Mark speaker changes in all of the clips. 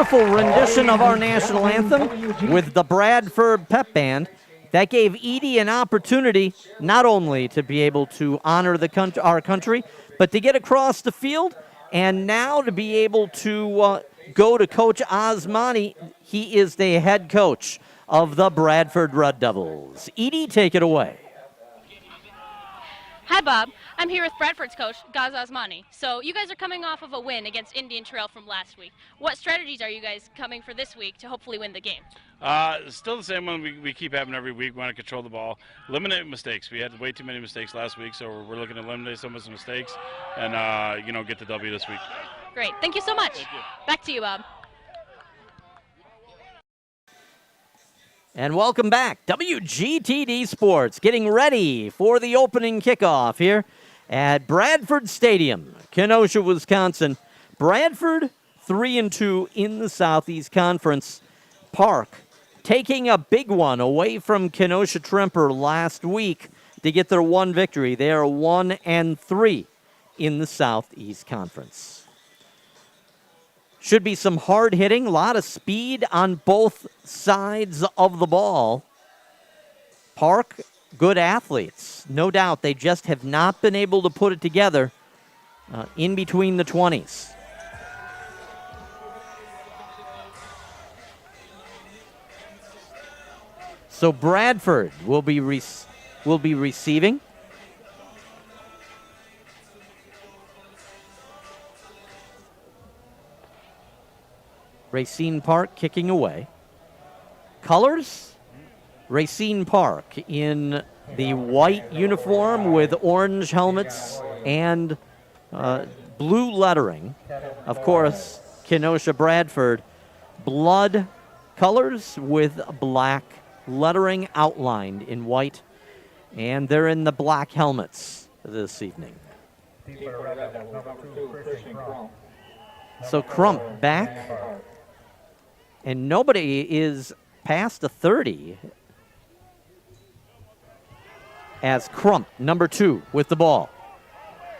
Speaker 1: beautiful rendition of our national anthem with the Bradford Pep Band. That gave Edie an opportunity not only to be able to honor our country, but to get across the field and now to be able to go to Coach Osmani. He is the head coach of the Bradford Red Devils. Edie, take it away.
Speaker 2: Hi, Bob. I'm here with Bradford's coach, Gaz Osmani. So you guys are coming off of a win against Indian Trail from last week. What strategies are you guys coming for this week to hopefully win the game?
Speaker 3: Still the same one we keep having every week. We want to control the ball, eliminate mistakes. We had way too many mistakes last week, so we're looking to eliminate some of those mistakes and get the W this week.
Speaker 2: Great. Thank you so much.
Speaker 3: Thank you.
Speaker 2: Back to you, Bob.
Speaker 1: And welcome back. WGTD Sports getting ready for the opening kickoff here at Bradford Stadium, Kenosha, Wisconsin. Bradford 3-2 in the Southeast Conference. Park taking a big one away from Kenosha Tremper last week to get their one victory. They are 1-3 in the Southeast Conference. Should be some hard hitting, a lot of speed on both sides of the ball. Park, good athletes, no doubt. They just have not been able to put it together in between the 20s. So Bradford will be receiving. Racine Park kicking away. Colors, Racine Park in the white uniform with orange helmets and blue lettering. Of course, Kenosha Bradford, blood colors with black lettering outlined in white. And they're in the black helmets this evening. So Crump back. And nobody is past the 30 as Crump, number 2, with the ball.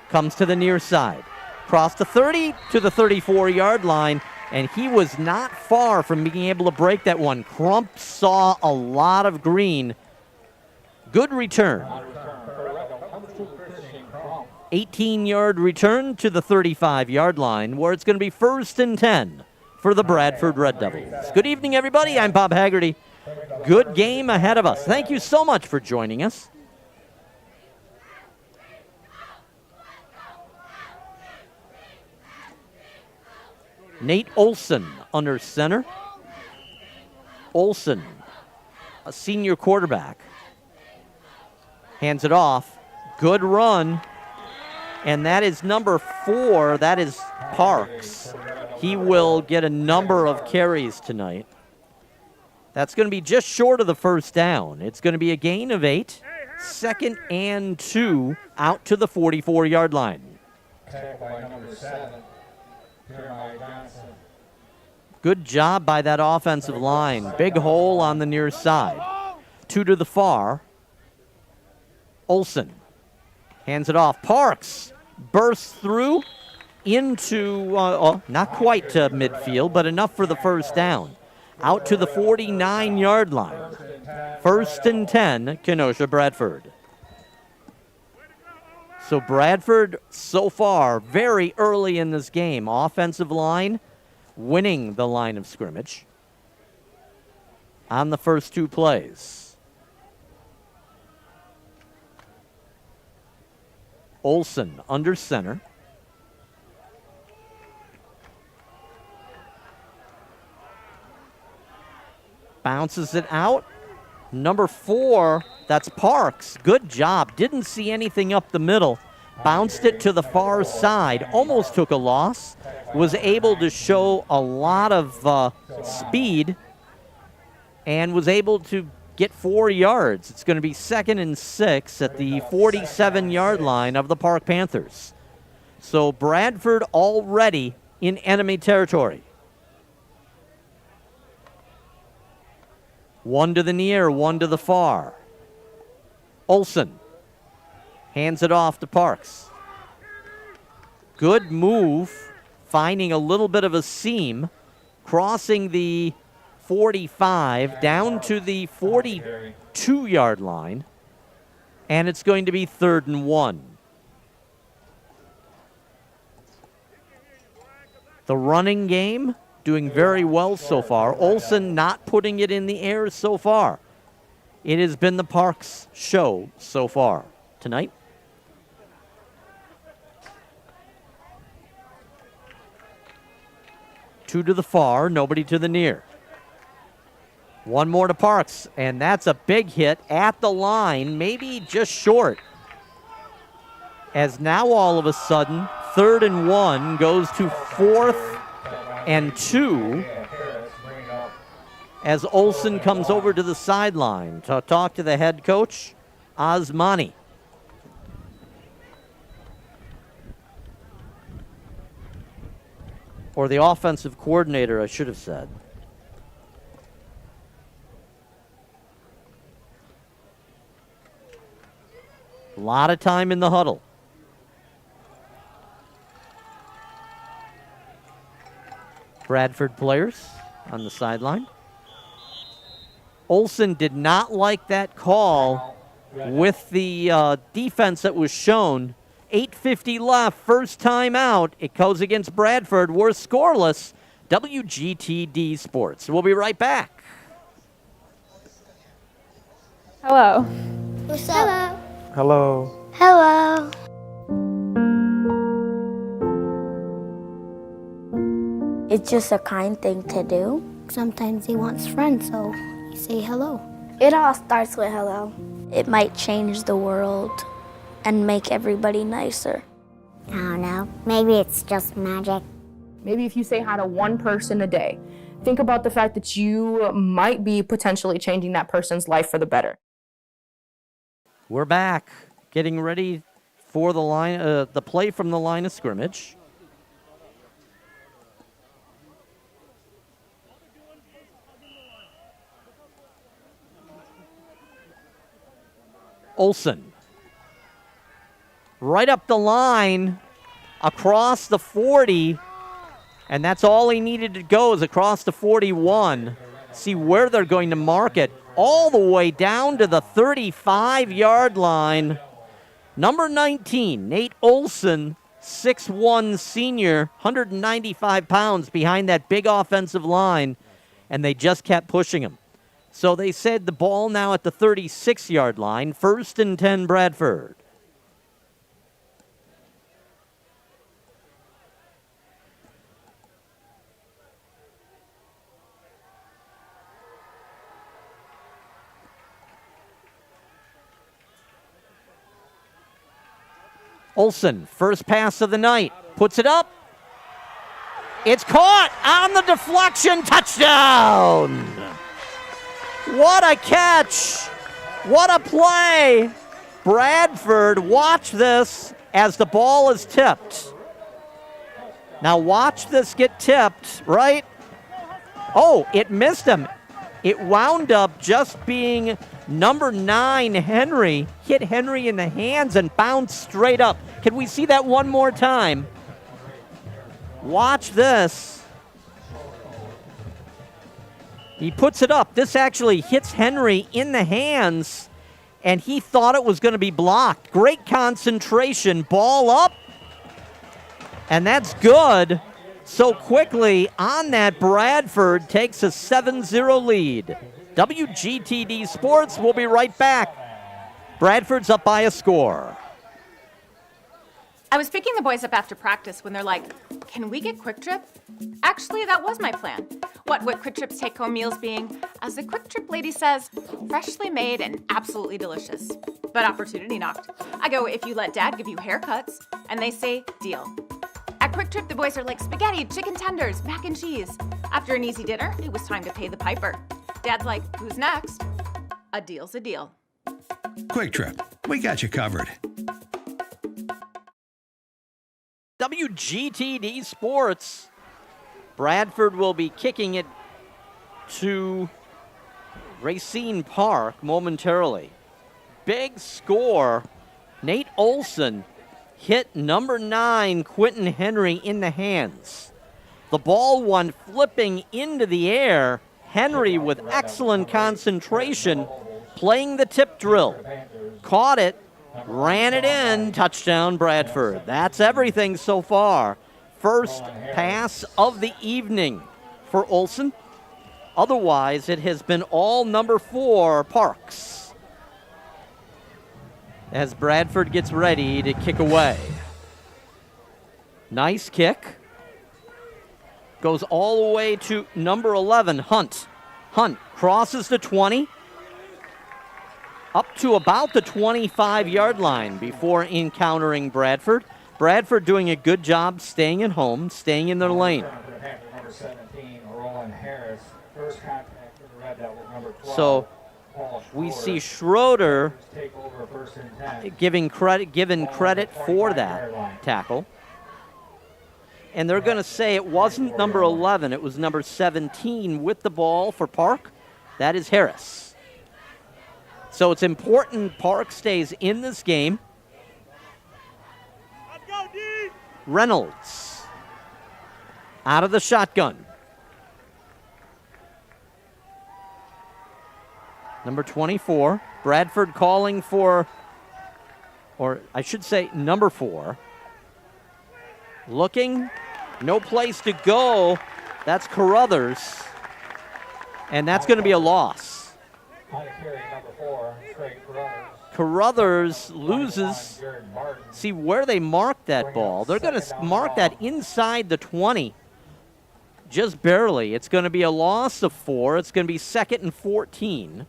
Speaker 1: Comes to the near side. Cross the 30 to the 34-yard line, and he was not far from being able to break that one. Crump saw a lot of green. Good return. 18-yard return to the 35-yard line, where it's going to be 1st and 10. For the Bradford Red Devils. Good evening, everybody. I'm Bob Haggerty. Good game ahead of us. Thank you so much for joining us. Nate Olson under center. Olson, a senior quarterback, hands it off. Good run. And that is number 4. That is Parks. He will get a number of carries tonight. That's going to be just short of the first down. It's going to be a gain of 8. 2nd and 2 out to the 44-yard line. Good job by that offensive line. Big hole on the near side. 2 to the far. Olson hands it off. Parks bursts through into, not quite to midfield, but enough for the first down. Out to the 49-yard line. 1st and 10, Kenosha Bradford. So Bradford, so far, very early in this game. Offensive line winning the line of scrimmage on the first 2 plays. Olson under center. Bounces it out. Number 4, that's Parks. Good job. Didn't see anything up the middle. Bounced it to the far side. Almost took a loss. Was able to show a lot of speed. And was able to get 4 yards. It's going to be 2nd and 6 at the 47-yard line of the Park Panthers. So Bradford already in enemy territory. 1 to the near, 1 to the far. Olson hands it off to Parks. Good move, finding a little bit of a seam crossing the 45 down to the 42-yard line, and it's going to be 3rd and 1. The running game doing very well so far. Olsen not putting it in the air so far. It has been the Parks show so far tonight. Two to the far, nobody to the near. One more to Parks, and that's a big hit at the line, maybe just short. As now all of a sudden, 3rd and 1 goes to 4th and 2 as Olsen comes over to the sideline to talk to the head coach, Osmani. Or the offensive coordinator, I should have said. A lot of time in the huddle. Bradford players on the sideline. Olsen did not like that call with the defense that was shown. 8:50 left, first time out. It goes against Bradford. We're scoreless. WGTD Sports. We'll be right back.
Speaker 4: Hello.
Speaker 5: What's up?
Speaker 6: Hello.
Speaker 5: Hello. It's just a kind thing to do. Sometimes he wants friends, so you say hello. It all starts with hello. It might change the world and make everybody nicer. I don't know. Maybe it's just magic.
Speaker 4: Maybe if you say hi to one person a day, think about the fact that you might be potentially changing that person's life for the better.
Speaker 1: We're back, getting ready for the play from the line of scrimmage. Olsen. Right up the line, across the 40, and that's all he needed to go is across the 41. See where they're going to mark it. All the way down to the 35-yard line. Number 19, Nate Olsen, 6'1" senior, 195 pounds behind that big offensive line, and they just kept pushing him. So they said the ball now at the 36-yard line, 1st and 10 Bradford. Olsen, first pass of the night, puts it up. It's caught on the deflection, touchdown! What a catch! What a play! Bradford, watch this as the ball is tipped. Now watch this get tipped, right? Oh, it missed him. It wound up just being number 9, Henry, hit Henry in the hands and bounced straight up. Can we see that one more time? Watch this. He puts it up. This actually hits Henry in the hands, and he thought it was going to be blocked. Great concentration. Ball up, and that's good. So quickly on that, Bradford takes a 7-0 lead. WGTD Sports will be right back. Bradford's up by a score.
Speaker 7: I was picking the boys up after practice when they're like, can we get Quick Trip? Actually, that was my plan. What would Quick Trip's take-home meals being? As the Quick Trip lady says, freshly made and absolutely delicious. But opportunity knocked. I go, if you let Dad give you haircuts, and they say, deal. At Quick Trip, the boys are like spaghetti, chicken tenders, mac and cheese. After an easy dinner, it was time to pay the piper. Dad's like, who's next? A deal's a deal.
Speaker 8: Quick Trip, we got you covered.
Speaker 1: WGTD Sports. Bradford will be kicking it to Racine Park momentarily. Big score. Nate Olsen hit number 9, Quentin Henry, in the hands. The ball went flipping into the air. Henry, with excellent concentration, playing the tip drill. Caught it, ran it in, touchdown Bradford. That's everything so far. First pass of the evening for Olsen. Otherwise, it has been all number 4, Parks, as Bradford gets ready to kick away. Nice kick. Goes all the way to number 11, Hunt. Hunt crosses the 20, up to about the 25-yard line before encountering Bradford. Bradford doing a good job staying at home, staying in their lane.
Speaker 6: Number 17, Roland Harris. First contact with the Red Devils, number 12.
Speaker 1: So we see Schroeder
Speaker 6: Take over first and 10.
Speaker 1: given credit for that tackle. And they're going to say it wasn't number 11, it was number 17 with the ball for Park. That is Harris. So it's important Park stays in this game. Reynolds out of the shotgun. Number 24, Bradford calling for, or I should say number 4. Looking, no place to go. That's Carruthers, and that's going to be a loss.
Speaker 6: On carry, number 4, Craig Carruthers.
Speaker 1: Carruthers loses. See where they marked that ball. They're going to mark that inside the 20, just barely. It's going to be a loss of 4. It's going to be 2nd and 14.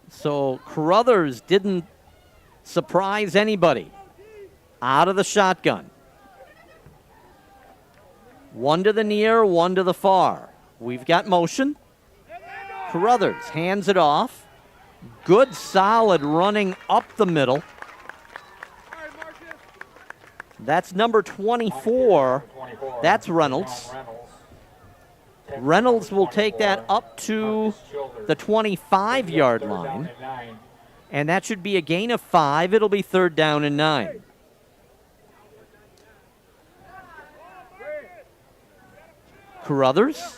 Speaker 1: So Carruthers didn't surprise anybody. Out of the shotgun. 1 to the near, 1 to the far. We've got motion. Carruthers hands it off. Good, solid running up the middle. That's number 24. That's Reynolds. Reynolds will take that up to the 25-yard line. And that should be a gain of 5. It'll be 3rd down and 9. Carruthers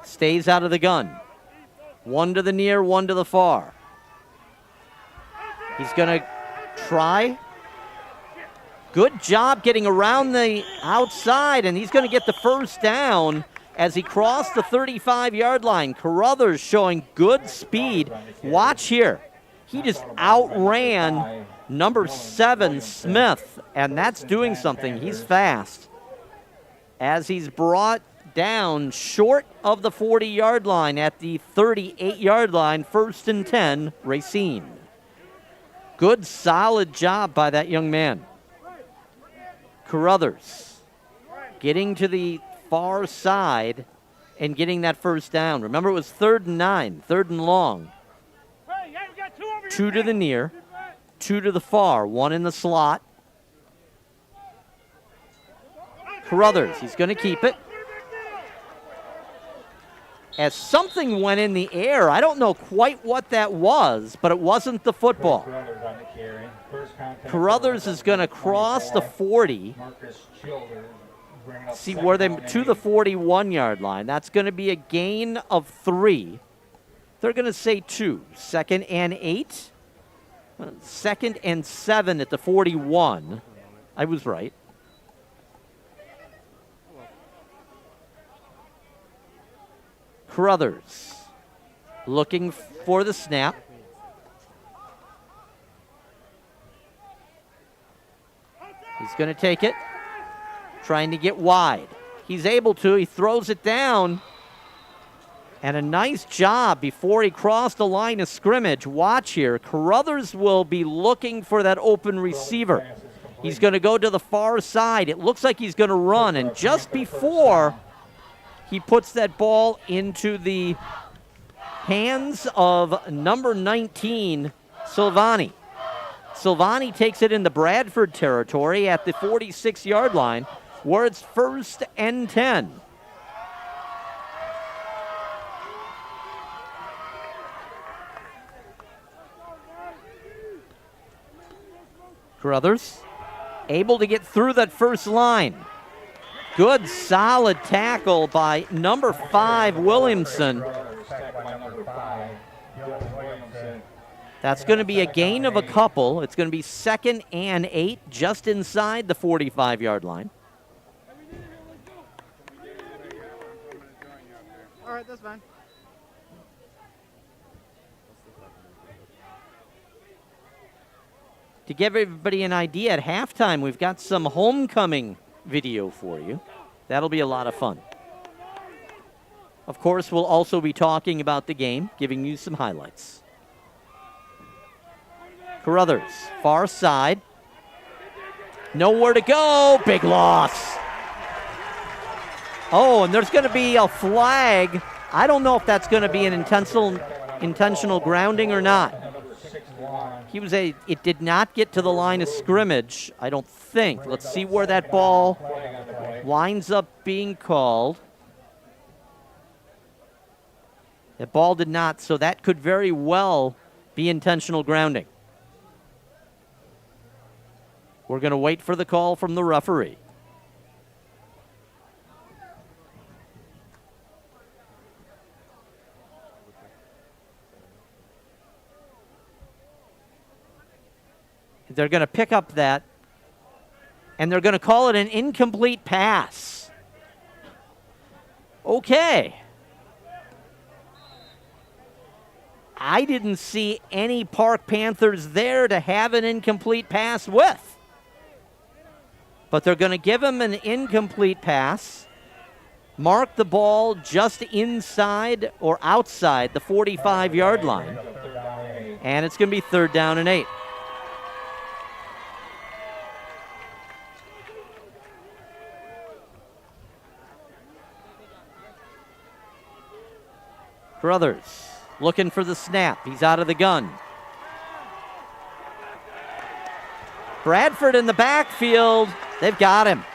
Speaker 1: stays out of the gun. 1 to the near, 1 to the far. He's going to try. Good job getting around the outside, and he's going to get the first down as he crossed the 35-yard line. Carruthers showing good speed. Watch here. He just outran number 7, Smith, and that's doing something. He's fast. As he's brought down short of the 40-yard line at the 38-yard line, 1st and 10, Racine. Good, solid job by that young man. Carruthers getting to the far side and getting that first down. Remember, it was 3rd and 9, 3rd and long. 2 to the near, 2 to the far, 1 in the slot. Carruthers, he's going to keep it. As something went in the air, I don't know quite what that was, but it wasn't the football. Carruthers is going to cross the 40. See where they to the 41-yard line. That's going to be a gain of 3. They're going to say 2. 2nd and 8. 2nd and 7 at the 41. I was right. Carruthers looking for the snap. He's going to take it, trying to get wide. He's able to. He throws it down. And a nice job before he crossed the line of scrimmage. Watch here. Carruthers will be looking for that open receiver. He's going to go to the far side. It looks like he's going to run. And just before he puts that ball into the hands of number 19, Silvani. Silvani takes it into Bradford territory at the 46-yard line, where it's 1st and 10. Carruthers able to get through that first line. Good, solid tackle by number 5, Williamson. That's going to be a gain of a couple. It's going to be 2nd and 8, just inside the 45-yard line.
Speaker 9: All right, that's fine.
Speaker 1: To give everybody an idea, at halftime, we've got some homecoming video for you. That'll be a lot of fun. Of course, we'll also be talking about the game, giving you some highlights. Carruthers, far side. Nowhere to go. Big loss. Oh, and there's going to be a flag. I don't know if that's going to be an intentional grounding or not. It did not get to the line of scrimmage, I don't think. Let's see where that ball winds up being called. The ball did not, so that could very well be intentional grounding. We're going to wait for the call from the referee. They're going to pick up that, and they're going to call it an incomplete pass. Okay. I didn't see any Park Panthers there to have an incomplete pass with. But they're going to give him an incomplete pass, mark the ball just inside or outside the 45-yard line, and it's going to be 3rd down and 8. Carruthers looking for the snap. He's out of the gun. Bradford in the backfield. They've got him.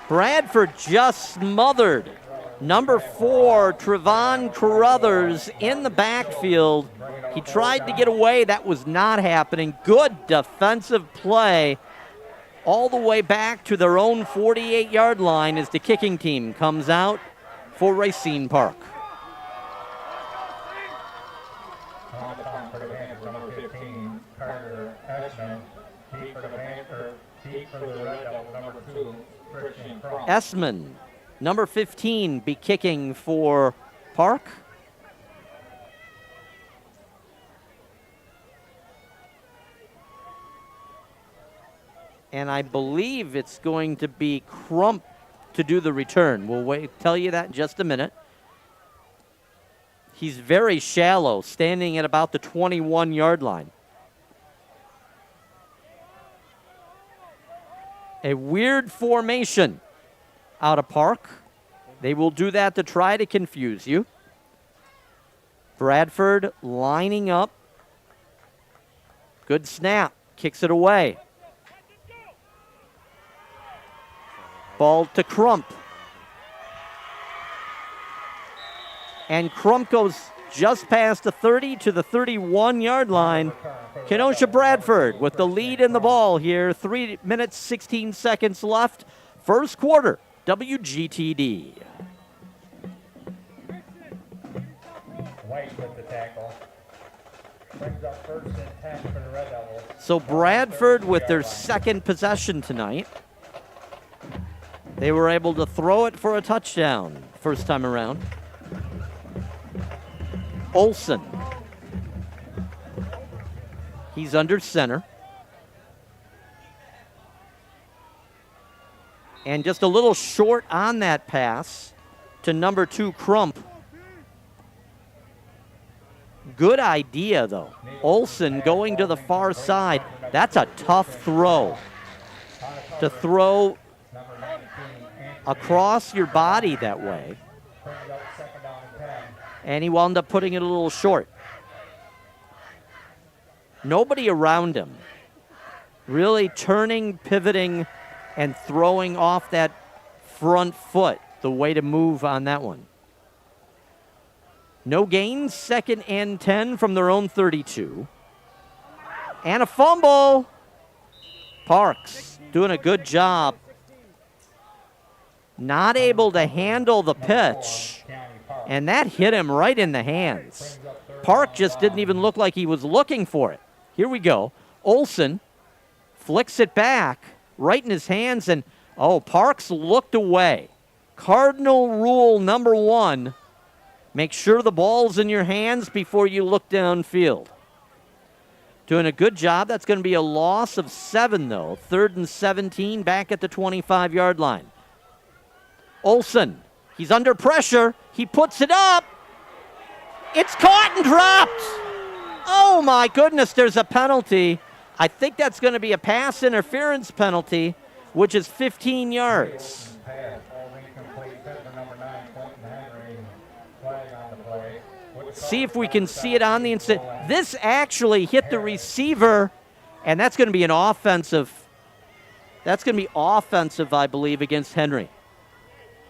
Speaker 1: Bradford just smothered number 4, Trevon Carruthers, in the backfield. He tried to get away. That was not happening. Good defensive play all the way back to their own 48-yard line as the kicking team comes out for Racine Park. Essman, number 15, be kicking for Park. And I believe it's going to be Crump to do the return. We'll tell you that in just a minute. He's very shallow, standing at about the 21-yard line. A weird formation out of Park. They will do that to try to confuse you. Bradford lining up. Good snap. Kicks it away. Ball to Crump. And Crump goes just past the 30 to the 31-yard line. Kenosha Bradford with the lead in the ball here. 3 minutes, 16 seconds left. First quarter, WGTD.
Speaker 6: White with the tackle. Brings up 1st and 10 for the Red Devils.
Speaker 1: So Bradford with their second possession tonight. They were able to throw it for a touchdown first time around. Olsen. He's under center. And just a little short on that pass to number 2, Crump. Good idea, though. Olsen going to the far side. That's a tough throw. To throw across your body that way. And he wound up putting it a little short. Nobody around him. Really turning, pivoting, and throwing off that front foot. The way to move on that one. No gains, 2nd and 10 from their own 32. And a fumble. Parks doing a good job. Not able to handle the pitch. And that hit him right in the hands. Park just didn't even look like he was looking for it. Here we go. Olson flicks it back right in his hands, and Parks looked away. Cardinal rule number 1, make sure the ball's in your hands before you look downfield. Doing a good job. That's going to be a loss of 7, though. 3rd and 17, back at the 25-yard line. Olson, he's under pressure. He puts it up. It's caught and dropped. Oh, my goodness, there's a penalty. I think that's going to be a pass interference penalty, which is 15 yards. See if we can see it on the instant. This actually hit the receiver, and that's going to be an offensive. That's going to be offensive, I believe, against Henry.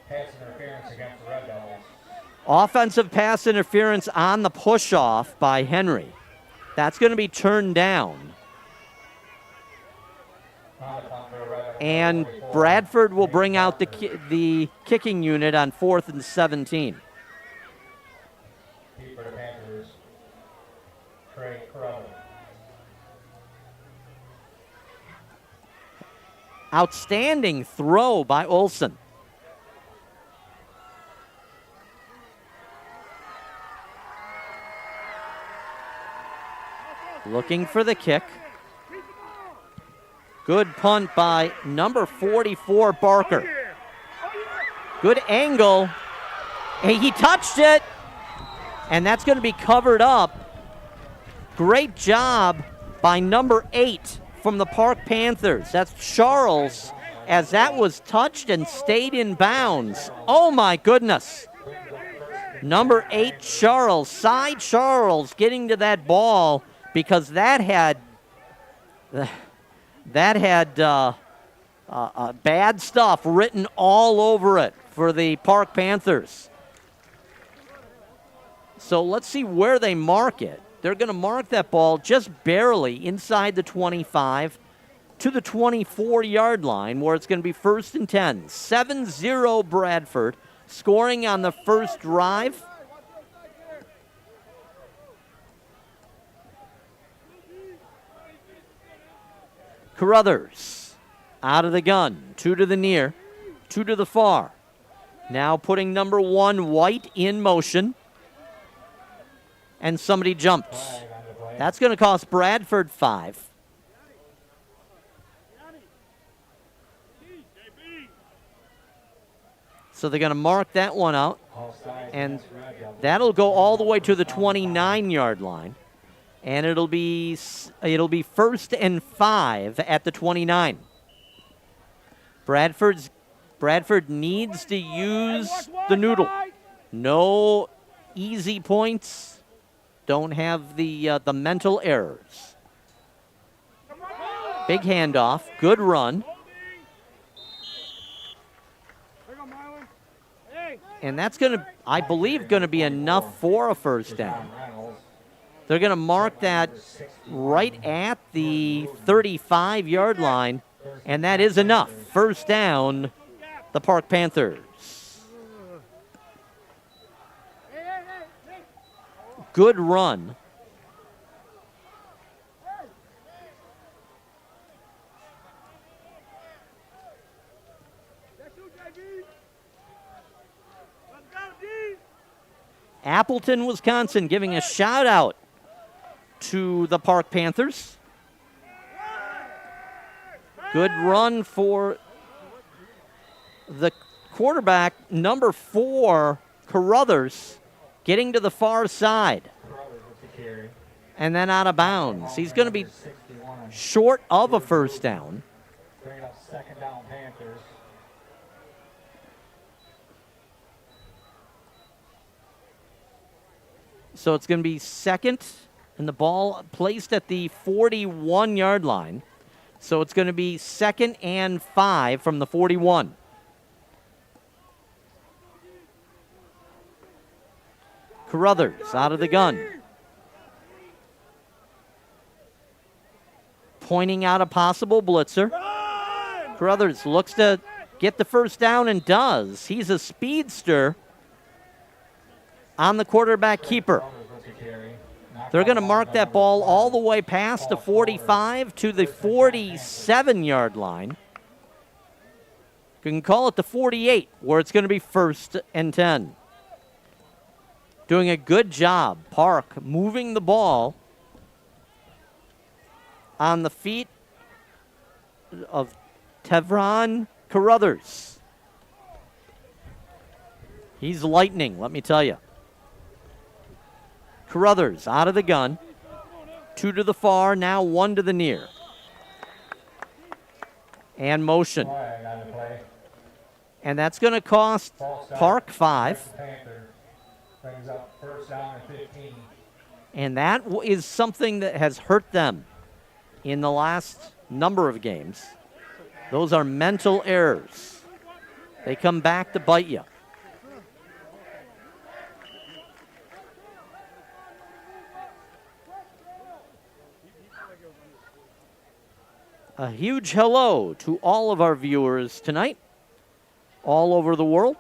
Speaker 6: Pass interference against the Red Devils.
Speaker 1: Offensive pass interference on the push-off by Henry. That's going to be turned down. And Bradford will bring out the kicking unit on 4th and 17.
Speaker 6: For the Panthers, Trey Crowder.
Speaker 1: Outstanding throw by Olson. Looking for the kick. Good punt by number 44, Barker. Good angle. Hey, he touched it. And that's going to be covered up. Great job by number 8 from the Park Panthers. That's Charles, as that was touched and stayed in bounds. Oh, my goodness. Number 8, Charles. Side Charles getting to that ball because that had bad stuff written all over it for the Park Panthers. So let's see where they mark it. They're going to mark that ball just barely inside the 25 to the 24-yard line, where it's going to be 1st and 10. 7-0 Bradford, scoring on the first drive. Carruthers out of the gun, 2 to the near, 2 to the far. Now putting number 1, White, in motion. And somebody jumped. That's going to cost Bradford 5. So they're going to mark that one out. And that'll go all the way to the 29-yard line. And it'll be 1st and 5 at the 29. Bradford needs to use the noodle. No easy points. Don't have the mental errors. Big handoff, good run. And that's going to, I believe, going to be enough for a first down. They're going to mark that right at the 35-yard line, and that is enough. First down, the Park Panthers. Good run. Appleton, Wisconsin, giving a shout out to the Park Panthers. Good run for the quarterback, number 4, Carruthers, getting to the far side. And then out of bounds. He's going to be short of a first down.
Speaker 6: Bringing up 2nd down Panthers.
Speaker 1: So it's going to be 2nd, and the ball placed at the 41-yard line. So it's going to be 2nd and 5 from the 41. Carruthers out of the gun. pointing out a possible blitzer. Carruthers looks to get the first down and does. He's a speedster on the quarterback keeper. They're going to mark that ball all the way past the 45 to the 47-yard line. You can call it the 48, where it's going to be 1st and 10. Doing a good job, Park, moving the ball on the feet of Tevron Carruthers. He's lightning, let me tell you. Carruthers out of the gun. 2 to the far, now 1 to the near. And motion. And that's going to cost Park 5.
Speaker 6: Brings up first down and 15.
Speaker 1: And that is something that has hurt them in the last number of games. Those are mental errors. They come back to bite you. A huge hello to all of our viewers tonight, all over the world.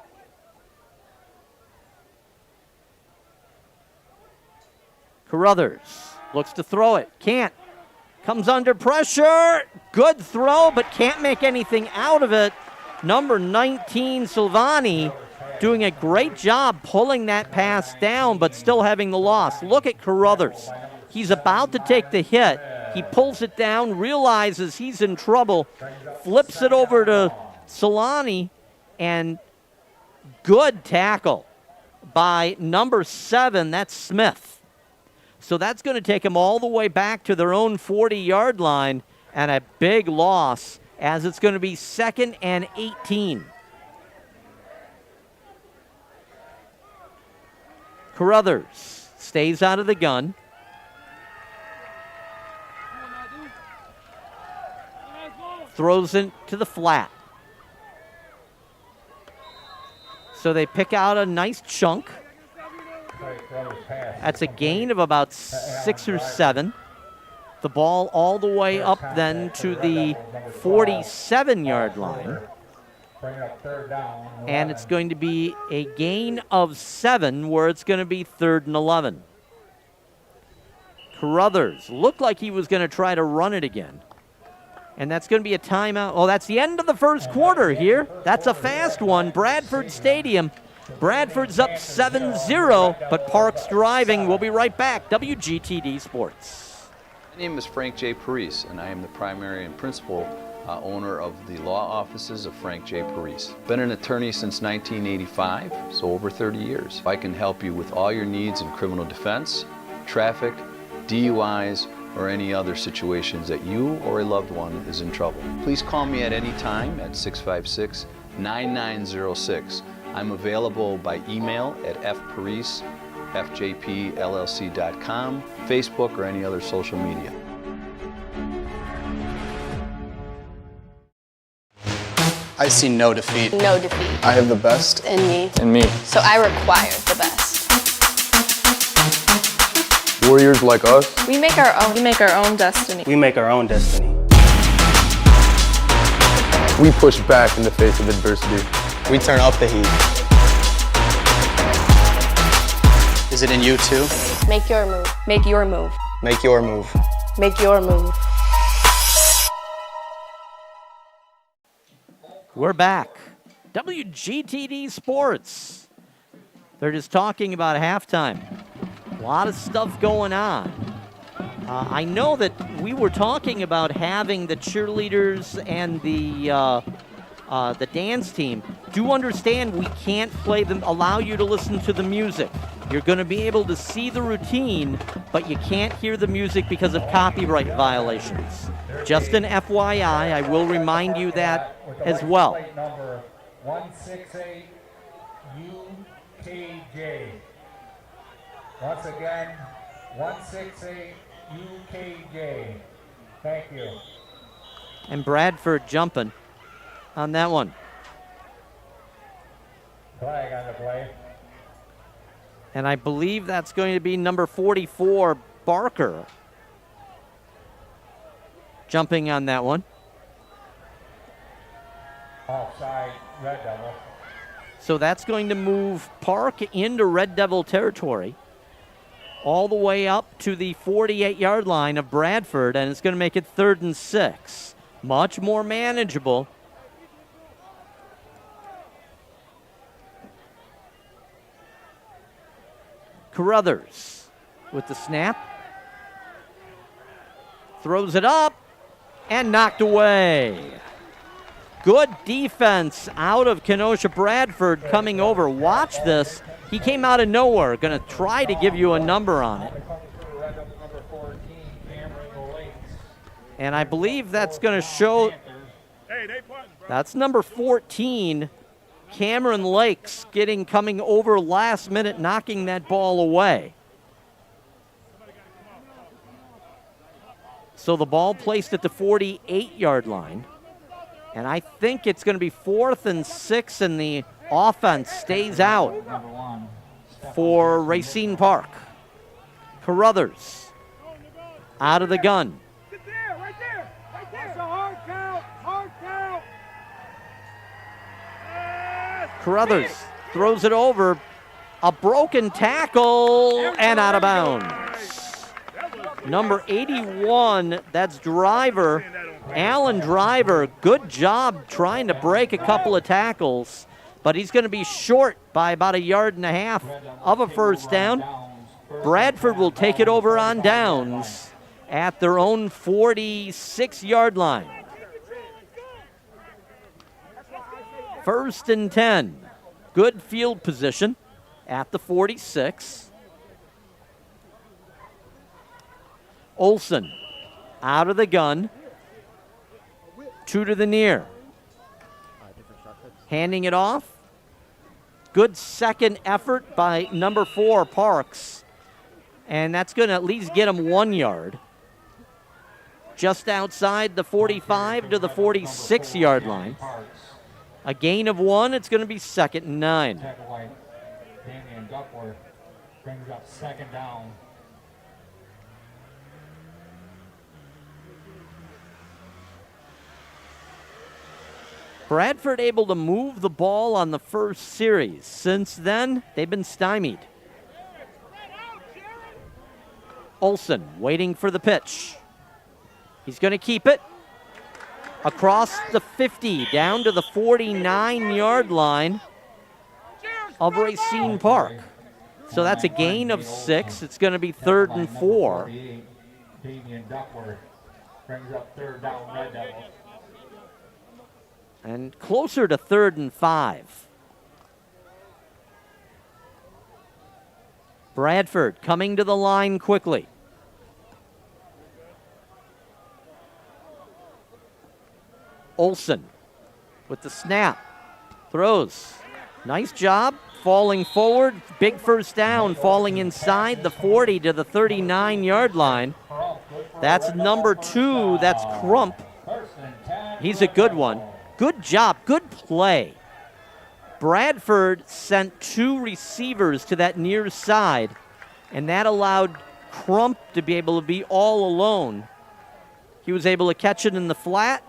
Speaker 1: Carruthers looks to throw it, can't. Comes under pressure, good throw, but can't make anything out of it. Number 19, Silvani, doing a great job pulling that pass down, but still having the loss. Look at Carruthers. He's about to take the hit. He pulls it down, realizes he's in trouble, flips it over to Solani, and good tackle by number 7, that's Smith. So that's going to take them all the way back to their own 40-yard line, and a big loss as it's going to be 2nd and 18. Carruthers stays out of the gun. Throws it to the flat. So they pick out a nice chunk. That's a gain of about 6 or 7. The ball all the way up then to the 47-yard line. And it's going to be a gain of 7 where it's going to be 3rd and 11. Carruthers looked like he was going to try to run it again. And that's going to be a timeout. Oh, that's the end of the first quarter here. That's a fast one. Bradford Stadium. Bradford's up 7-0, but Park's driving. We'll be right back. WGTD Sports.
Speaker 9: My name is Frank J. Parise, and I am the primary and principal owner of the law offices of Frank J. Parise. Been an attorney since 1985, so over 30 years. I can help you with all your needs in criminal defense, traffic, DUIs, or any other situations that you or a loved one is in trouble. Please call me at any time at 656-9906. I'm available by email at fparise@fjpllc.com, Facebook, or any other social media.
Speaker 10: I see no defeat.
Speaker 11: No defeat.
Speaker 10: I have the best
Speaker 11: In me.
Speaker 10: in me.
Speaker 11: So I require the best.
Speaker 10: Warriors like us.
Speaker 11: We make our own. We make our own destiny.
Speaker 12: We make our own destiny.
Speaker 10: We push back in the face of adversity.
Speaker 12: We turn up the heat. Is it in you too?
Speaker 11: Make your move. Make your move.
Speaker 12: Make your move.
Speaker 11: Make your move.
Speaker 1: We're back. WGTD Sports. They're just talking about halftime. A lot of stuff going on. I know that we were talking about having the cheerleaders and the dance team. Do understand we can't play them, allow you to listen to the music. You're going to be able to see the routine, but you can't hear the music because of copyright violations. Just an FYI, I will remind you that as well.
Speaker 6: Number 168 UKJ. Once again, 168 UKJ. Thank you.
Speaker 1: And Bradford jumping on that one.
Speaker 6: Flag on the play.
Speaker 1: And I believe that's going to be number 44, Barker. jumping on that one.
Speaker 6: Offside, Red Devil.
Speaker 1: So that's going to move Park into Red Devil territory all the way up to the 48-yard line of Bradford, and it's going to make it 3rd and 6. Much more manageable. Carruthers with the snap. Throws it up and knocked away. Good defense out of Kenosha Bradford coming over. Watch this. He came out of nowhere. Going to try to give you a number on it. And I believe that's going to show. That's number 14, Cameron Lakes, coming over last minute, knocking that ball away. So the ball placed at the 48-yard line. And I think it's going to be 4th and 6, and the offense stays out for Racine Park. Carruthers out of the gun. Carruthers throws it over. A broken tackle and out of bounds. Number 81, that's Driver. Alan Driver, good job trying to break a couple of tackles, but he's going to be short by about 1.5 yards of a first down. Bradford will take it over on downs at their own 46-yard line. 1st and 10. Good field position at the 46. Olson out of the gun. 2 to the near. Handing it off. Good second effort by number 4, Parks. And that's going to at least get him 1 yard. Just outside the 45 to the 46-yard line. A gain of 1. It's going to be 2nd and 9.
Speaker 6: Damian Duckworth brings up 2nd down.
Speaker 1: Bradford able to move the ball on the first series. Since then, they've been stymied. Olson waiting for the pitch. He's going to keep it across the 50, down to the 49-yard line of Racine Park. So that's a gain of 6. It's going to be 3rd and 4.
Speaker 6: Damian Duckworth brings up 3rd down, Red Devil.
Speaker 1: And closer to 3rd and 5. Bradford coming to the line quickly. Olson with the snap. Throws. Nice job falling forward. Big first down, falling inside the 40 to the 39-yard line. That's number 2. That's Crump. He's a good one. Good job, good play. Bradford sent 2 receivers to that near side, and that allowed Crump to be able to be all alone. He was able to catch it in the flat.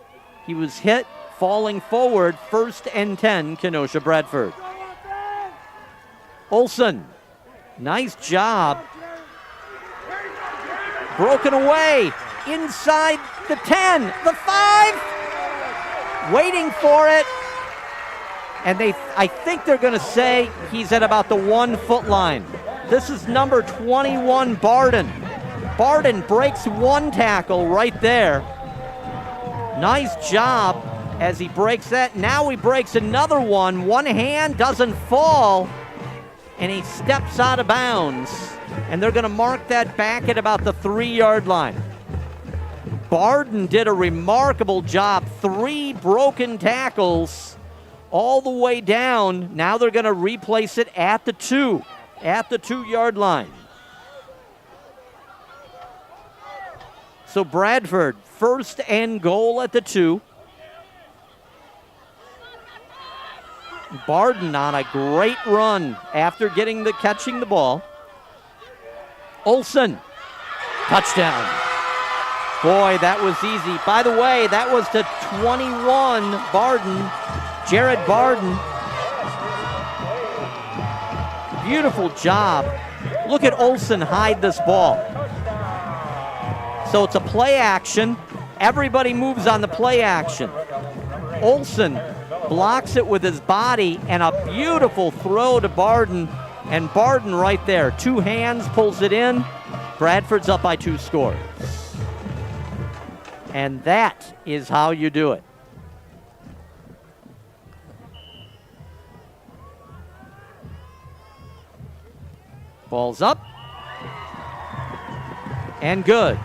Speaker 1: He was hit, falling forward. 1st and 10, Kenosha Bradford. Olson, nice job. Broken away, inside the 10, the 5. Waiting for it, and I think they're going to say he's at about the 1 foot line. This is number 21, Barden. Barden breaks 1 tackle right there. Nice job as he breaks that. Now he breaks another one. One hand doesn't fall, and he steps out of bounds, and they're going to mark that back at about the 3-yard line. Barden did a remarkable job. 3 broken tackles all the way down. Now they're going to replace it at the 2-yard line. So Bradford, 1st and goal at the 2. Barden on a great run after catching the ball. Olson, touchdown. Boy, that was easy. By the way, that was to 21, Barden, Jared Barden. Beautiful job. Look at Olsen hide this ball. So it's a play action. Everybody moves on the play action. Olsen blocks it with his body, and a beautiful throw to Barden. And Barden right there, 2 hands, pulls it in. Bradford's up by 2 scores. And that is how you do it. Ball's up. And good.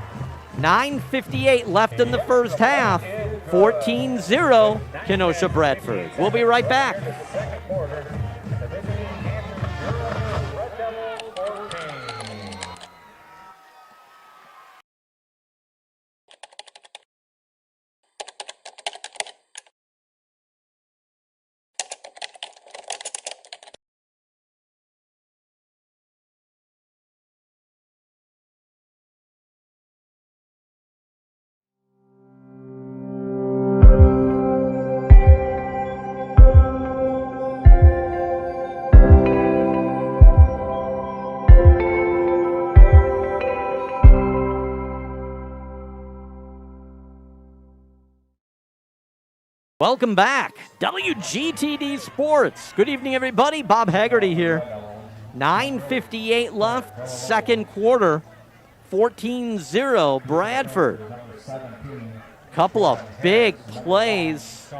Speaker 1: 9:58 left in the first half. 14-0, Kenosha Bradford. We'll be right back. Welcome back. WGTD Sports. Good evening, everybody. Bob Haggerty here. 9:58 left, second quarter. 14-0, Bradford. Couple of big plays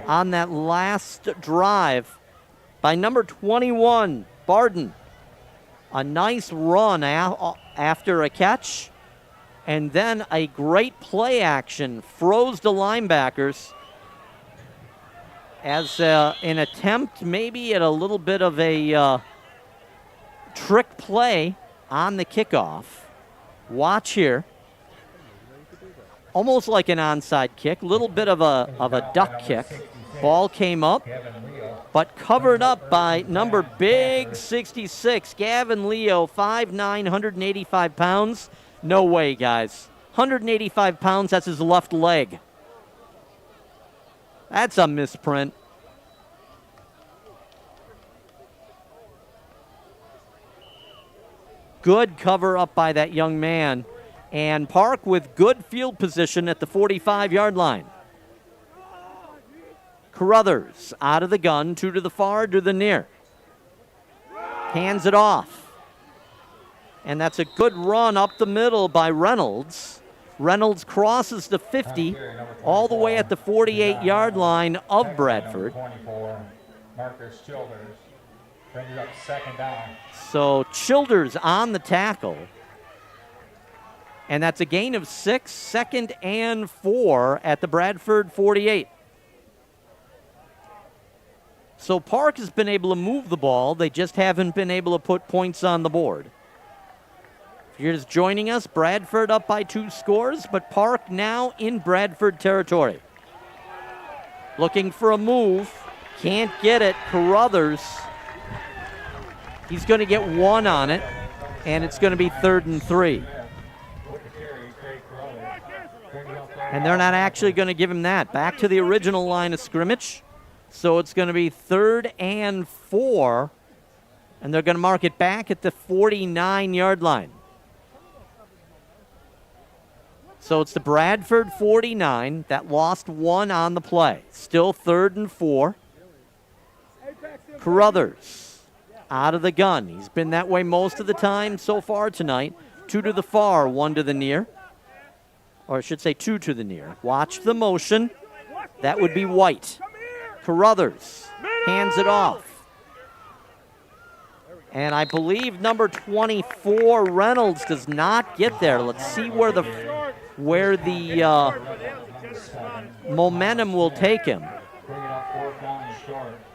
Speaker 1: on that last drive by number 21, Barden. A nice run after a catch, and then a great play action. Froze the linebackers as an attempt maybe at a little bit of a trick play on the kickoff. Watch here. Almost like an onside kick, little bit of a duck kick. Ball came up, but covered up by number big 66, Gavin Leo, 5'9", 185 pounds. No way, guys. 185 pounds, that's his left leg. That's a misprint. Good cover up by that young man. And Park with good field position at the 45-yard line. Carruthers out of the gun, 2 to the far, to the near. Hands it off. And that's a good run up the middle by Reynolds. Reynolds crosses the 50, all the way at the 48-yard line of Bradford.
Speaker 6: 24, Marcus Childers brings up second down.
Speaker 1: So Childers on the tackle. And that's a gain of 6, 2nd and 4 at the Bradford 48. So Park has been able to move the ball. They just haven't been able to put points on the board. If you're just joining us, Bradford up by 2 scores, but Park now in Bradford territory. Looking for a move. Can't get it. Carruthers. He's going to get 1 on it, and it's going to be 3rd and 3. And they're not actually going to give him that. Back to the original line of scrimmage. So it's going to be 3rd and 4, and they're going to mark it back at the 49-yard line. So it's the Bradford 49 that lost 1 on the play. Still 3rd and 4. Carruthers out of the gun. He's been that way most of the time so far tonight. 2 to the far, 1 to the near. Or I should say 2 to the near. Watch the motion. That would be White. Carruthers hands it off. And I believe number 24, Reynolds, does not get there. Let's see where the momentum will take him.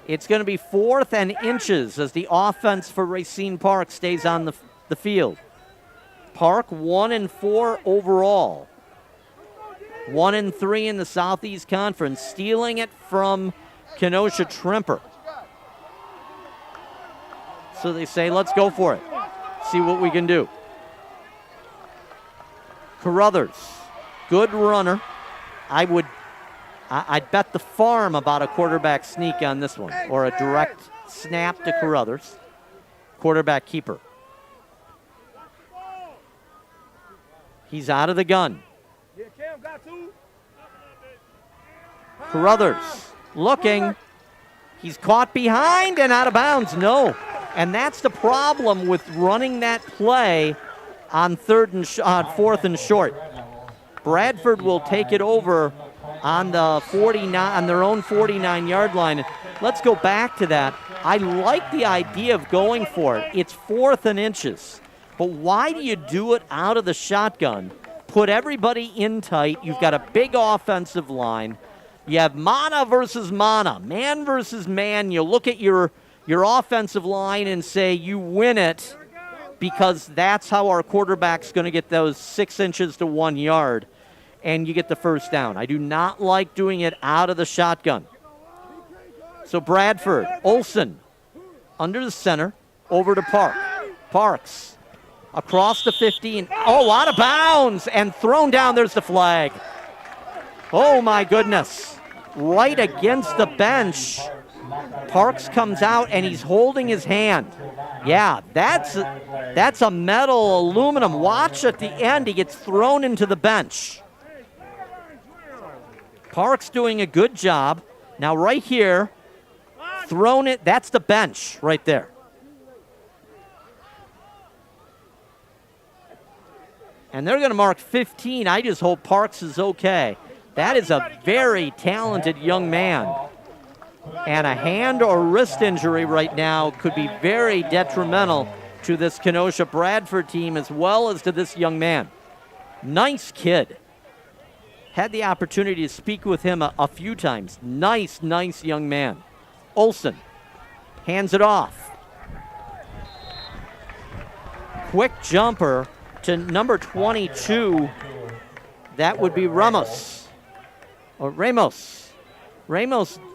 Speaker 1: It's going to be 4th and inches as the offense for Racine Park stays on the field. Park 1 and 4 overall. 1 and 3 in the Southeast Conference, stealing it from Kenosha Tremper. So they say, let's go for it. See what we can do. Carruthers good runner. I'd bet the farm about a quarterback sneak on this one, or a direct snap to Carruthers. Quarterback keeper. He's out of the gun. Carruthers looking. He's caught behind and out of bounds. No. And that's the problem with running that play on fourth and short. Bradford will take it over on the 49, on their own 49-yard line. Let's go back to that. I like the idea of going for it. It's 4th and inches. But why do you do it out of the shotgun? Put everybody in tight. You've got a big offensive line. You have mana versus mana, man versus man. You look at your offensive line and say you win it because that's how our quarterback's going to get those 6 inches to 1 yard, and you get the first down. I do not like doing it out of the shotgun. So Bradford, Olson, under the center, over to Parks, across the 15. Oh, out of bounds and thrown down. There's the flag. Oh, my goodness. Right against the bench. Parks comes out, and he's holding his hand. Yeah, that's a metal aluminum. Watch at the end. He gets thrown into the bench. Parks doing a good job. Now right here, thrown it. That's the bench right there. And they're going to mark 15. I just hope Parks is okay. That is a very talented young man. And a hand or wrist injury right now could be very detrimental to this Kenosha Bradford team as well as to this young man. Nice kid. Had the opportunity to speak with him a few times. Nice young man. Olson hands it off. Quick jumper to number 22. That would be Ramos. Ramos,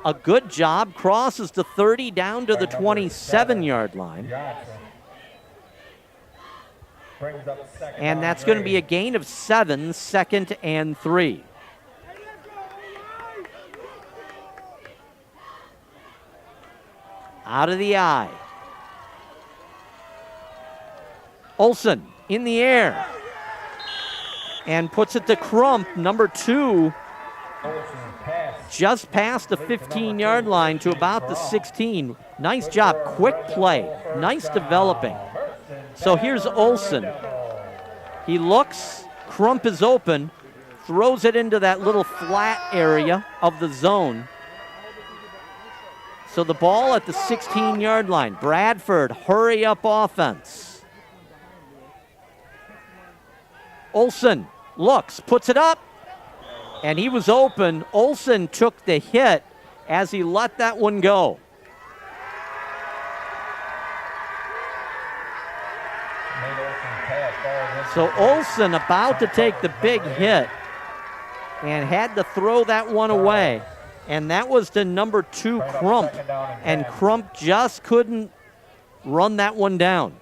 Speaker 1: a good job, crosses the 30 down to the 27-yard line. And that's going to be a gain of 7, 2nd and 3. Out of the eye. Olson in the air. And puts it to Crump, number 2. Just past the 15-yard line to about the 16. Nice job. Quick play. Nice developing. So here's Olson. He looks. Crump is open. Throws it into that little flat area of the zone. So the ball at the 16-yard line. Bradford, hurry up offense. Olson looks, puts it up. And he was open. Olson took the hit as he let that one go. So Olson about to take the big hit and had to throw that one away. And that was to number 2, Crump. And Crump just couldn't run that one down.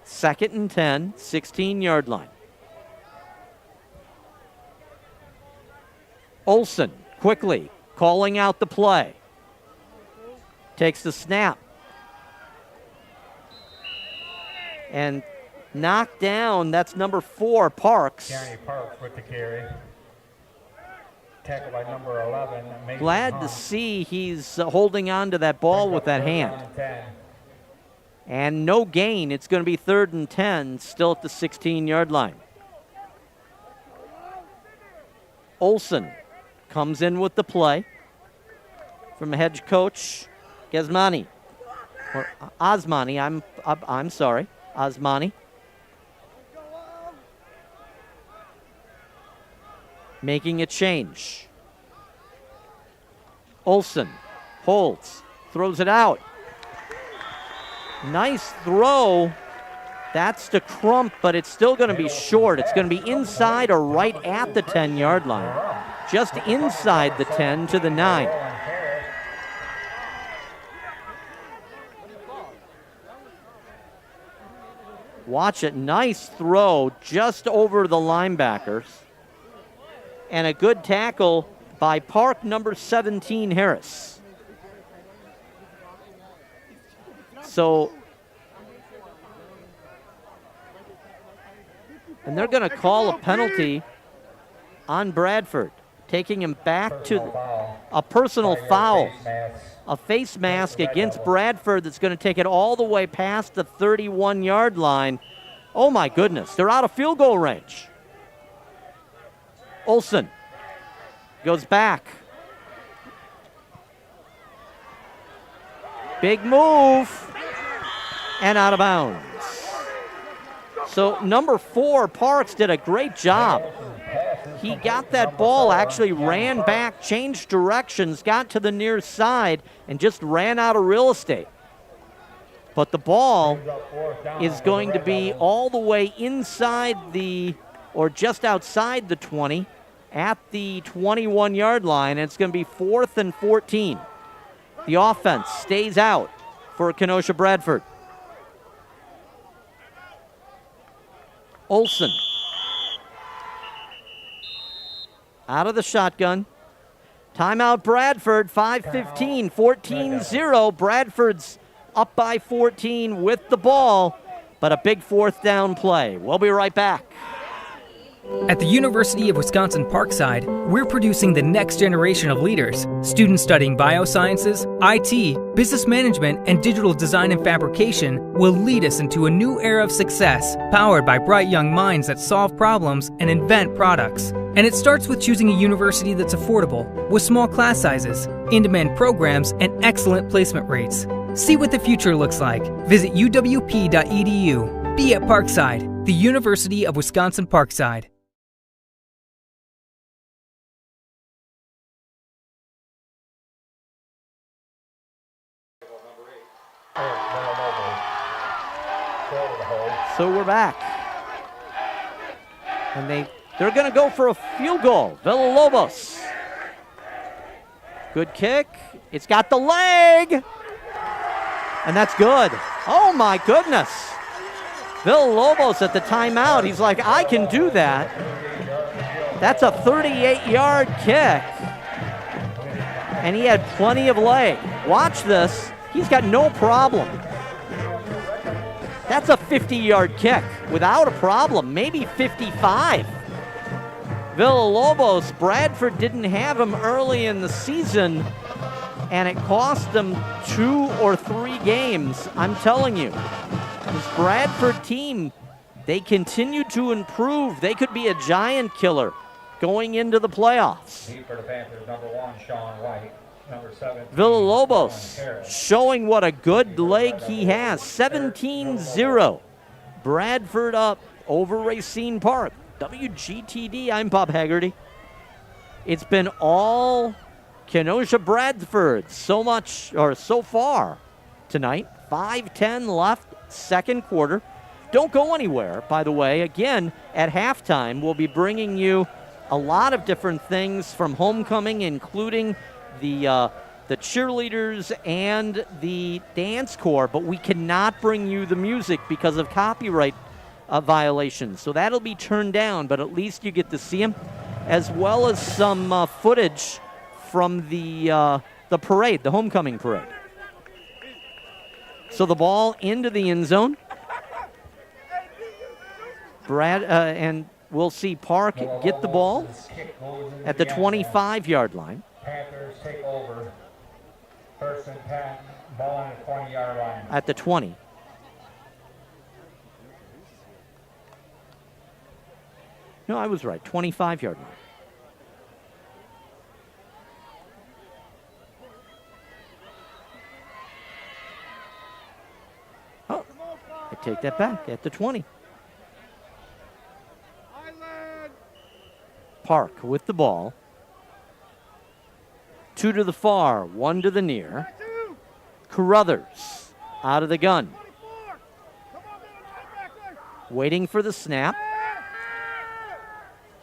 Speaker 1: 2nd and 10, 16-yard line. Olson quickly calling out the play. Takes the snap. And knocked down, that's number 4, Parks.
Speaker 6: Parks with the carry. Tackled by number 11.
Speaker 1: Glad to see he's holding on to that ball with that hand. And no gain. It's going to be 3rd and 10, still at the 16-yard line. Olson comes in with the play from head coach Gesmani, or Osmani. I'm sorry, Osmani. Making a change. Olson holds, throws it out. Nice throw. That's to Crump, but it's still going to be short. It's going to be inside or right at the 10-yard line. Just inside the 10 to the 9. Watch it. Nice throw just over the linebackers. and a good tackle by Park number 17, Harris. So, and they're going to call a penalty on Bradford, taking him back to a personal foul. A face mask against Bradford that's going to take it all the way past the 31-yard line. Oh, my goodness. They're out of field goal range. Olsen goes back. Big move. And out of bounds. So number 4, Parks, did a great job. He got that ball, actually ran back, changed directions, got to the near side, and just ran out of real estate. But the ball is going to be all the way inside or just outside the 20 at the 21-yard line, and it's going to be 4th and 14. The offense stays out for Kenosha Bradford. Olsen out of the shotgun. Timeout Bradford, 5:15, 14-0. Bradford's up by 14 with the ball, but a big 4th down play. We'll be right back.
Speaker 13: At the University of Wisconsin-Parkside, we're producing the next generation of leaders. Students studying biosciences, IT, business management, and digital design and fabrication will lead us into a new era of success, powered by bright young minds that solve problems and invent products. And it starts with choosing a university that's affordable, with small class sizes, in-demand programs, and excellent placement rates. See what the future looks like. Visit uwp.edu. Be at Parkside, the University of Wisconsin-Parkside.
Speaker 1: So we're back. And they're going to go for a field goal. Villalobos. Good kick. It's got the leg. And that's good. Oh, my goodness. Villalobos at the timeout. He's like, I can do that. That's a 38-yard kick. And he had plenty of leg. Watch this. He's got no problem. That's a 50-yard kick without a problem, maybe 55. Villalobos, Bradford didn't have him early in the season, and it cost them 2 or 3 games. I'm telling you, this Bradford team, they continue to improve. They could be a giant killer going into the playoffs.
Speaker 6: For the Panthers, number 1, Sean White. Number 7,
Speaker 1: Villalobos showing what a good leg he has. 17-0. Bradford up over Racine Park. WGTD, I'm Bob Haggerty. It's been all Kenosha Bradford so far tonight. 5:10 left, second quarter. Don't go anywhere, by the way. Again, at halftime, we'll be bringing you a lot of different things from homecoming, including the cheerleaders and the dance corps, but we cannot bring you the music because of copyright violations. So that'll be turned down, but at least you get to see them, as well as some footage from the parade, the homecoming parade. So the ball into the end zone. And we'll see Park get the ball at the 25-yard line.
Speaker 6: Panthers take over. First and 10, ball on the 20-yard line.
Speaker 1: At the 20. No, I was right. 25-yard line. Oh, I take that back. At the 20. Park with the ball. 2 to the far, 1 to the near. Carruthers out of the gun. Waiting for the snap.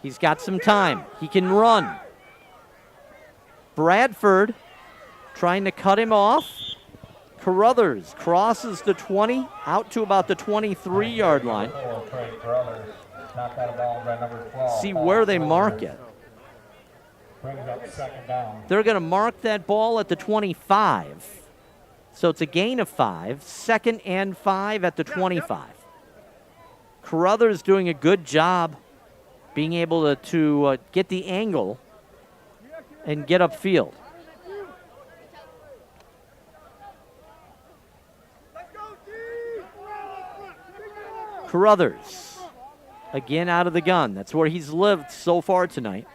Speaker 1: He's got some time. He can run. Bradford trying to cut him off. Carruthers crosses the 20 out to about the 23-yard line. See where they mark it.
Speaker 6: Brings up second down.
Speaker 1: They're going to mark that ball at the 25. So it's a gain of 5. 2nd and 5 at the 25. Carruthers doing a good job being able to get the angle and get upfield. Carruthers, again out of the gun. That's where he's lived so far tonight.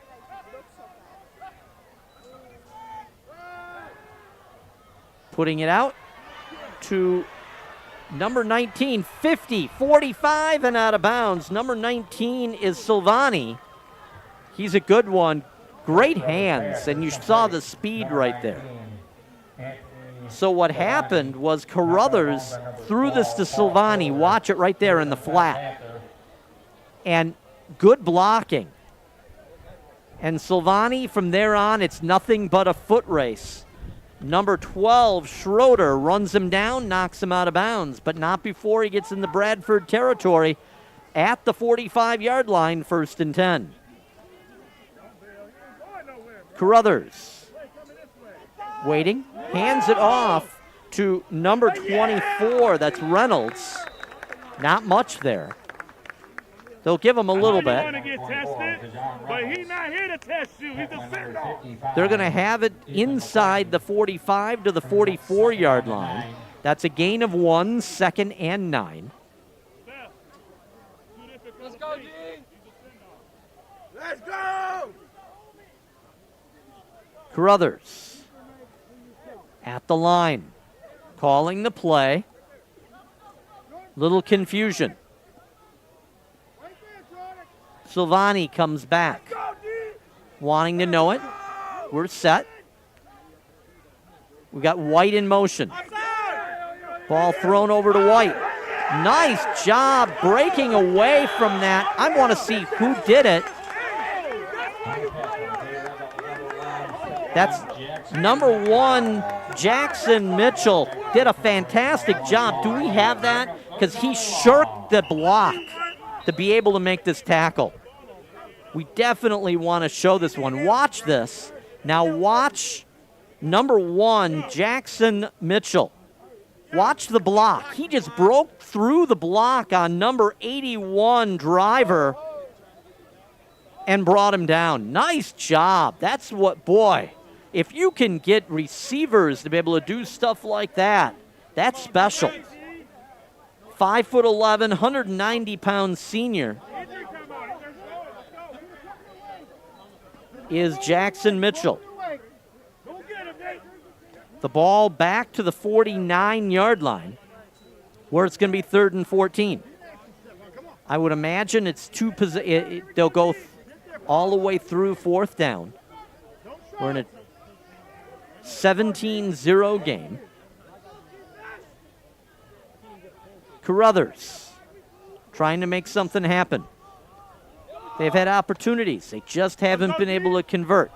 Speaker 1: Putting it out to number 19, 50, 45, and out of bounds. Number 19 is Silvani. He's a good one. Great hands, and you saw the speed right there. So what happened was Carruthers threw this to Silvani. Watch it right there in the flat. And good blocking. And Silvani, from there on, it's nothing but a foot race. Number 12, Schroeder, runs him down, knocks him out of bounds, but not before he gets in the Bradford territory at the 45-yard line, 1st and 10. Carruthers, waiting, hands it off to number 24, that's Reynolds. Not much there. They'll give him a little bit. They're going to have it inside the 45 to the 44-yard line. That's a gain of 1, 2nd and 9.
Speaker 14: Let's go, D! Let's go!
Speaker 1: Carruthers at the line, calling the play. Little confusion. Silvani comes back, wanting to know it. We're set. We got White in motion. Ball thrown over to White. Nice job breaking away from that. I want to see who did it. That's number 1, Jackson Mitchell. Did a fantastic job. Do we have that? Because he shirked the block to be able to make this tackle. We definitely want to show this one. Watch this. Now watch number 1, Jackson Mitchell. Watch the block. He just broke through the block on number 81, Driver, and brought him down. Nice job. That's what, boy, if you can get receivers to be able to do stuff like that, that's special. 5'11", 190-pound senior is Jackson Mitchell. The ball back to the 49-yard line, where it's going to be 3rd and 14. I would imagine it's they'll go all the way through 4th down. We're in a 17-0 game. Carruthers trying to make something happen. They've had opportunities. They just haven't been able to convert.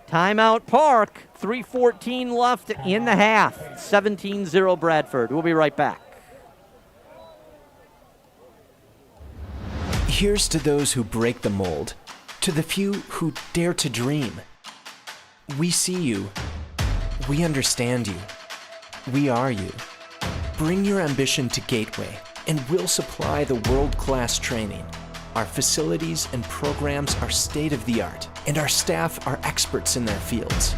Speaker 1: Timeout Park. 3:14 left in the half. 17-0 Bradford. We'll be right back.
Speaker 15: Here's to those who break the mold, to the few who dare to dream. We see you. We understand you. We are you. Bring your ambition to Gateway, and we'll supply the world-class training. Our facilities and programs are state-of-the-art, and our staff are experts in their fields.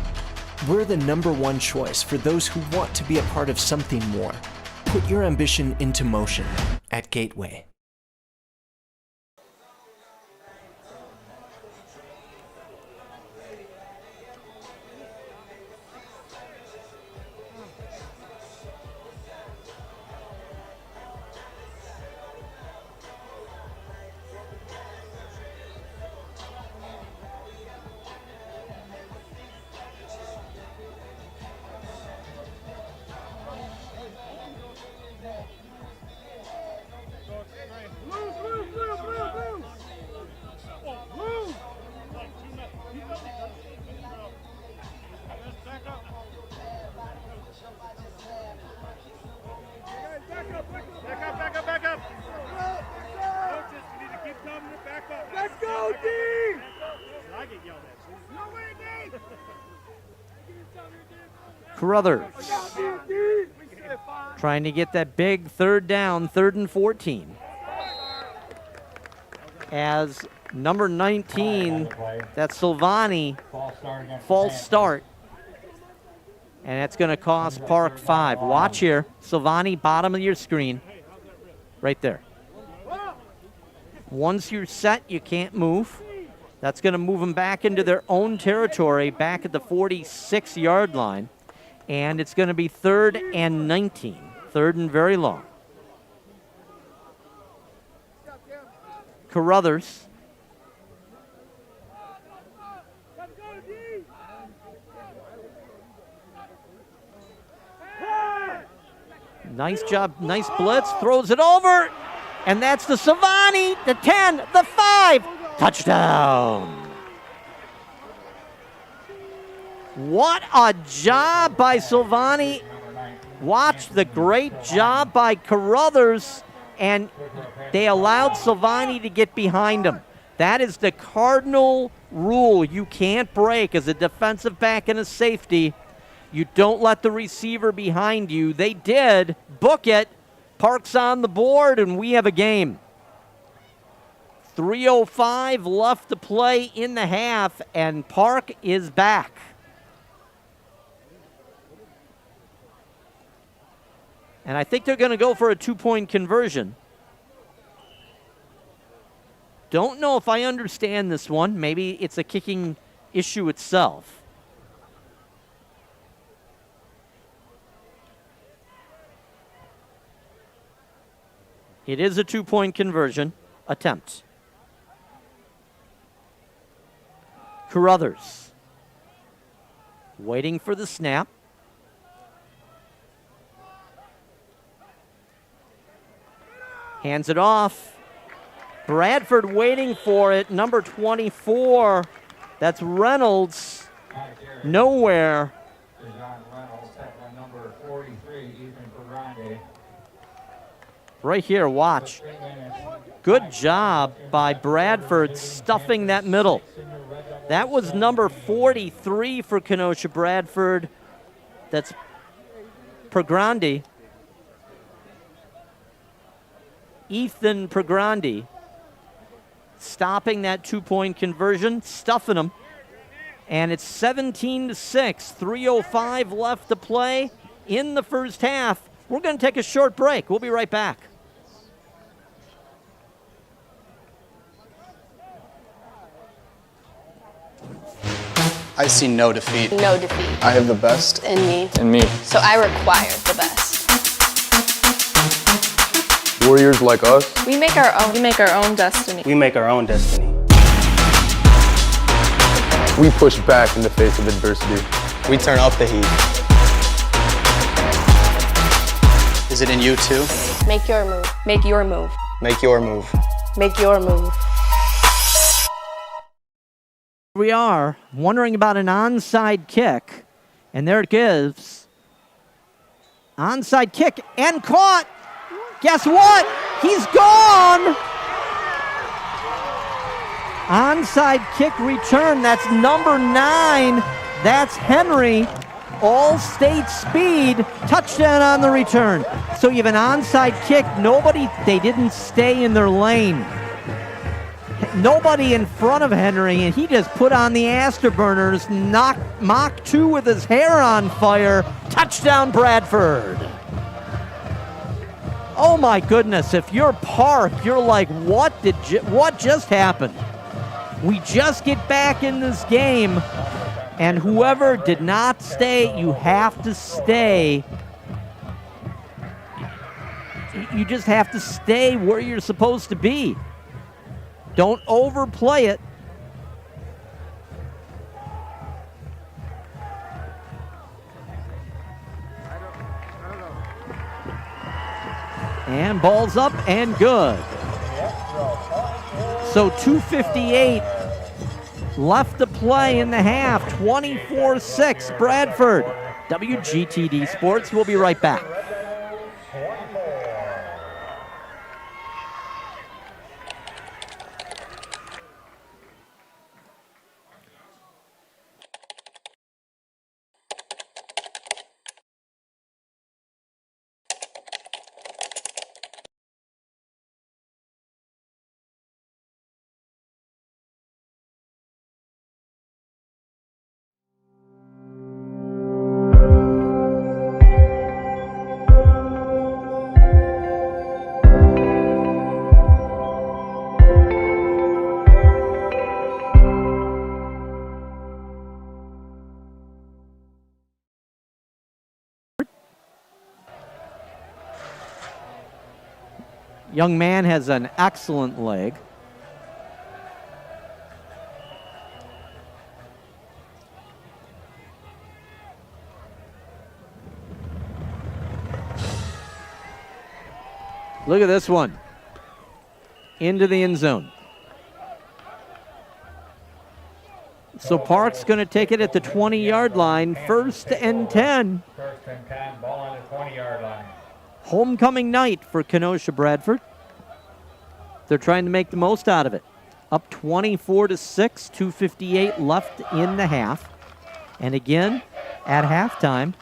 Speaker 15: We're the #1 choice for those who want to be a part of something more. Put your ambition into motion at Gateway.
Speaker 1: Carruthers trying to get that big third down, 3rd and 14. As number 19, that's Silvani, false start. And it's going to cost Park 5. Watch here. Silvani, bottom of your screen. Right there. Once you're set, you can't move. That's going to move them back into their own territory, back at the 46-yard line. And it's going to be 3rd and 19. 3rd and very long. Carruthers. Nice job, nice blitz, throws it over, and that's the Silvani, the 10, the 5, touchdown. What a job by Silvani. Watch the great job by Carruthers, and they allowed Silvani to get behind him. That is the cardinal rule you can't break as a defensive back and a safety. You don't let the receiver behind you. They did. Book it. Park's on the board, and we have a game. 3:05 left to play in the half, and Park is back. And I think they're going to go for a 2-point conversion. Don't know if I understand this one. Maybe it's a kicking issue itself. It is a 2-point conversion attempt. Carruthers waiting for the snap. Hands it off. Bradford waiting for it. Number 24. That's Reynolds. Nowhere. Right here, watch. Good job by Bradford stuffing that middle. That was number 43 for Kenosha Bradford. That's Pregrandi. Ethan Pregrandi. Stopping that 2-point conversion, stuffing them. And it's 17-6, 3:05 left to play in the first half. We're going to take a short break. We'll be right back.
Speaker 12: I see no defeat.
Speaker 11: No defeat.
Speaker 10: I have the best
Speaker 11: In me.
Speaker 10: in me.
Speaker 11: So I require the best.
Speaker 10: Warriors like us.
Speaker 11: We make our own. We make our own destiny.
Speaker 12: We make our own destiny.
Speaker 10: We push back in the face of adversity.
Speaker 12: We turn up the heat. Is it in you too?
Speaker 11: Make your move. Make your move.
Speaker 12: Make your move.
Speaker 11: Make your move.
Speaker 1: We are wondering about an onside kick, and there it gives. Onside kick and caught. Guess what? He's gone. Onside kick return. That's number 9. That's Henry. All-state speed. Touchdown on the return. So you have an onside kick. They didn't stay in their lane. Nobody in front of Henry, and he just put on the afterburners, Mach 2 with his hair on fire. Touchdown, Bradford. Oh my goodness, if you're Park, you're like, what just happened? We just get back in this game, and whoever did not stay, you have to stay. You just have to stay where you're supposed to be. Don't overplay it. And ball's up and good. So 2:58 left to play in the half. 24-6 Bradford. WGTD Sports. We'll be right back. Young man has an excellent leg. Look at this one. Into the end zone. So Park's going to take it at the 20-yard line. 1st and 10.
Speaker 6: 1st and 10, ball on the 20-yard line.
Speaker 1: Homecoming night for Kenosha Bradford. They're trying to make the most out of it. Up 24-6, 2:58 left in the half. And again, at halftime,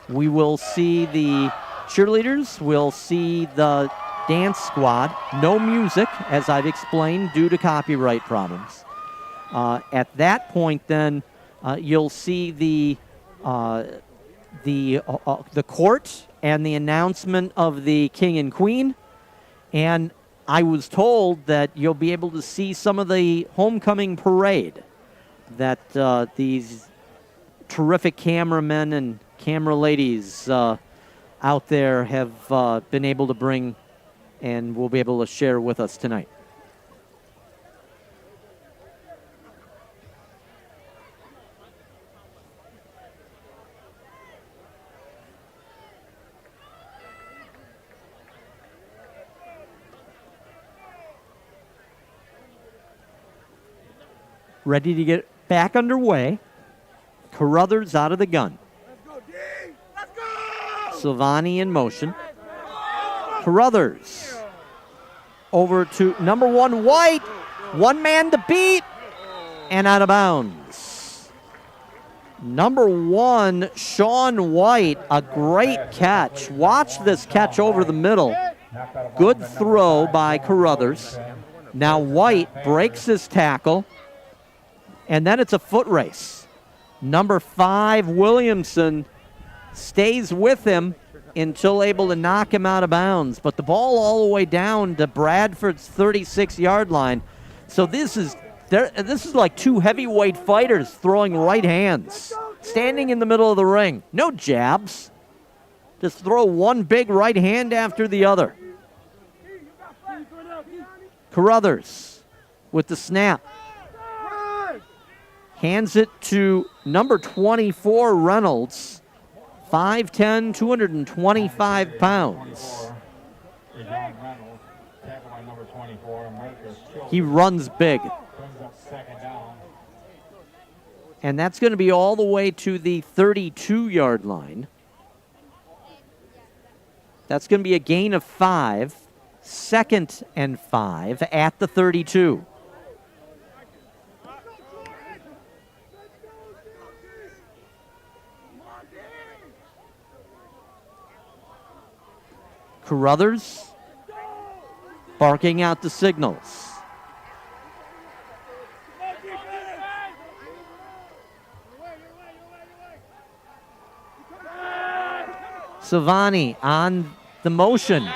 Speaker 1: we will see the cheerleaders, we'll see the dance squad. No music, as I've explained, due to copyright problems. At that point, then, you'll see the court and the announcement of the king and queen. And I was told that you'll be able to see some of the homecoming parade that these terrific cameramen and camera ladies out there have been able to bring and will be able to share with us tonight. Ready to get back underway. Carruthers out of the gun. Silvani in motion. Carruthers over to number 1, White. One man to beat and out of bounds. Number 1, Sean White, a great catch. Watch this catch over the middle. Good throw by Carruthers. Now White breaks his tackle. And then it's a foot race. Number 5, Williamson, stays with him until able to knock him out of bounds. But the ball all the way down to Bradford's 36-yard line. So this is like two heavyweight fighters throwing right hands, standing in the middle of the ring. No jabs. Just throw one big right hand after the other. Carruthers with the snap. Hands it to number 24, Reynolds. 5'10", 225 pounds. He runs big. And that's going to be all the way to the 32-yard line. That's going to be a gain of 5. 2nd and 5 at the 32. Carruthers barking out the signals. Silvani on the motion.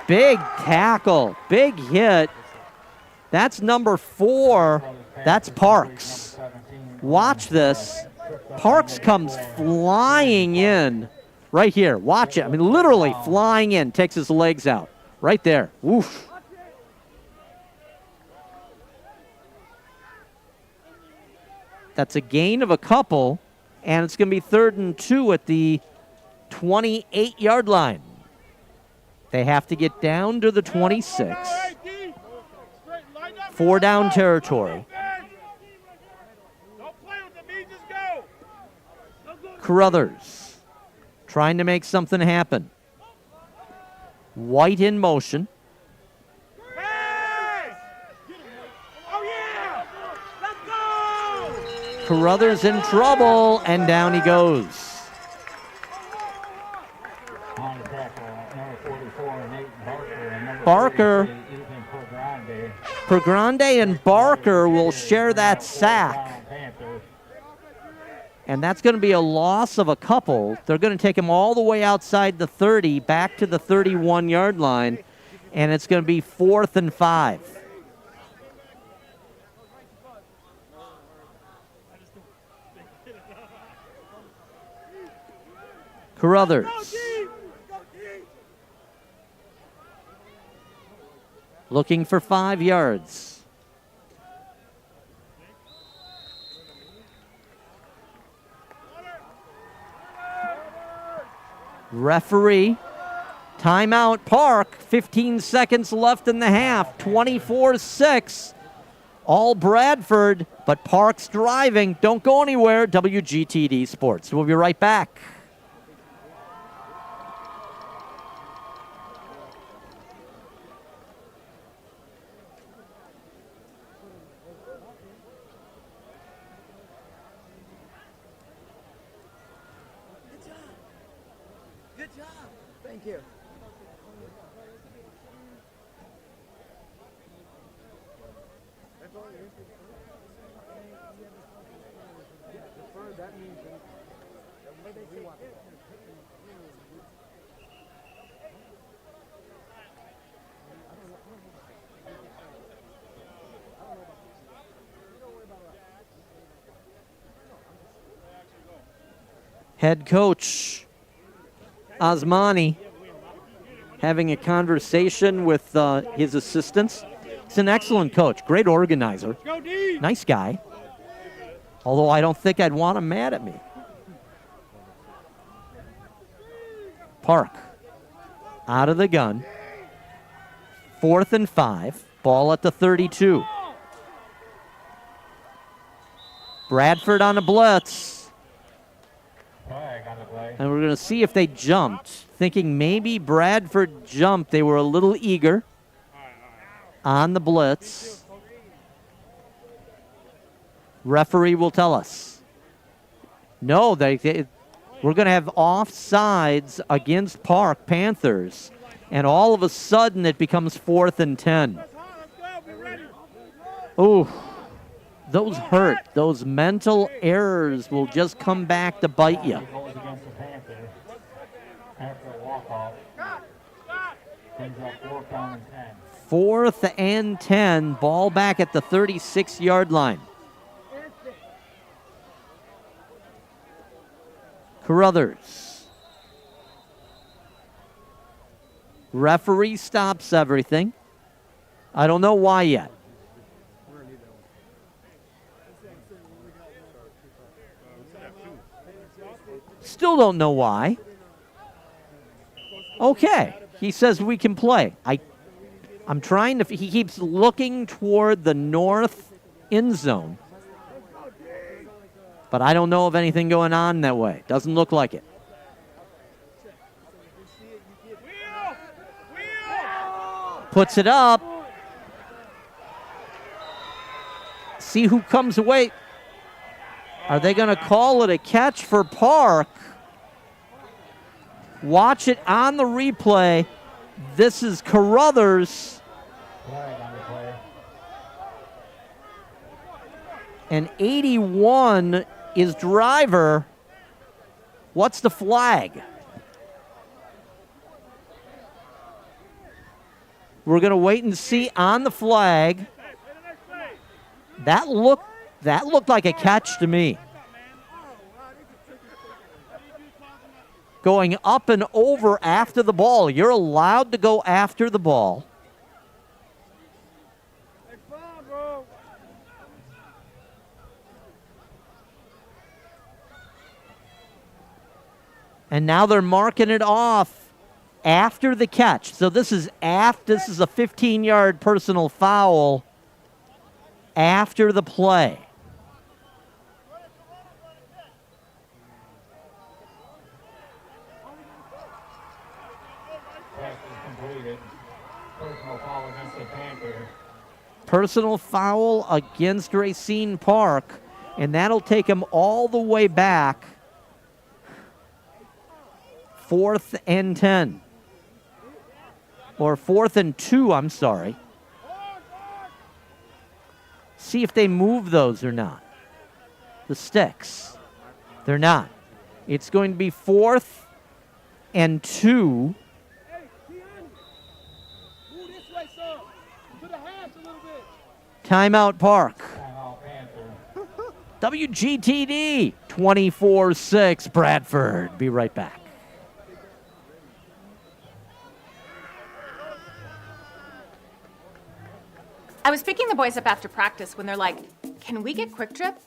Speaker 1: Big tackle, big hit. That's number 4. That's Parks. Watch this. Parks comes flying in. Right here, watch it. I mean, literally flying in, takes his legs out. Right there. Woof. That's a gain of a couple, and it's going to be 3rd and 2 at the 28-yard line. They have to get down to the 26. 4 down territory. Carruthers trying to make something happen. White in motion. Carruthers in trouble, and down he goes. Barker, Pergrande and Barker will share that sack. And that's going to be a loss of a couple. They're going to take him all the way outside the 30, back to the 31-yard line, and it's going to be 4th and 5. Carruthers. looking for 5 yards. Referee, timeout Park, 15 seconds left in the half, 24-6. All Bradford, but Park's driving. Don't go anywhere, WGTD Sports. We'll be right back.
Speaker 14: Good job. Thank you. That means we want it.
Speaker 1: Head coach Osmani having a conversation with his assistants. He's an excellent coach, great organizer, nice guy. Although I don't think I'd want him mad at me. Park out of the gun. 4th and 5. Ball at the 32. Bradford on a blitz. And we're going to see if they jumped. Thinking maybe Bradford jumped. They were a little eager on the blitz. Referee will tell us. No, we're going to have offsides against Park Panthers. And all of a sudden it becomes 4th and 10. Ooh, those hurt. Those mental errors will just come back to bite you. Fourth and 10. Ball back at the 36-yard line. Carruthers. Referee stops everything. I don't know why yet. Still don't know why. Okay. He says we can play. I'm trying to... He keeps looking toward the north end zone. But I don't know of anything going on that way. Doesn't look like it. Puts it up. See who comes away. Are they going to call it a catch for Park? Watch it on the replay. This is Carruthers. And 81 is Driver. What's the flag? We're going to wait and see on the flag. That looked like a catch to me. Going up and over after the ball. You're allowed to go after the ball. And now they're marking it off after the catch. So this is a 15-yard personal foul after the play. Personal foul against Racine Park, and that'll take him all the way back. 4th and 10. Or 4th and 2, I'm sorry. See if they move those or not. The sticks. They're not. It's going to be 4th and 2. Timeout Park. WGTD 24-6 Bradford. Be right back.
Speaker 7: I was picking the boys up after practice when they're like, can we get Quick Trip?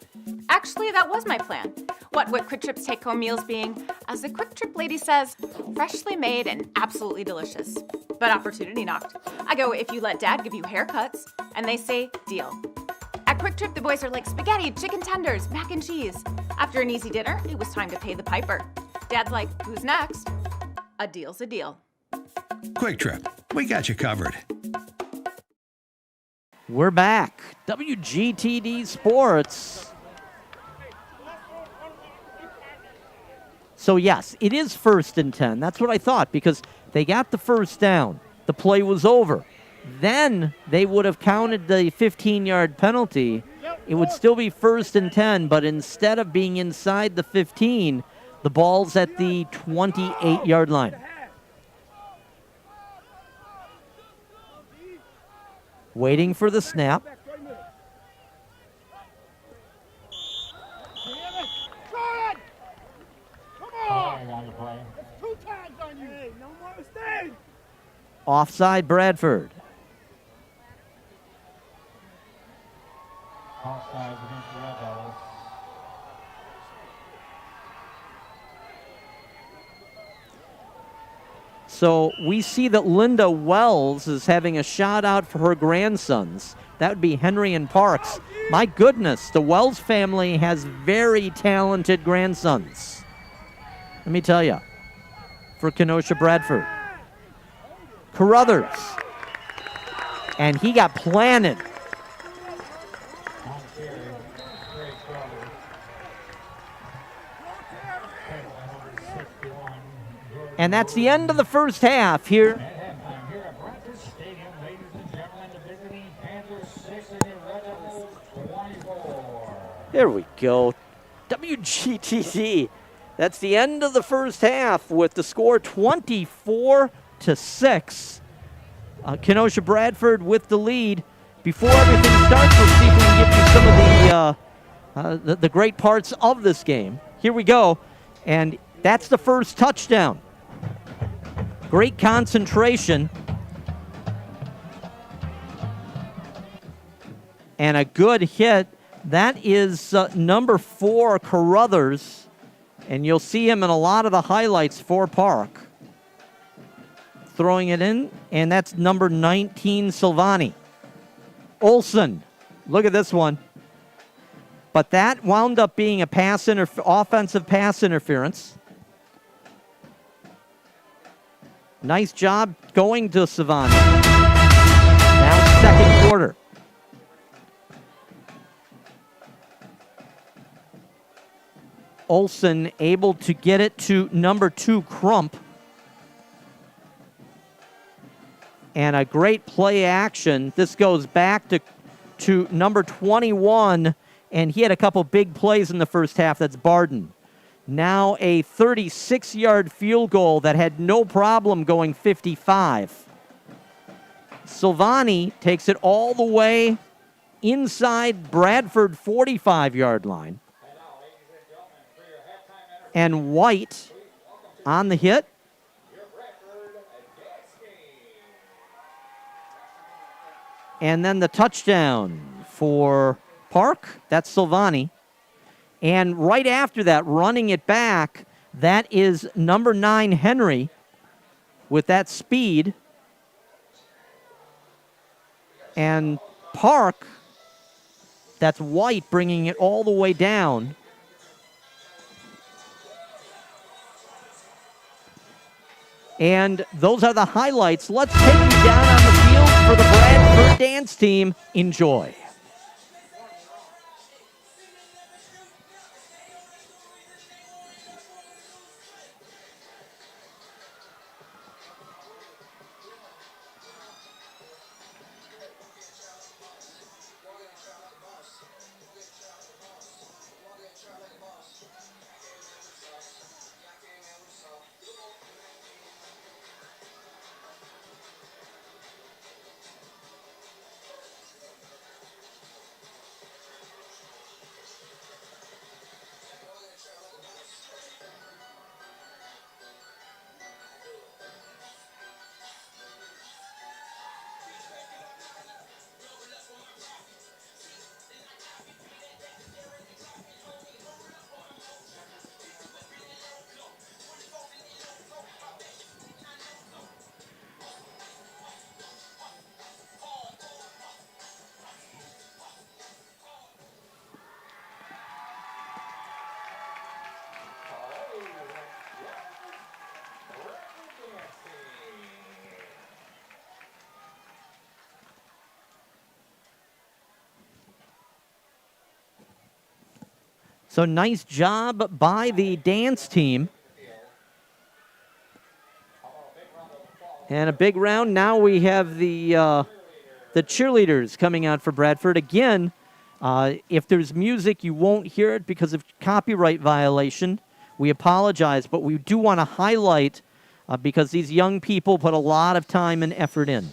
Speaker 7: Actually, that was my plan. What would Quick Trip's take-home meals being, as the Quick Trip lady says, freshly made and absolutely delicious. But opportunity knocked. I go, if you let Dad give you haircuts, and they say, deal. At Quick Trip, the boys are like spaghetti, chicken tenders, mac and cheese. After an easy dinner, it was time to pay the piper. Dad's like, who's next? A deal's a deal.
Speaker 8: Quick Trip, we got you covered.
Speaker 1: We're back. WGTD Sports. So, yes, it is 1st and 10. That's what I thought, because they got the first down. The play was over. Then they would have counted the 15-yard penalty. It would still be 1st and 10, but instead of being inside the 15, the ball's at the 28-yard line. Waiting for the snap. Offside, Bradford.
Speaker 6: Offside against the Red Devils.
Speaker 1: So we see that Linda Wells is having a shout out for her grandsons. That would be Henry and Parks. My goodness, the Wells family has very talented grandsons. Let me tell you, for Kenosha Bradford. Carruthers. And he got planted. And that's the end of the first half here. There we go. WGTD. That's the end of the first half with the score 24-6. Kenosha Bradford with the lead. Before everything starts, we'll see if we can give you some of the great parts of this game. Here we go. And that's the first touchdown. Great concentration. And a good hit. That is number 4, Carruthers. And you'll see him in a lot of the highlights for Park. Throwing it in. And that's number 19, Silvani. Olson. Look at this one. But that wound up being a offensive pass interference. Nice job going to Silvani. Now second quarter. Olson able to get it to number 2, Crump. And a great play action. This goes back to number 21, and he had a couple big plays in the first half. That's Barden. Now a 36-yard field goal that had no problem going 55. Silvani takes it all the way inside Bradford 45-yard line. And White on the hit. And then the touchdown for Park. That's Silvani. And right after that, running it back, that is number 9, Henry, with that speed. And Park, that's White bringing it all the way down. And those are the highlights. Let's take you down on the field for the Bradford dance team. Enjoy. So nice job by the dance team. And a big round. Now we have the cheerleaders coming out for Bradford. Again, if there's music, you won't hear it because of copyright violation. We apologize, but we do want to highlight because these young people put a lot of time and effort in.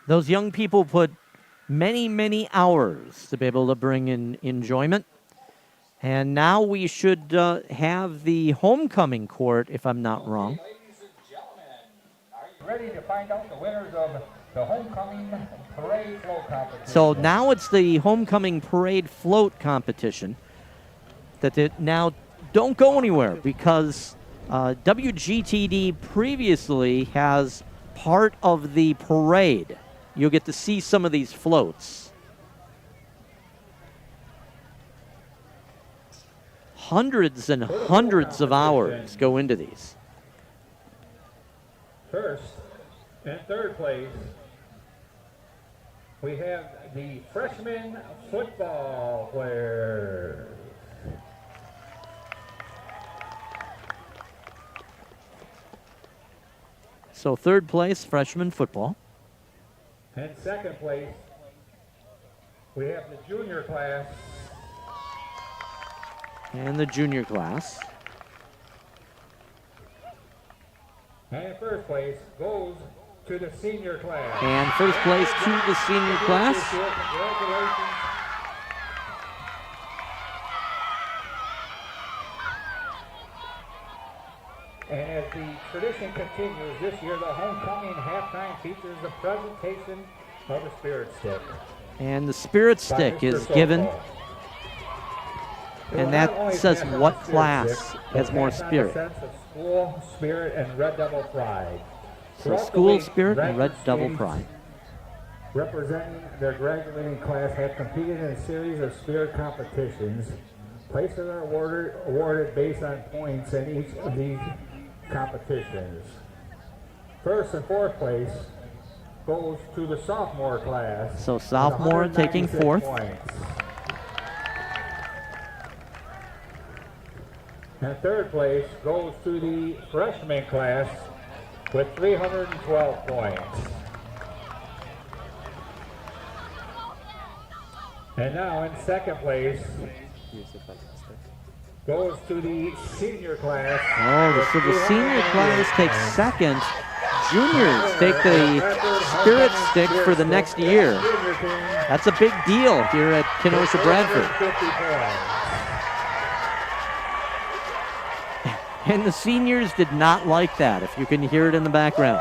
Speaker 1: Those young people put many, many hours to be able to bring in enjoyment. And now we should have the homecoming court, if I'm not wrong.
Speaker 6: Ready to find out the winners of the homecoming parade float competition.
Speaker 1: So now it's the homecoming parade float competition that now don't go anywhere because WGTD previously has part of the parade. You'll get to see some of these floats. Hundreds and hundreds of hours go into these.
Speaker 6: First and third place, we have the freshman football players.
Speaker 1: So third place, freshman football.
Speaker 6: And second place, we have the junior class.
Speaker 1: And the junior class.
Speaker 6: And first place goes to the senior class.
Speaker 1: And first place to the senior class.
Speaker 6: Congratulations. And as the tradition continues, this year the homecoming halftime features the presentation of the Spirit Stick.
Speaker 1: And the Spirit Stick is given. And that says what class has more spirit.
Speaker 6: Sense of school spirit and Red Devil pride.
Speaker 1: So school spirit and Red Devil pride.
Speaker 6: Representing their graduating class have competed in a series of spirit competitions. Places are awarded based on points in each of these competitions. First and fourth place goes to the sophomore class.
Speaker 1: So sophomore taking fourth.
Speaker 6: Points. And third place goes to the freshman class with 312 points. And now in second place goes to the senior class.
Speaker 1: Oh, so the senior class takes second. Juniors take the Spirit Stick for the next year. That's a big deal here at Kenosha Bradford. And the seniors did not like that, if you can hear it in the background.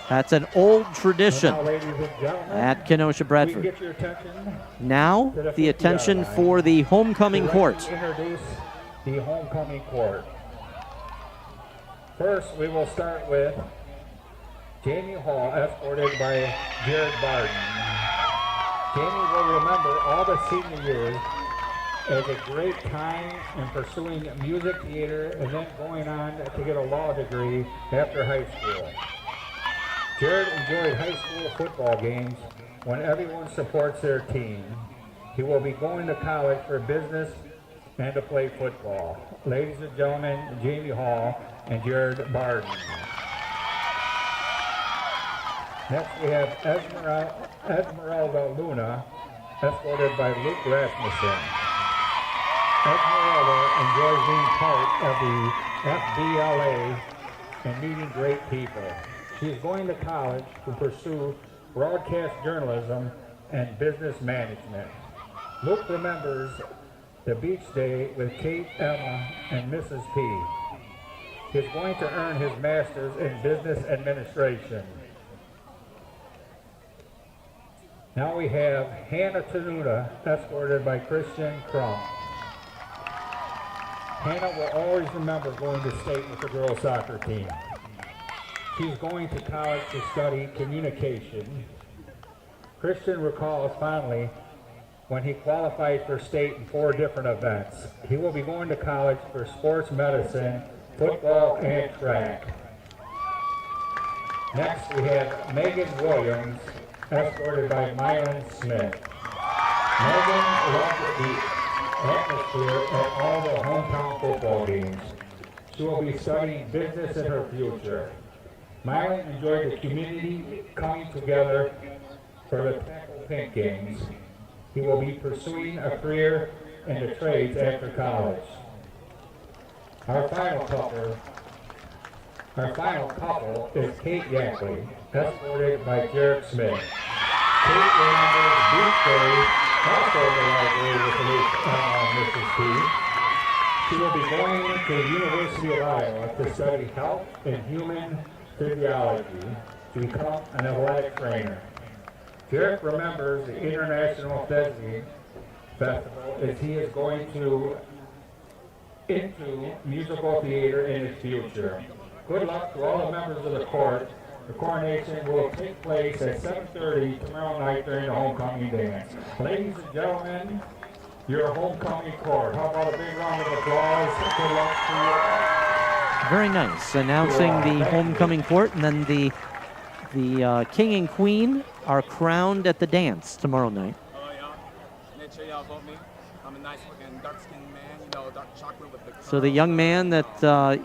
Speaker 1: That's an old tradition at Kenosha Bradford. Now, the attention for the homecoming court.
Speaker 6: Introduce the homecoming court. First, we will start with Jamie Hall, escorted by Jared Barden. Jamie will remember all the senior years as a great time in pursuing music theater and then going on to get a law degree after high school. Jared enjoyed high school football games when everyone supports their team. He will be going to college for business and to play football. Ladies and gentlemen, Jamie Hall and Jared Barden. Next we have Esmeralda Luna, escorted by Luke Rasmussen. Esmeralda enjoys being part of the FBLA and meeting great people. She is going to college to pursue broadcast journalism and business management. Luke remembers the beach day with Kate, Emma, and Mrs. P. He is going to earn his master's in business administration. Now we have Hannah Tenuta, escorted by Christian Crump. Hannah will always remember going to state with the girls' soccer team. She's going to college to study communication. Christian recalls fondly when he qualified for state in 4 different events. He will be going to college for sports medicine, football, and track. Next, we have Megan Williams, escorted by Myron Smith. Megan loved the atmosphere at all the hometown football games. She will be studying business in her future. Myron enjoyed the community coming together for the Tackle Pink games. He will be pursuing a career in the trades after college. Our final couple is Kate Yankley, escorted by Jared Smith. Kate remembers beach day, also in the library with Mrs. P. She will be going to the University of Iowa to study health and human physiology to become an athletic trainer. Jared remembers the International Festival as he is going into musical theater in his future. Good luck to all the members of the court. The coronation will take place at 7:30 tomorrow night during the homecoming dance. Ladies and gentlemen, your homecoming court. How about a big round of applause? Good luck to you.
Speaker 1: Very nice. Announcing the homecoming court, and then the king and queen are crowned at the dance tomorrow night.
Speaker 16: Make sure y'all vote me. I'm a nice looking dark-skinned man, you know, dark chocolate with the
Speaker 1: So the young man that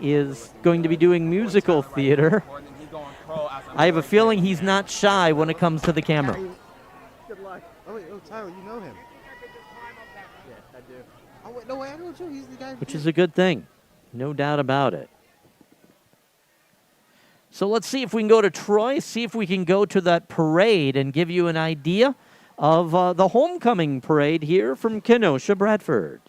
Speaker 1: is going to be doing musical theater, I have a feeling he's not shy when it comes to the camera.
Speaker 14: Good luck. Oh, wait, Tyler, you know him. Yeah, I do. Oh, wait, no way, I know too. He's the guy.
Speaker 1: Which is a good thing. No doubt about it. So let's see if we can go to Troy, see if we can go to that parade and give you an idea of the homecoming parade here from Kenosha, Bradford.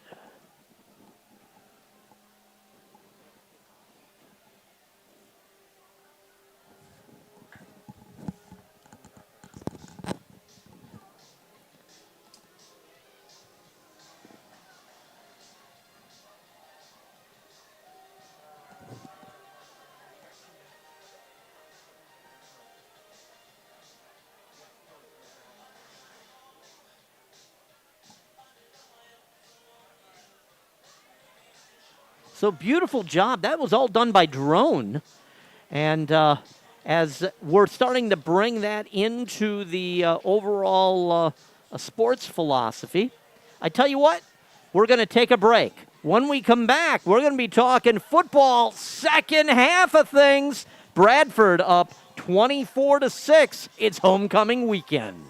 Speaker 1: So beautiful job. That was all done by drone. And as we're starting to bring that into the overall sports philosophy, I tell you what, we're going to take a break. When we come back, we're going to be talking football, second half of things. Bradford up 24-6. It's homecoming weekend.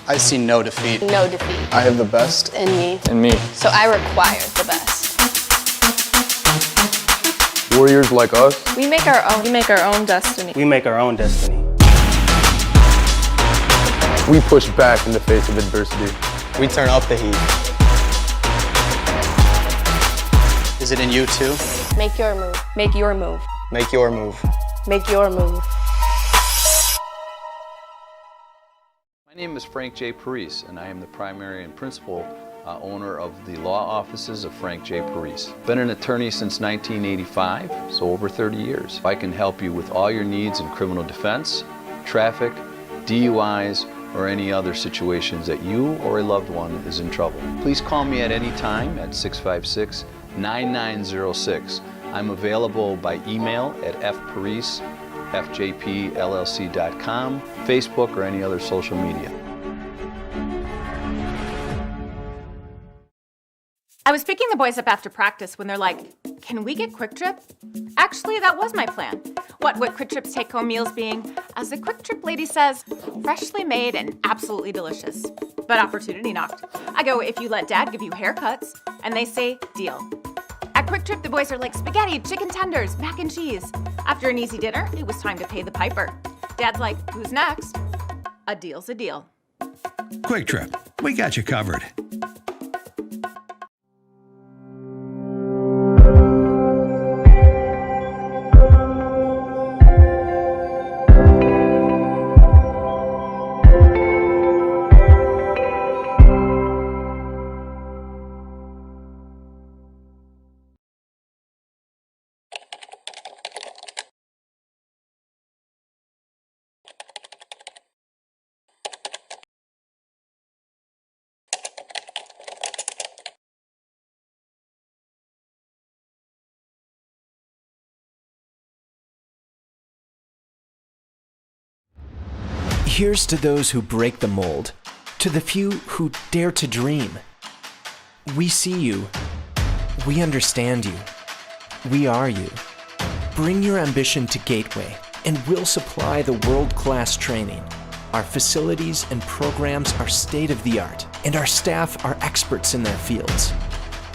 Speaker 12: I see no defeat.
Speaker 11: No defeat.
Speaker 10: I have the best.
Speaker 11: In me.
Speaker 10: In me.
Speaker 11: So I require the best.
Speaker 10: Warriors like us.
Speaker 11: We make our own. We make our own destiny.
Speaker 12: We make our own destiny.
Speaker 10: We push back in the face of adversity.
Speaker 12: We turn up the heat. Is it in you too?
Speaker 11: Make your move. Make your move.
Speaker 12: Make your move.
Speaker 11: Make your move.
Speaker 9: My name is Frank J. Parise, and I am the primary and principal owner of the law offices of Frank J. Parise. Been an attorney since 1985, so over 30 years. I can help you with all your needs in criminal defense, traffic, DUIs, or any other situations that you or a loved one is in trouble. Please call me at any time at 656-9906. I'm available by email at fparise@fjpllc.com, Facebook, or any other social media.
Speaker 7: I was picking the boys up after practice when they're like, can we get Quick Trip? Actually, that was my plan. What would Quick Trip's take-home meals being, as the Quick Trip lady says, freshly made and absolutely delicious. But opportunity knocked. I go, if you let Dad give you haircuts, and they say, deal. At Quick Trip, the boys are like spaghetti, chicken tenders, mac and cheese. After an easy dinner, it was time to pay the piper. Dad's like, who's next? A deal's a deal.
Speaker 8: Quick Trip, we got you covered.
Speaker 15: Here's to those who break the mold, to the few who dare to dream. We see you. We understand you. We are you. Bring your ambition to Gateway, and we'll supply the world-class training. Our facilities and programs are state-of-the-art, and our staff are experts in their fields.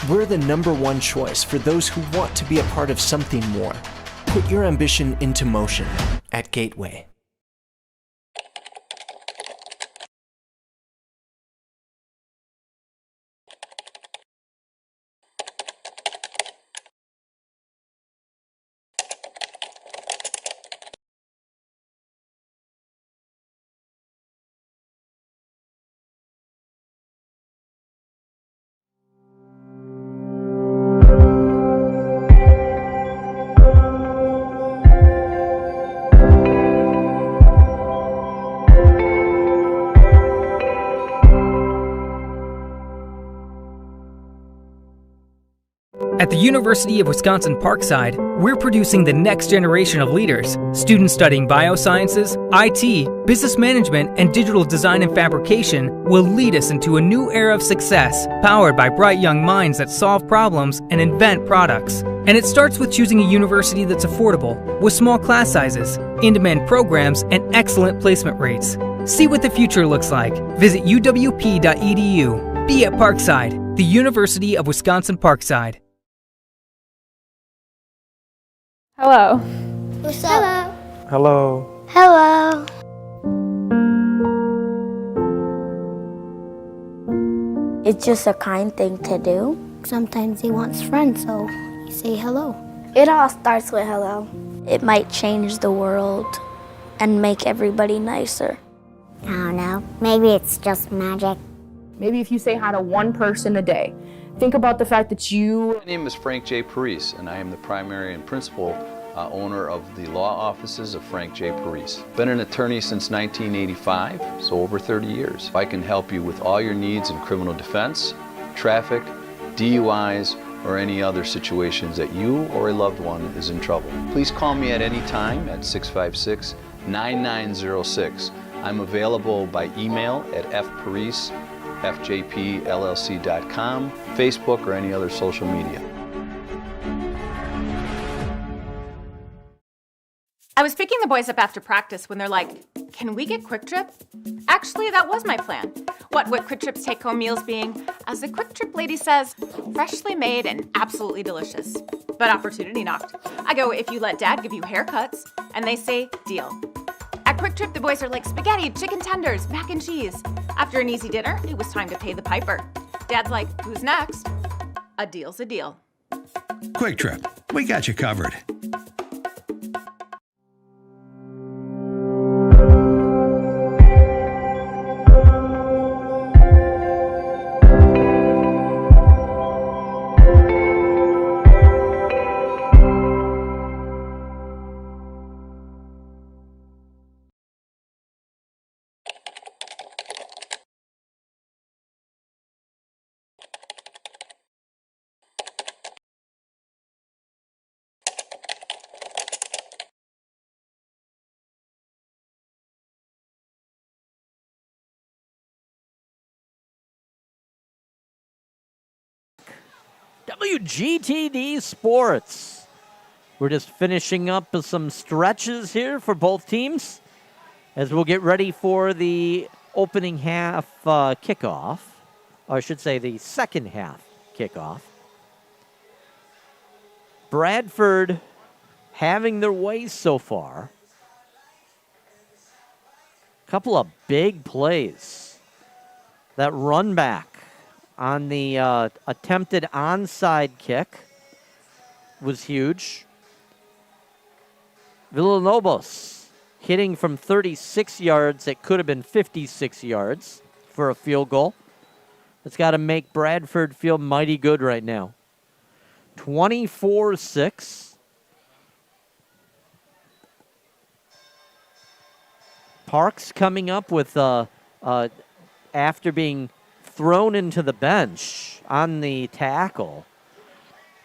Speaker 15: We're the #1 choice for those who want to be a part of something more. Put your ambition into motion at Gateway.
Speaker 13: At the University of Wisconsin-Parkside, we're producing the next generation of leaders. Students studying biosciences, IT, business management, and digital design and fabrication will lead us into a new era of success, powered by bright young minds that solve problems and invent products. And it starts with choosing a university that's affordable, with small class sizes, in-demand programs, and excellent placement rates. See what the future looks like. Visit uwp.edu. Be at Parkside, the University of Wisconsin-Parkside.
Speaker 11: Hello.
Speaker 5: What's up?
Speaker 10: Hello.
Speaker 5: Hello. It's just a kind thing to do. Sometimes he wants friends, so you say hello. It all starts with hello. It might change the world and make everybody nicer.
Speaker 17: I don't know. Maybe it's just magic.
Speaker 4: Maybe if you say hi to one person a day, think about the fact that you...
Speaker 9: My name is Frank J. Parise, and I am the primary and principal owner of the law offices of Frank J. Parise. Been an attorney since 1985, so over 30 years. I can help you with all your needs in criminal defense, traffic, DUIs, or any other situations that you or a loved one is in trouble. Please call me at any time at 656-9906. I'm available by email at fparise@fjpllc.com, Facebook, or any other social media.
Speaker 7: I was picking the boys up after practice when they're like, can we get Quick Trip? Actually, that was my plan. What would Quick Trip's take-home meals being, as the Quick Trip lady says, freshly made and absolutely delicious. But opportunity knocked. I go, if you let Dad give you haircuts, and they say, deal. At Quick Trip, the boys are like spaghetti, chicken tenders, mac and cheese. After an easy dinner, it was time to pay the piper. Dad's like, who's next? A deal's a deal.
Speaker 8: Quick Trip, we got you covered.
Speaker 1: WGTD Sports. We're just finishing up some stretches here for both teams as we'll get ready for the opening half kickoff, or I should say the second half kickoff. Bradford having their way so far. Couple of big plays. That run back on the attempted onside kick was huge. Villalobos hitting from 36 yards. It could have been 56 yards for a field goal. It's got to make Bradford feel mighty good right now. 24-6. Parks coming up with, after being thrown into the bench on the tackle.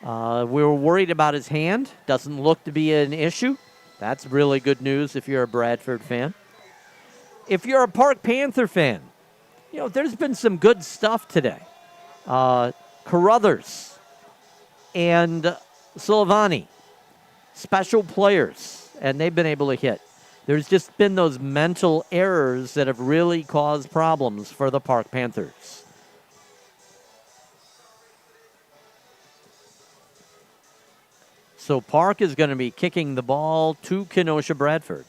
Speaker 1: We were worried about his hand. Doesn't look to be an issue. That's really good news if you're a Bradford fan. If you're a Park Panther fan, you know, there's been some good stuff today. Carruthers and Silvani, special players, and they've been able to hit. There's just been those mental errors that have really caused problems for the Park Panthers. So Park is going to be kicking the ball to Kenosha Bradford.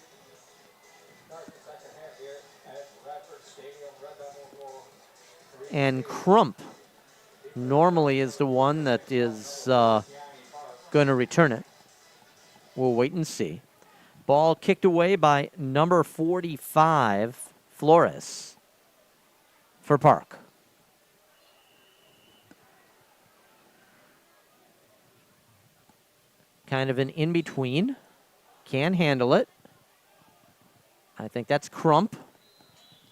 Speaker 1: And Crump normally is the one that is going to return it. We'll wait and see. Ball kicked away by number 45, Flores, for Park. Kind of an in-between. Can handle it. I think that's Crump.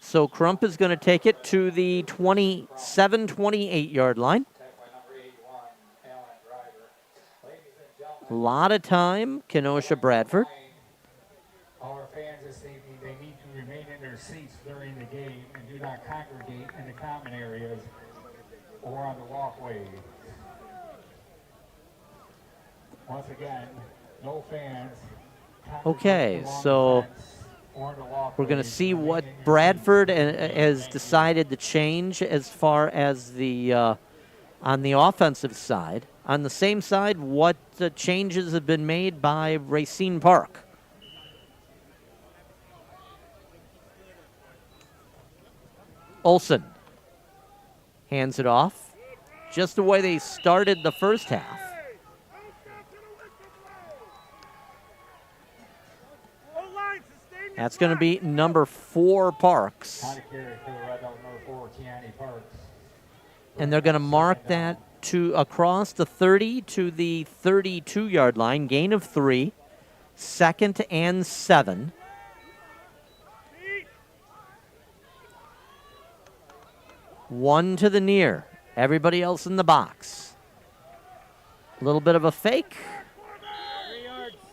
Speaker 1: So Crump is going to take it to the 27, 28-yard line. A lot of time, Kenosha Bradford.
Speaker 6: Our fans this evening, they need to remain in their seats during the game and do not congregate in the common areas or on the walkway. Once again, no fans.
Speaker 1: Okay, so we're going to see what Bradford has decided to change as far as the on the offensive side. On the same side, what changes have been made by Racine Park. Olsen hands it off, just the way they started the first half. That's going to be number 4, Parks. And they're going to mark that to across the 30 to the 32-yard line. Gain of 3, 2nd and 7. One to the near. Everybody else in the box. A little bit of a fake.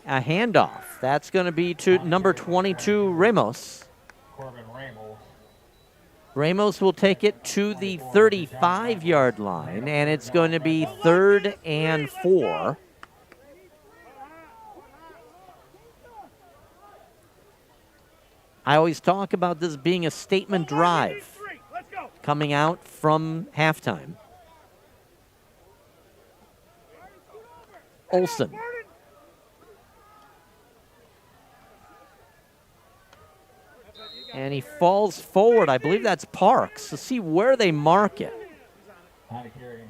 Speaker 1: A handoff. That's going to be to number 22, Ramos. Ramos will take it to the 35-yard line, and it's going to be 3rd and 4. I always talk about this being a statement drive coming out from halftime. Olsen. And he falls forward. I believe that's Parks. Let's see where they mark it.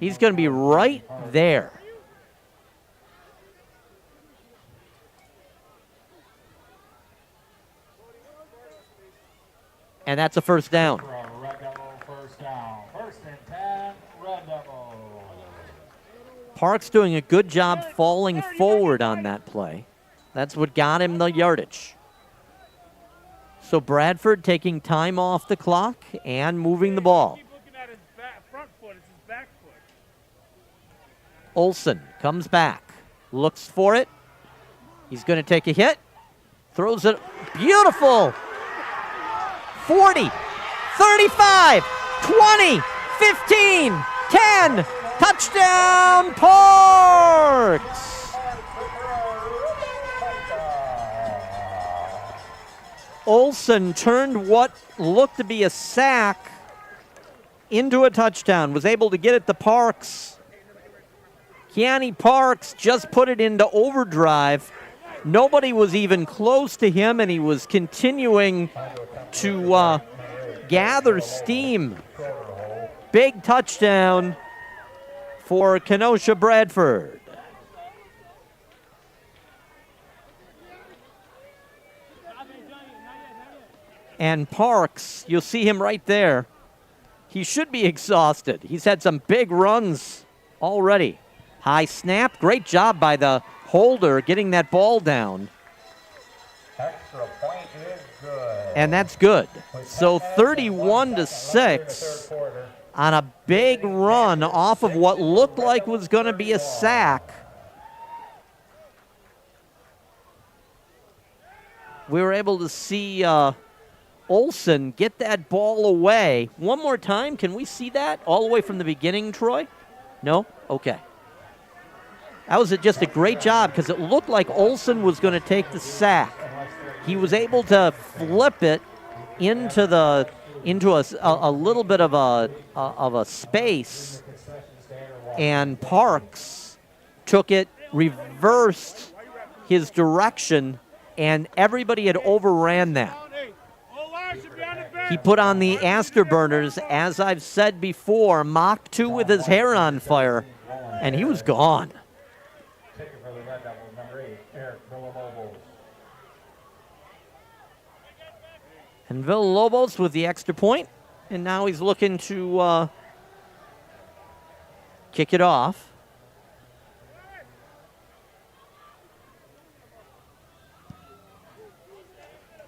Speaker 1: He's going to be right there. And that's a first down. Parks doing a good job falling forward on that play. That's what got him the yardage. So Bradford taking time off the clock and moving the ball. Olsen comes back, looks for it. He's going to take a hit. Throws it. Beautiful. 40, 35, 20, 15, 10. Touchdown, Parks! Olsen turned what looked to be a sack into a touchdown, was able to get it to Parks. Keani Parks just put it into overdrive. Nobody was even close to him, and he was continuing to gather steam. Big touchdown for Kenosha Bradford. And Parks, you'll see him right there. He should be exhausted. He's had some big runs already. High snap. Great job by the holder getting that ball down.
Speaker 6: Extra point is good.
Speaker 1: And that's good. So 31-6 on a big run off of what looked like was going to be a sack. We were able to see Olsen get that ball away. One more time, can we see that all the way from the beginning, Troy? No? Okay. That was just a great job because it looked like Olsen was going to take the sack. He was able to flip it into a little bit of a space, and Parks took it, reversed his direction, and everybody had overran that. He put on the afterburners, as I've said before, Mach 2 with his hair on fire, and he was gone. And Villalobos with the extra point, and now he's looking to kick it off.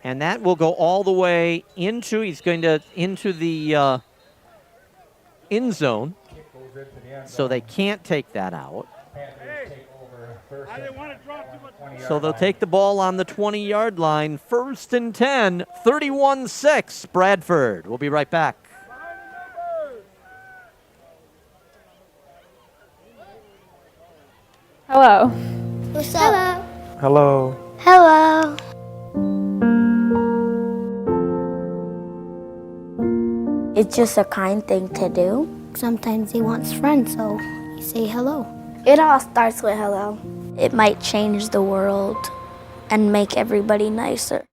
Speaker 1: And that will go all the way into the end zone, so they can't take that out. So they'll take the ball on the 20-yard line. 1st and 10, 31-6, Bradford. We'll be right back.
Speaker 11: Hello.
Speaker 17: What's up?
Speaker 10: Hello.
Speaker 17: Hello. It's just a kind thing to do. Sometimes he wants friends, so you say hello. It all starts with hello. It might change the world and make everybody nicer.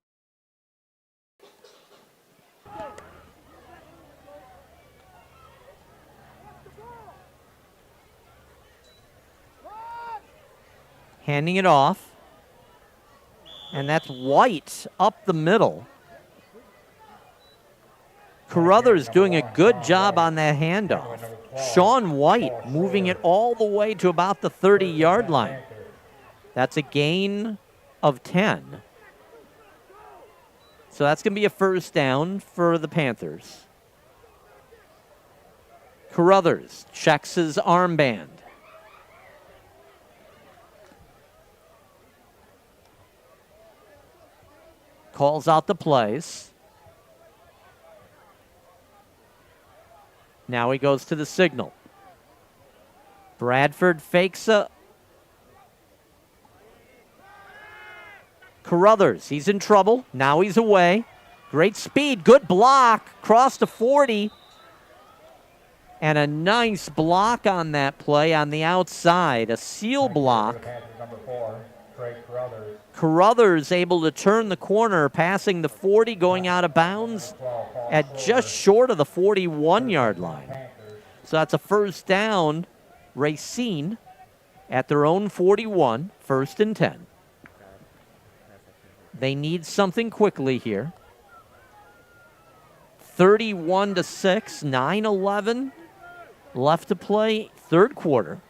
Speaker 1: Handing it off. And that's White up the middle. Carruthers doing a good job on that handoff. Sean White moving it all the way to about the 30-yard line. That's a gain of 10. So that's going to be a first down for the Panthers. Carruthers checks his armband. Calls out the plays. Now he goes to the signal. Bradford fakes a... Carruthers, he's in trouble. Now he's away. Great speed, good block. Cross to 40. And a nice block on that play on the outside. A seal block. Carruthers able to turn the corner, passing the 40, going out of bounds at just short of the 41-yard line. So that's a first down. Racine at their own 41, 1st and 10. They need something quickly here. 31-6, 9-11 left to play, third quarter.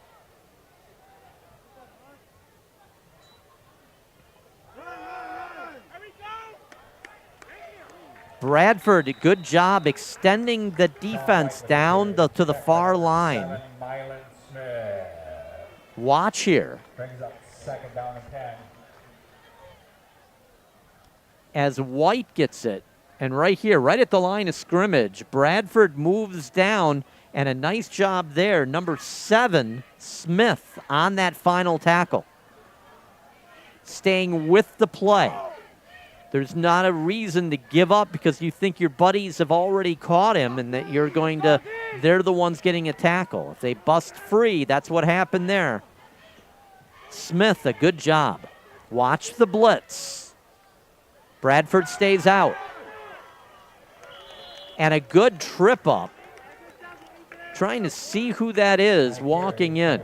Speaker 1: Bradford, a good job extending the defense down to the far line. Watch here.
Speaker 6: Brings up 2nd down and 10.
Speaker 1: As White gets it, and right here, right at the line of scrimmage, Bradford moves down And a nice job there, number 7, Smith, on that final tackle. Staying with the play. There's not a reason to give up because you think your buddies have already caught him and that they're the ones getting a tackle. If they bust free, that's what happened there. Smith, a good job. Watch the blitz. Bradford stays out. And a good trip up. Trying to see who that is walking in.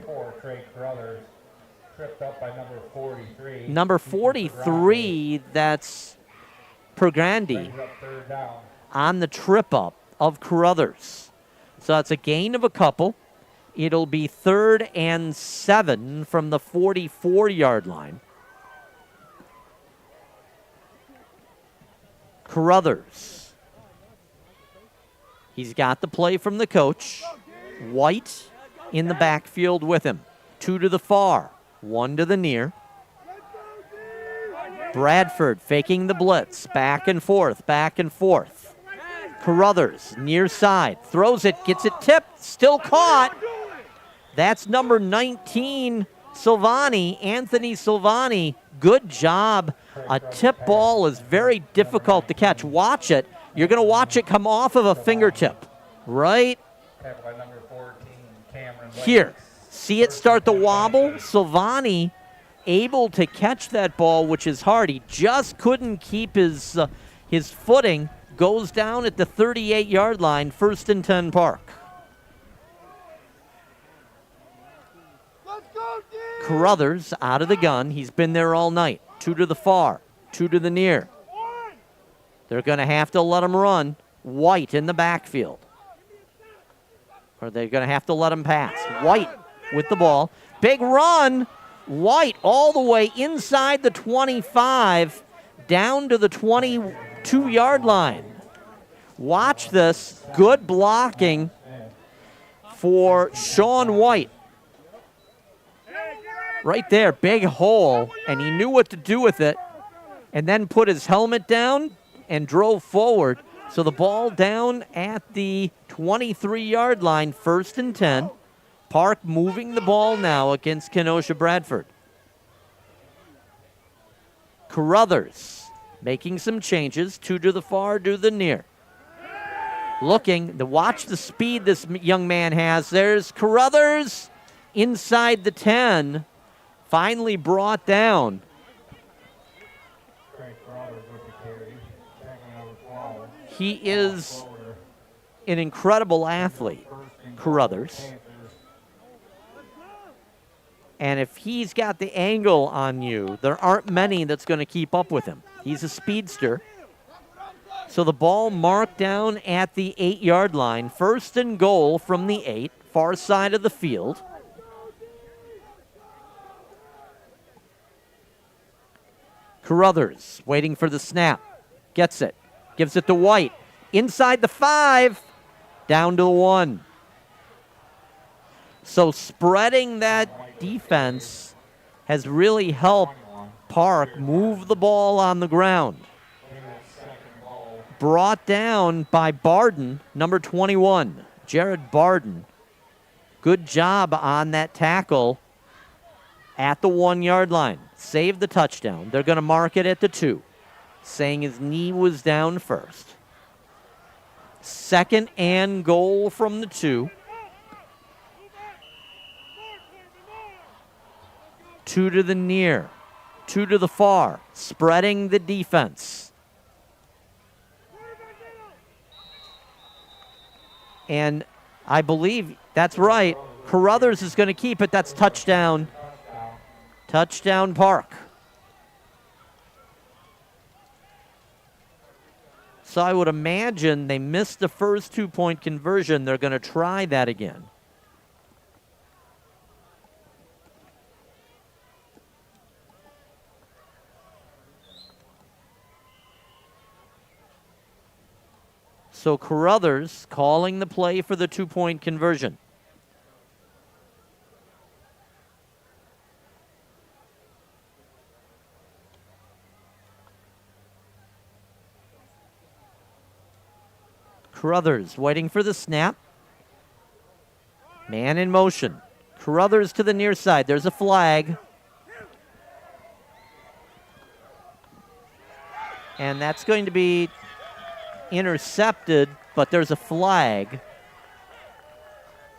Speaker 6: Tripped up by number 43.
Speaker 1: Number 43, that's Pergrandi on the trip up of Carruthers. So that's a gain of a couple. It'll be 3rd and 7 from the 44-yard line. Carruthers. He's got the play from the coach. White in the backfield with him. 2 to the far. 1 to the near. Bradford faking the blitz. Back and forth, back and forth. Carruthers, near side. Throws it, gets it tipped. Still caught. That's number 19, Silvani, Anthony Silvani. Good job. A tip ball is very difficult to catch. Watch it. You're going to watch it come off of a fingertip. Right here. See it start to wobble? Silvani able to catch that ball, which is hard. He just couldn't keep his footing. Goes down at the 38-yard line, 1st and 10 Park. Carruthers out of the gun. He's been there all night. 2 to the far, 2 to the near. They're going to have to let him run. White in the backfield. Or they're going to have to let him pass. White with the ball. Big run. White all the way inside the 25, down to the 22-yard line. Watch this. Good blocking for Sean White. Right there, big hole, and he knew what to do with it, and then put his helmet down and drove forward. So the ball down at the 23-yard line, 1st and 10. Park moving the ball now against Kenosha Bradford. Carruthers making some changes. 2 to the far, 2 to the near. Looking, watch the speed this young man has. There's Carruthers inside the 10. Finally brought down. He is an incredible athlete, Carruthers. And if he's got the angle on you, there aren't many that's going to keep up with him. He's a speedster. So the ball marked down at the 8-yard line. 1st and goal from the 8, far side of the field. Carruthers waiting for the snap. Gets it. Gives it to White. Inside the 5. Down to the 1. So spreading that defense has really helped Park move the ball on the ground. Brought down by Barden, number 21, Jared Barden. Good job on that tackle at the 1-yard line. Saved the touchdown. They're going to mark it at the 2, saying his knee was down first. 2nd and goal from the 2. 2 to the near, 2 to the far, spreading the defense. And I believe that's right. Carruthers is going to keep it. That's touchdown. Touchdown Park. So I would imagine they missed the first 2-point conversion. They're going to try that again. So Carruthers calling the play for the 2-point conversion. Carruthers waiting for the snap. Man in motion. Carruthers to the near side. There's a flag. And that's going to be intercepted, but there's a flag.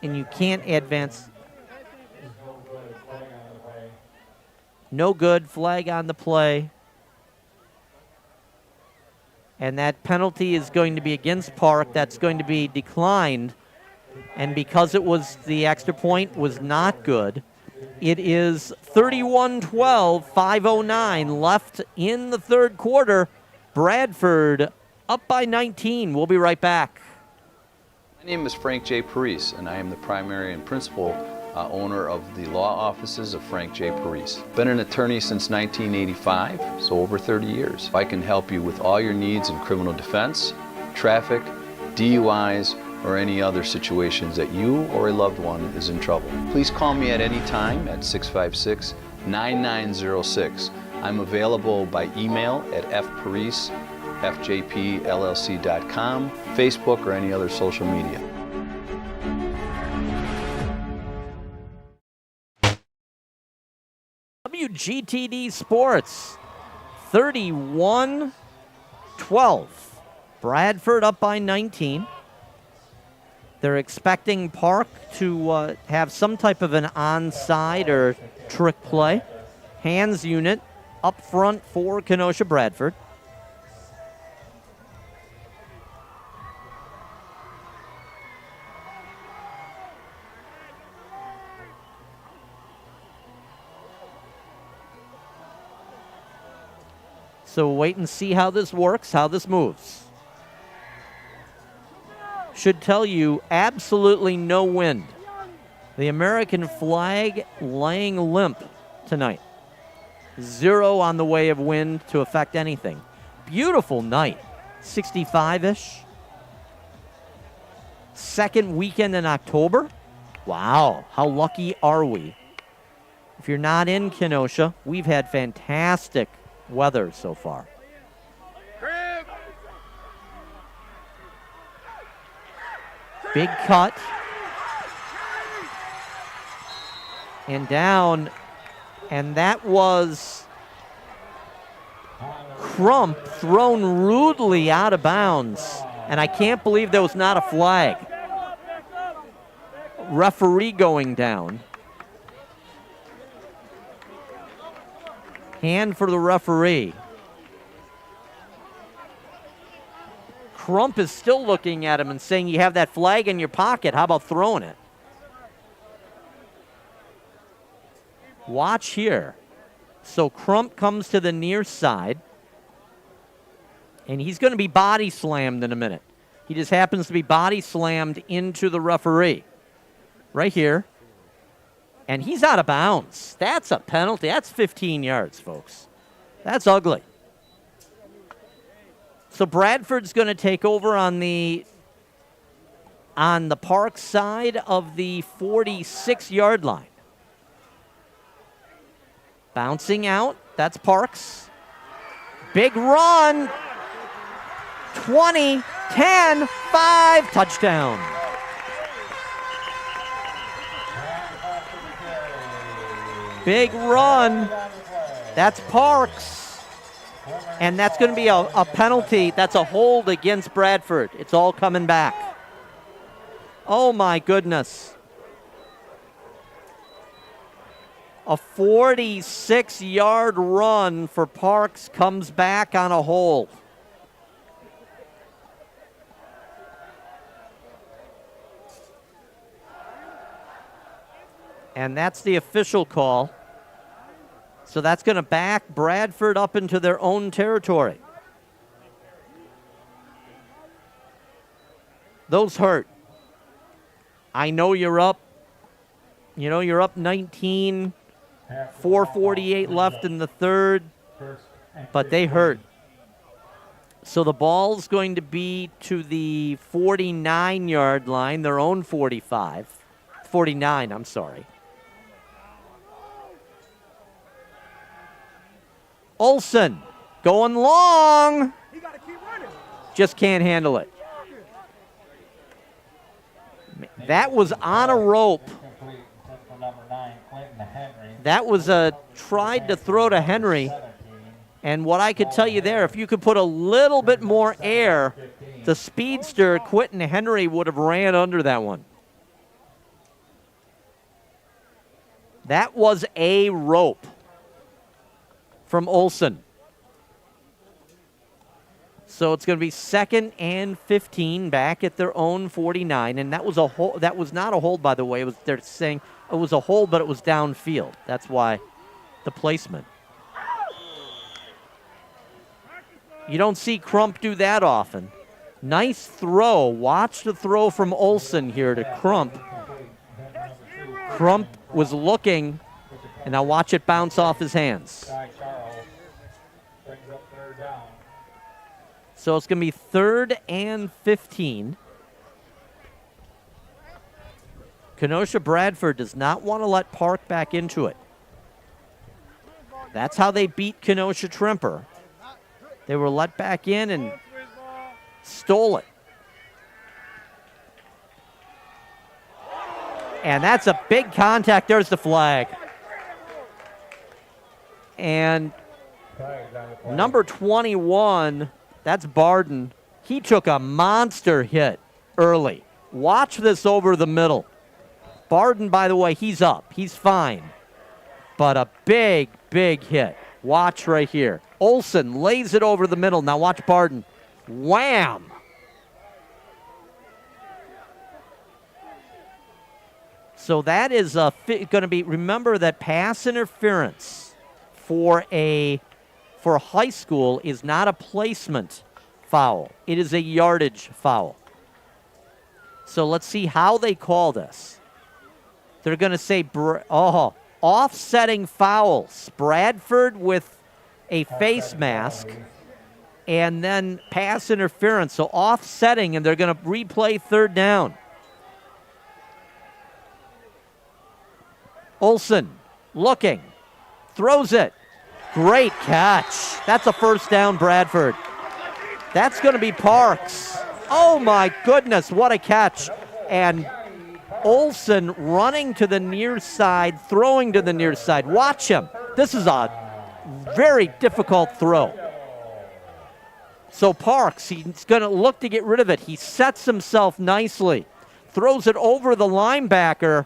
Speaker 1: And you can't advance. No good. Flag on the play. And that penalty is going to be against Park. That's going to be declined. And because it was the extra point was not good, it is 31-12, 5:09 left in the third quarter. Bradford up by 19. We'll be right back.
Speaker 9: My name is Frank J. Parise, and I am the primary and principal owner of the law offices of Frank J. Parise. Been an attorney since 1985, so over 30 years. I can help you with all your needs in criminal defense, traffic, DUIs, or any other situations that you or a loved one is in trouble. Please call me at any time at 656-9906. I'm available by email at fparise@fjpllc.com, Facebook, or any other social media.
Speaker 1: WGTD Sports, 31-12. Bradford up by 19. They're expecting Park to have some type of an onside or trick play. Hands unit up front for Kenosha Bradford. So wait and see how this works, how this moves. Should tell you absolutely no wind. The American flag laying limp tonight. 0 on the way of wind to affect anything. Beautiful night. 65-ish. Second weekend in October. Wow, how lucky are we? If you're not in Kenosha, we've had fantastic weather so far. Big cut. And down. And that was Crump thrown rudely out of bounds. And I can't believe there was not a flag. Referee going down. Hand for the referee. Crump is still looking at him and saying, you have that flag in your pocket. How about throwing it? Watch here. So Crump comes to the near side. And he's going to be body slammed in a minute. He just happens to be body slammed into the referee. Right here. And he's out of bounds. That's a penalty. That's 15 yards, folks. That's ugly. So Bradford's going to take over on the Park side of the 46-yard line. Bouncing out. That's Parks. Big run. 20, 10, 5. Touchdown. Big run. That's Parks. And that's going to be a penalty. That's a hold against Bradford. It's all coming back. Oh, my goodness. A 46-yard run for Parks comes back on a hold. And that's the official call. So that's going to back Bradford up into their own territory. Those hurt. I know you're up. You know, you're up 19, 4:48 left in the third, but they hurt. So the ball's going to be to the 49-yard line, their own 49, I'm sorry. Olsen going long. Just can't handle it. That was on a rope. That was tried to throw to Henry. And what I could tell you there, if you could put a little bit more air, the speedster, Quentin Henry, would have ran under that one. That was a rope from Olsen. So it's going to be 2nd and 15 back at their own 49. And that was a hold. That was not a hold, by the way. They're saying it was a hold, but it was downfield. That's why the placement. You don't see Crump do that often. Nice throw. Watch the throw from Olsen here to Crump. Crump was looking, and now watch it bounce off his hands. So it's going to be 3rd and 15. Kenosha Bradford does not want to let Park back into it. That's how they beat Kenosha Trimper. They were let back in and stole it. And that's a big contact. There's the flag. And number 21, that's Barden. He took a monster hit early. Watch this over the middle. Barden, by the way, he's up. He's fine. But a big, big hit. Watch right here. Olsen lays it over the middle. Now watch Barden. Wham! So that is going to be, remember that pass interference for high school is not a placement foul. It is a yardage foul. So let's see how they call this. They're going to say, offsetting fouls. Bradford with a face mask, and then pass interference. So offsetting, and they're going to replay 3rd down. Olsen looking, throws it. Great catch. That's a 1st down, Bradford. That's going to be Parks. Oh my goodness, what a catch. And Olsen running to the near side, throwing to the near side. Watch him. This is a very difficult throw. So Parks, he's going to look to get rid of it. He sets himself nicely, throws it over the linebacker,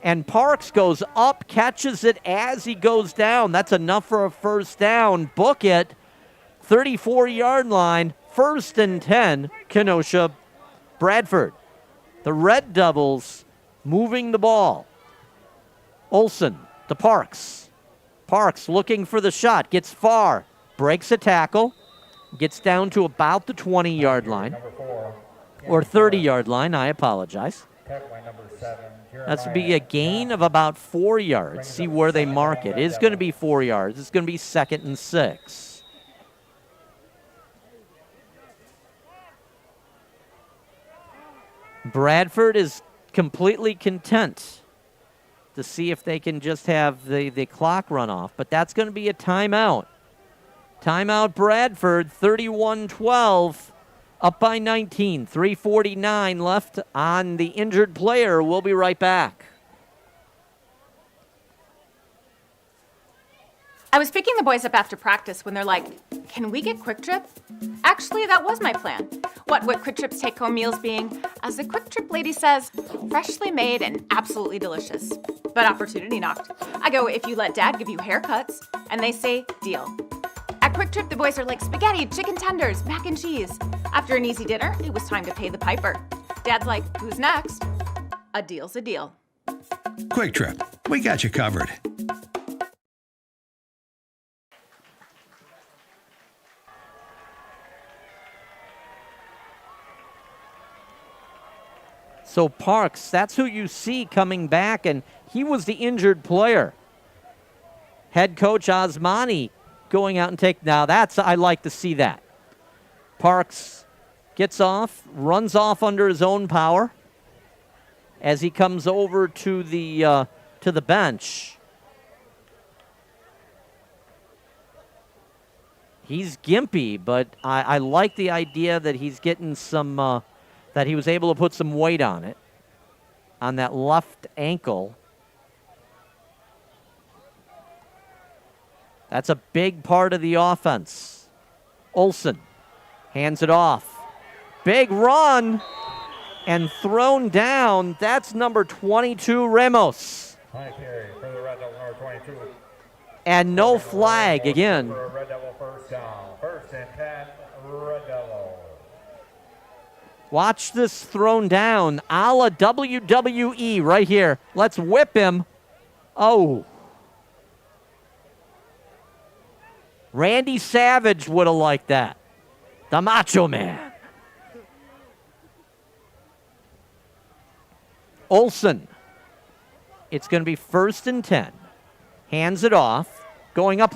Speaker 1: and Parks goes up, catches it as he goes down. That's enough for a 1st down. Book it. 34-yard line, 1st and 10, Kenosha Bradford. The Red Devils moving the ball. Olsen to Parks. Parks looking for the shot, gets far, breaks a tackle, gets down to about the 20-yard line, or 30-yard line, I apologize. That's to be a gain of about 4 yards. See where they mark it. It is going to be 4 yards. It's going to be 2nd and 6. Bradford is completely content to see if they can just have the clock run off. But that's going to be a timeout. Timeout Bradford, 31-12, up by 19. 3:49 left on the injured player. We'll be right back.
Speaker 7: I was picking the boys up after practice when they're like, can we get Quick Trip? Actually, that was my plan. What Quick Trip's take-home meals being, as the Quick Trip lady says, freshly made and absolutely delicious. But opportunity knocked. I go, if you let Dad give you haircuts, and they say, deal. At Quick Trip, the boys are like spaghetti, chicken tenders, mac and cheese. After an easy dinner, it was time to pay the piper. Dad's like, who's next? A deal's a deal.
Speaker 8: Quick Trip, we got you covered.
Speaker 1: So Parks, that's who you see coming back, and he was the injured player. Head coach Osmani going out and I like to see that. Parks gets off, runs off under his own power as he comes over to the bench. He's gimpy, but I like the idea that he's getting some, that he was able to put some weight on it. on that left ankle. That's a big part of the offense. Olsen hands it off. Big run and thrown down. That's number 22, Ramos.
Speaker 6: High carry for the Red Devil, number 22.
Speaker 1: And no flag again.
Speaker 6: For a Red Devil first down. First and 10, Red Devil.
Speaker 1: Watch this thrown down a la WWE right here. Let's whip him. Oh. Randy Savage would have liked that. The Macho Man. Olsen. It's going to be first and 10. Hands it off. Going up.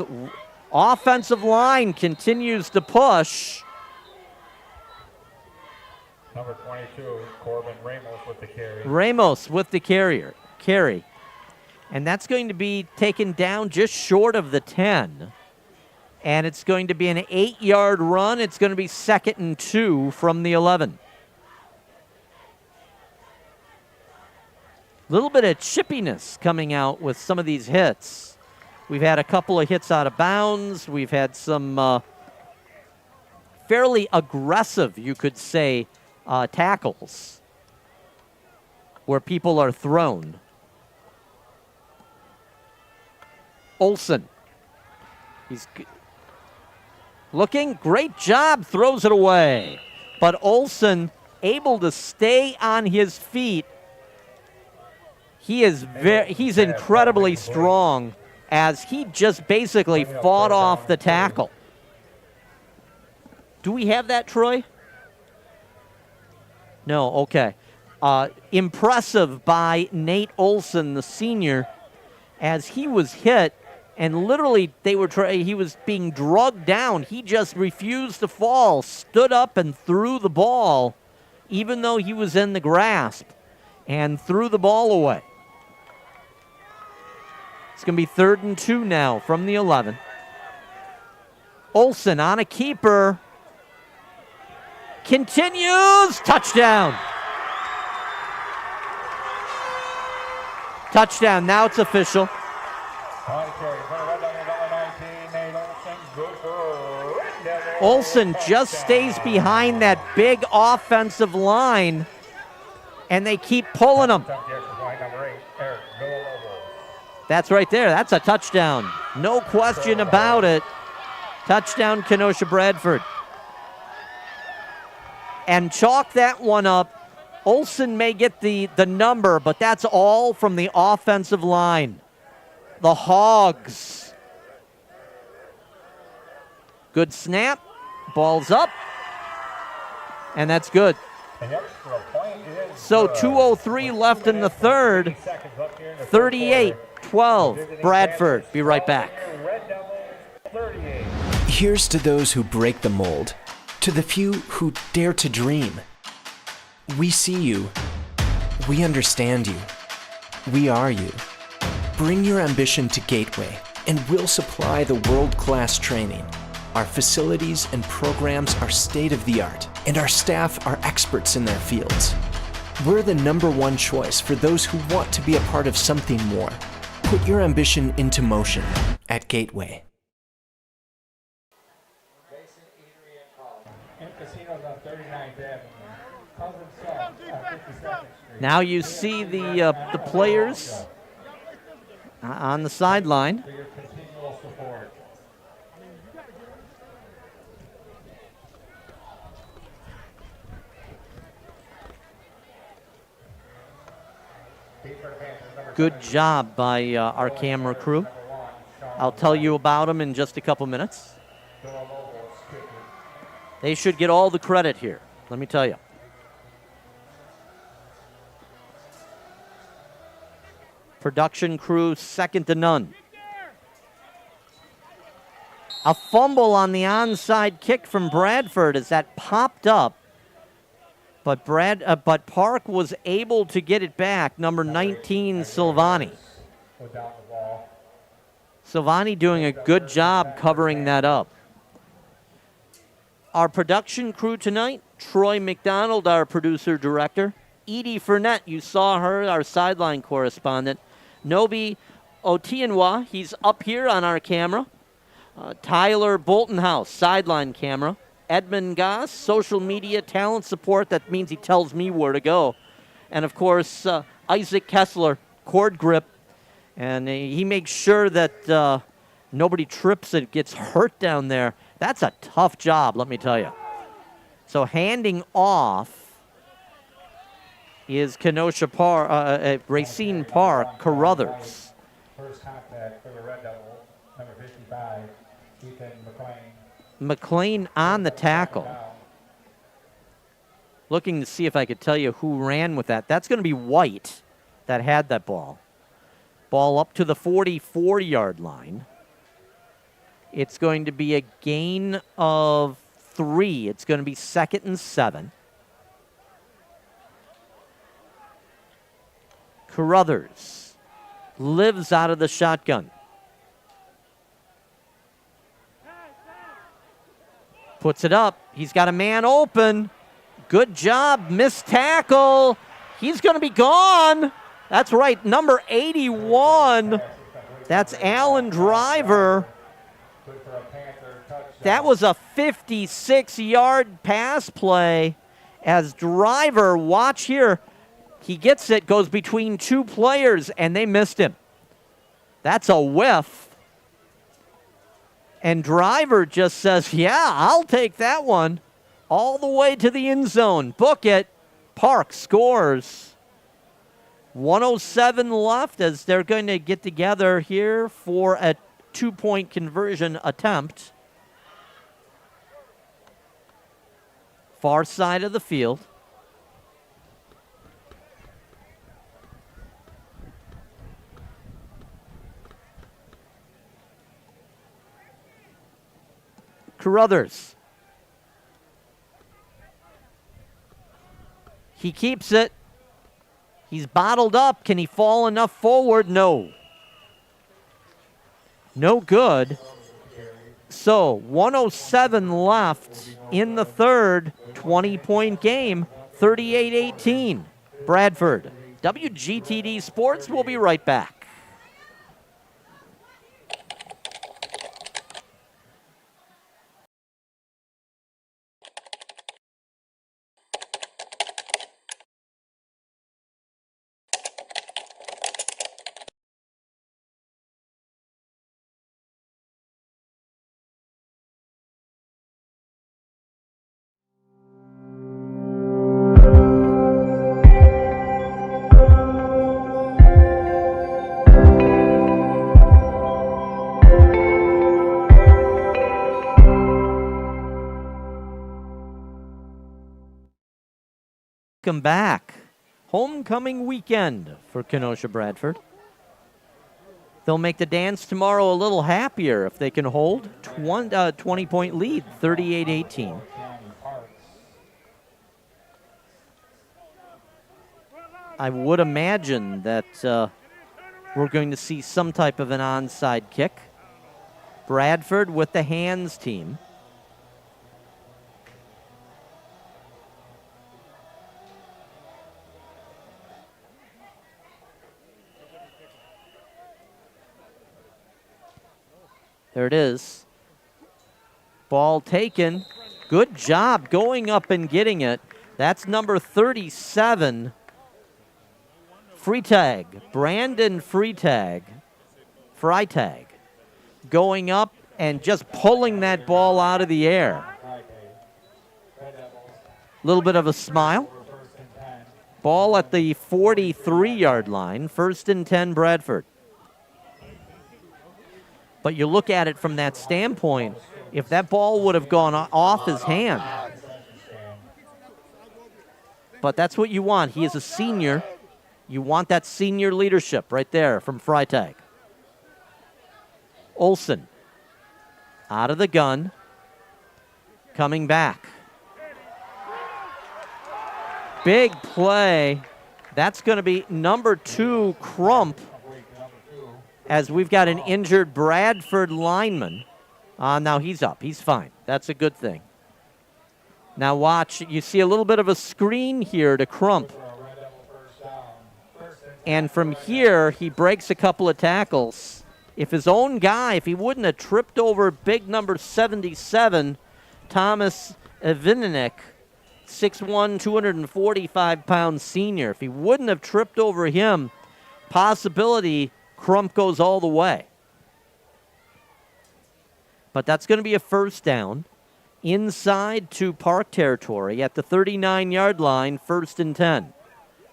Speaker 1: Offensive line continues to push.
Speaker 6: Number 22, Corbin Ramos with the carry.
Speaker 1: Ramos with the carry. And that's going to be taken down just short of the 10. And it's going to be an 8-yard run. It's going to be 2nd and 2 from the 11. A little bit of chippiness coming out with some of these hits. We've had a couple of hits out of bounds. We've had some fairly aggressive, you could say, tackles where people are thrown. Olsen. He's looking, great job, throws it away. But Olsen able to stay on his feet. He's incredibly strong as he just basically fought off the tackle. Do we have that, Troy? No, okay. Impressive by Nate Olsen, the senior, as he was hit. And literally, he was being drugged down. He just refused to fall, stood up and threw the ball, even though he was in the grasp, and threw the ball away. It's going to be 3rd and 2 now from the 11. Olsen on a keeper. Continues. Touchdown. Touchdown. Now it's official. Olsen just stays behind that big offensive line, and they keep pulling him. That's right there. That's a touchdown. No question about it. Touchdown, Kenosha Bradford. And chalk that one up. Olsen may get the number, but that's all from the offensive line. The Hogs. Good snap. Ball's up. And that's good. So 2:03 left in the third. 38-12. Bradford. Be right back.
Speaker 15: Here's to those who break the mold, to the few who dare to dream. We see you. We understand you. We are you. Bring your ambition to Gateway, and we'll supply the world-class training. Our facilities and programs are state-of-the-art, and our staff are experts in their fields. We're the #1 choice for those who want to be a part of something more. Put your ambition into motion at Gateway.
Speaker 1: Now you see the players on the sideline. Good job by our camera crew. I'll tell you about them in just a couple minutes. They should get all the credit here, let me tell you. Production crew, second to none. A fumble on the onside kick from Bradford as that popped up. But Park was able to get it back. Number 19, Silvani. Silvani doing a good job covering that up. Our production crew tonight, Troy McDonald, our producer director. Edie Fournette, you saw her, our sideline correspondent. Nobi Otienwa, he's up here on our camera. Tyler Boltonhouse, sideline camera. Edmund Goss, social media talent support. That means he tells me where to go. And, of course, Isaac Kessler, cord grip. And he makes sure that nobody trips and gets hurt down there. That's a tough job, let me tell you. So handing off is Kenosha Racine Park, Carruthers.
Speaker 6: First contact for the Red Devil, number 55, Ethan McLean.
Speaker 1: McLean on the tackle. Looking to see if I could tell you who ran with that. That's going to be White that had that ball. Ball up to the 44-yard line. It's going to be a gain of 3. It's going to be 2nd and 7. Carruthers lives out of the shotgun. Puts it up. He's got a man open. Good job. Missed tackle. He's going to be gone. That's right. Number 81. That's Alan Driver. That was a 56-yard pass play. As Driver, watch here. He gets it, goes between 2 players, and they missed him. That's a whiff. And Driver just says, yeah, I'll take that one. All the way to the end zone. Book it. Park scores. 1:07 left as they're going to get together here for a 2-point conversion attempt. Far side of the field. Carruthers. He keeps it. He's bottled up. Can he fall enough forward? No. No good. So 1:07 left in the third. 20-point game. 38-18. Bradford. WGTD Sports. We'll be right back. Welcome back. Homecoming weekend for Kenosha Bradford. They'll make the dance tomorrow a little happier if they can hold 20-point lead, 38-18. I would imagine that we're going to see some type of an onside kick. Bradford with the hands team. There it is. Ball taken. Good job going up and getting it. That's number 37. Freitag. Brandon Freitag. Going up and just pulling that ball out of the air. A little bit of a smile. Ball at the 43-yard line. 1st and 10 Bradford. But you look at it from that standpoint, if that ball would have gone off his hand. But that's what you want. He is a senior. You want that senior leadership right there from Freitag. Olsen out of the gun, coming back. Big play. That's going to be number 2, Crump. As we've got an injured Bradford lineman. Now he's up. He's fine. That's a good thing. Now watch. You see a little bit of a screen here to Crump. And from here, he breaks a couple of tackles. If his own guy, if he wouldn't have tripped over big number 77, Thomas Evinick, 6'1", 245-pound senior, if he wouldn't have tripped over him, possibility Crump goes all the way. But that's going to be a first down inside to Park territory at the 39-yard line, 1st and 10.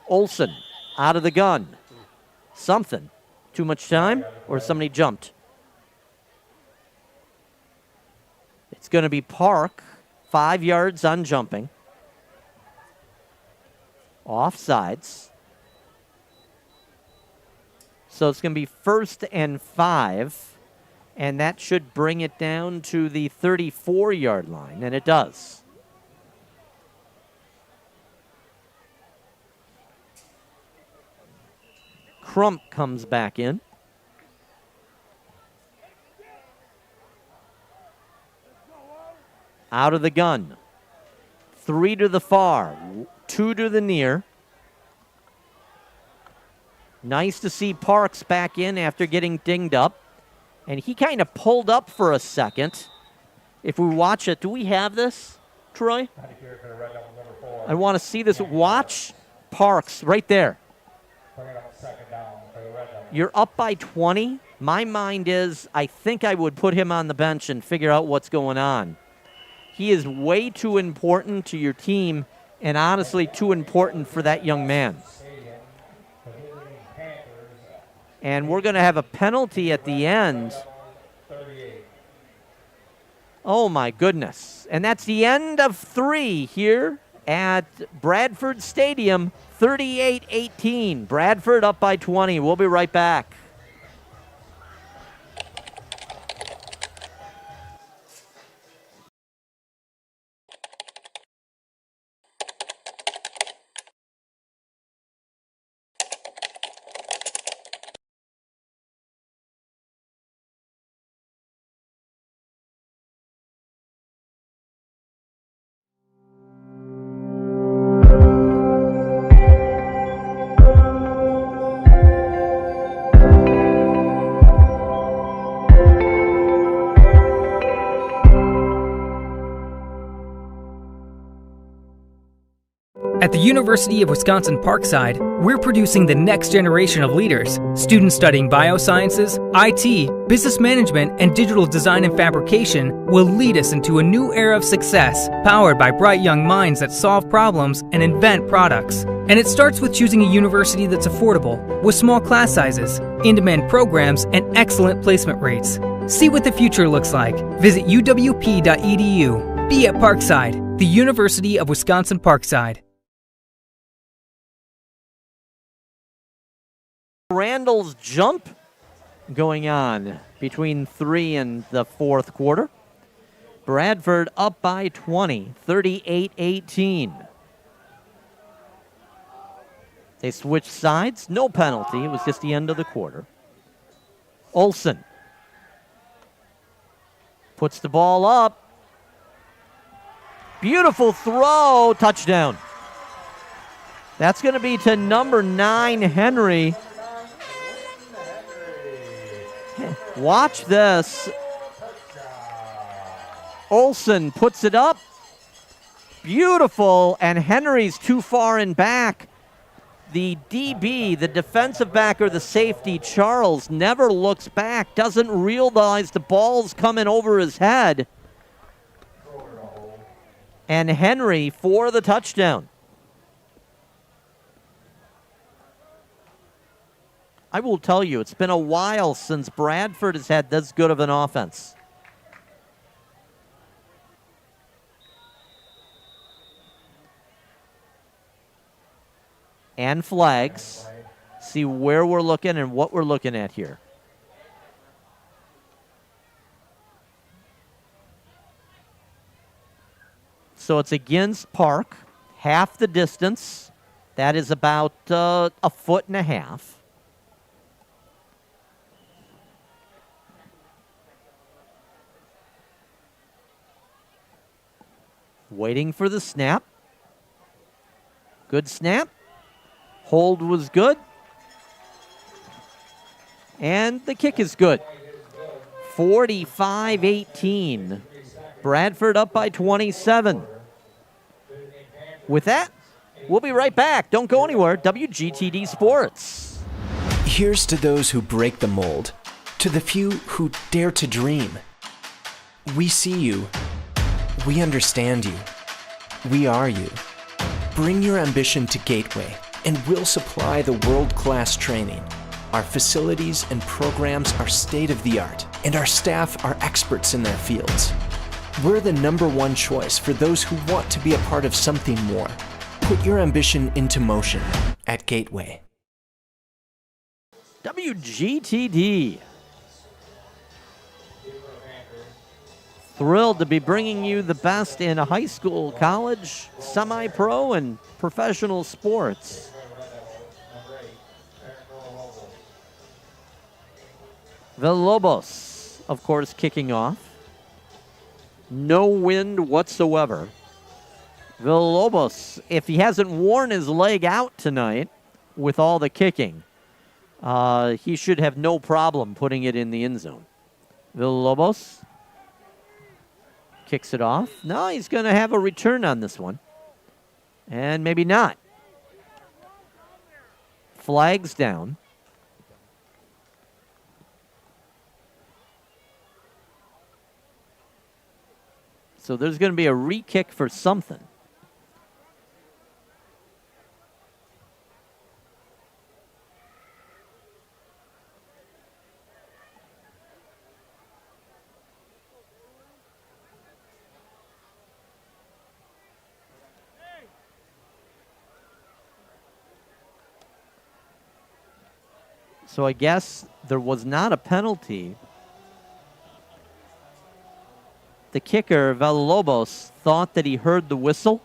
Speaker 1: Olsen out of the gun. Something. Too much time or somebody jumped? It's going to be Park, 5 yards on jumping. Offsides. So it's going to be 1st and 5. And that should bring it down to the 34-yard line, and it does. Crump comes back in. Out of the gun. 3 to the far, 2 to the near. Nice to see Parks back in after getting dinged up. And he kind of pulled up for a second. If we watch it, do we have this, Troy? I want to see this. Watch Parks right there. You're up by 20. My mind is I think I would put him on the bench and figure out what's going on. He is way too important to your team and honestly too important for that young man. And we're going to have a penalty at the end. Oh, my goodness. And that's the end of 3 here at Bradford Stadium, 38-18. Bradford up by 20. We'll be right back.
Speaker 13: At the University of Wisconsin-Parkside, we're producing the next generation of leaders. Students studying biosciences, IT, business management, and digital design and fabrication will lead us into a new era of success, powered by bright young minds that solve problems and invent products. And it starts with choosing a university that's affordable, with small class sizes, in-demand programs, and excellent placement rates. See what the future looks like. Visit uwp.edu. Be at Parkside, the University of Wisconsin-Parkside.
Speaker 1: Randall's jump going on between 3 and the 4th quarter. Bradford up by 20, 38-18. They switched sides, no penalty. It was just the end of the quarter. Olsen puts the ball up. Beautiful throw, touchdown. That's going to be to number 9, Henry. Watch this. Olsen puts it up. Beautiful, and Henry's too far in back. The DB, the defensive back or the safety, Charles, never looks back, doesn't realize the ball's coming over his head. And Henry for the touchdown. I will tell you, it's been a while since Bradford has had this good of an offense. And flags. See where we're looking and what we're looking at here. So it's against Park, half the distance. That is about a foot and a half. Waiting for the snap. Good snap. Hold was good. And the kick is good. 45-18. Bradford up by 27. With that, we'll be right back. Don't go anywhere. WGTD Sports.
Speaker 15: Here's to those who break the mold, to the few who dare to dream. We see you. We understand you. We are you. Bring your ambition to Gateway, and we'll supply the world-class training. Our facilities and programs are state-of-the-art, and our staff are experts in their fields. We're the #1 choice for those who want to be a part of something more. Put your ambition into motion at Gateway.
Speaker 1: WGTD. Thrilled to be bringing you the best in high school, college, semi-pro, and professional sports. Villalobos, of course, kicking off. No wind whatsoever. Villalobos, if he hasn't worn his leg out tonight with all the kicking, he should have no problem putting it in the end zone. Villalobos kicks it off. No, he's going to have a return on this one. And maybe not. Flags down. So there's going to be a re-kick for something. So I guess there was not a penalty. The kicker, Villalobos, thought that he heard the whistle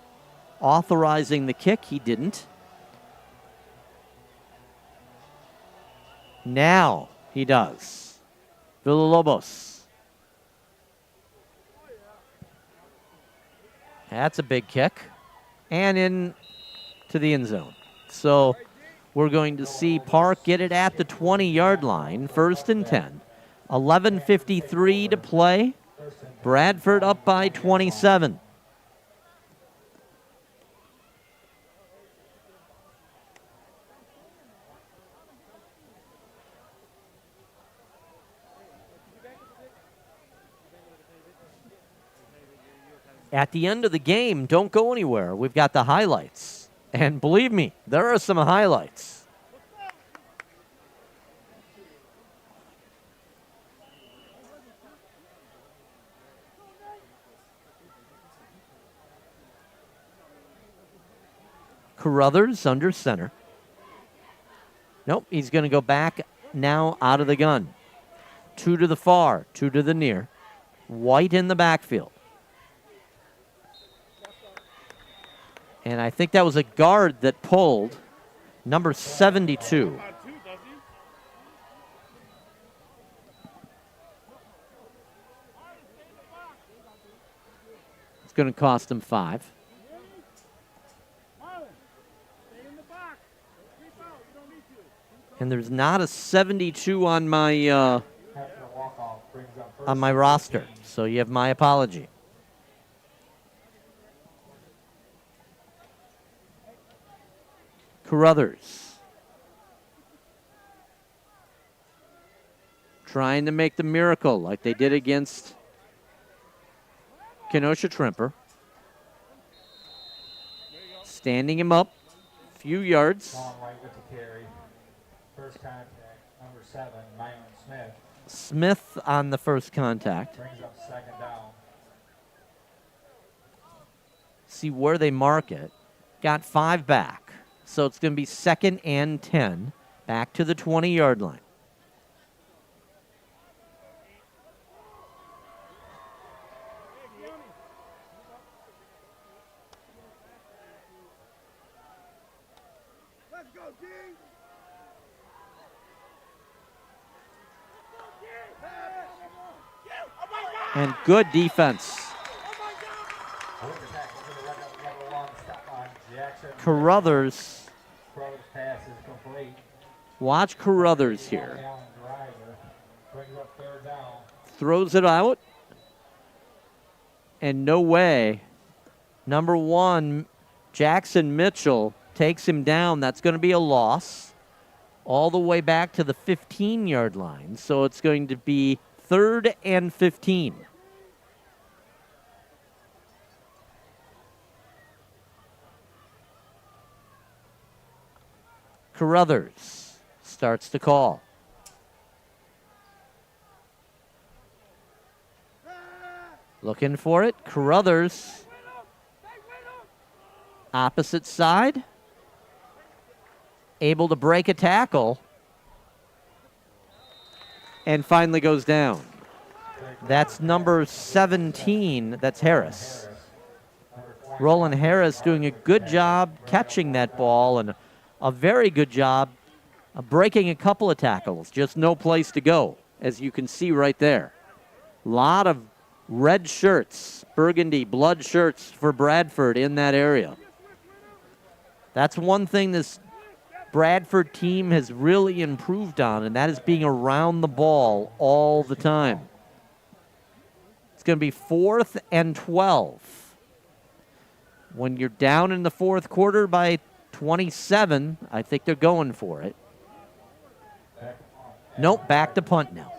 Speaker 1: authorizing the kick. He didn't. Now he does. Villalobos. That's a big kick. And in to the end zone. So we're going to see Park get it at the 20-yard line, 1st and 10. 11:53 to play. Bradford up by 27. At the end of the game, don't go anywhere. We've got the highlights. And believe me, there are some highlights. Carruthers under center. Nope, he's going to go back now out of the gun. 2 to the far, 2 to the near. White in the backfield. And I think that was a guard that pulled, number 72. It's going to cost him 5. And there's not a 72 on my roster, so you have my apology. Carruthers trying to make the miracle like they did against Kenosha Trimper. Standing him up, few yards.
Speaker 6: Right with the carry. First contact, number 7, Myron Smith.
Speaker 1: Smith on the first contact.
Speaker 6: Brings up 2nd down.
Speaker 1: See where they mark it. Got 5 back. So it's going to be 2nd and 10. Back to the 20-yard line.
Speaker 16: Let's go, King!
Speaker 1: And good defense. Carruthers
Speaker 6: Pass is complete.
Speaker 1: Watch Carruthers here. Throws it out. And no way. Number 1, Jackson Mitchell takes him down. That's going to be a loss all the way back to the 15-yard line. So it's going to be 3rd and 15. Carruthers starts to call. Looking for it. Carruthers. Opposite side. Able to break a tackle. And finally goes down. That's number 17. That's Harris. Roland Harris doing a good job catching that ball and a very good job of breaking a couple of tackles. Just no place to go, as you can see right there. A lot of red shirts, burgundy blood shirts for Bradford in that area. That's one thing this Bradford team has really improved on, and that is being around the ball all the time. It's going to be 4th and 12. When you're down in the fourth quarter by 27, I think they're going for it. Nope, back to punt now.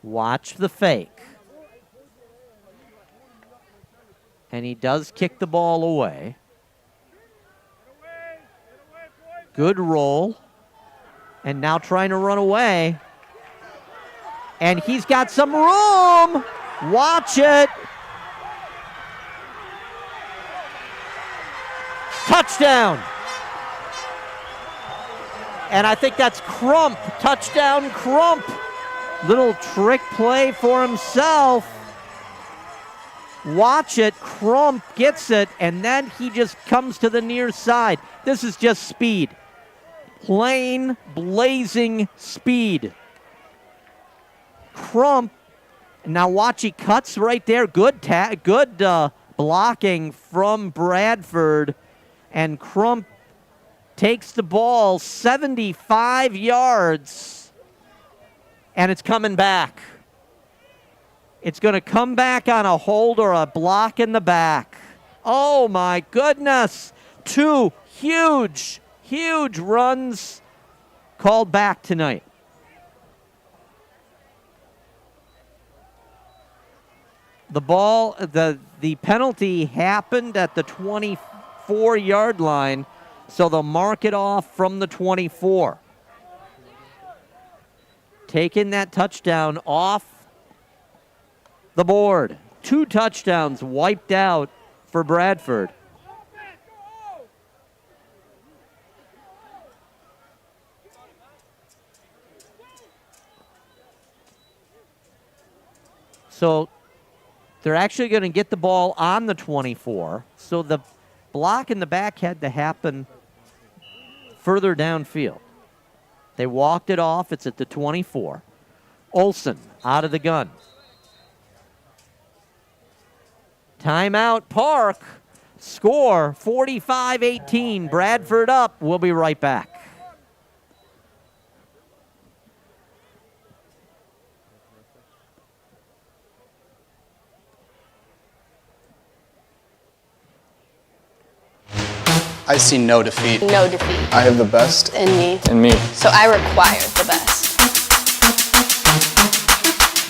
Speaker 1: Watch the fake. And he does kick the ball away. Good roll. And now trying to run away. And he's got some room. Watch it. Touchdown. And I think that's Crump. Touchdown, Crump. Little trick play for himself. Watch it. Crump gets it, and then he just comes to the near side. This is just speed. Plain, blazing speed. Crump. Now watch, he cuts right there. Good blocking from Bradford. And Crump takes the ball 75 yards. And it's coming back. It's going to come back on a hold or a block in the back. Oh, my goodness. 2 huge, huge runs called back tonight. The ball, the penalty happened at the 24-yard line, so they'll mark it off from the 24. Taking that touchdown off the board. 2 touchdowns wiped out for Bradford. So they're actually going to get the ball on the 24. So the block in the back had to happen further downfield. They walked it off. It's at the 24. Olsen out of the gun. Timeout, Park. Score 45-18. Bradford up. We'll be right back.
Speaker 12: I see no defeat.
Speaker 18: No defeat.
Speaker 10: I have the best
Speaker 18: In me.
Speaker 10: in me.
Speaker 18: So I require the best.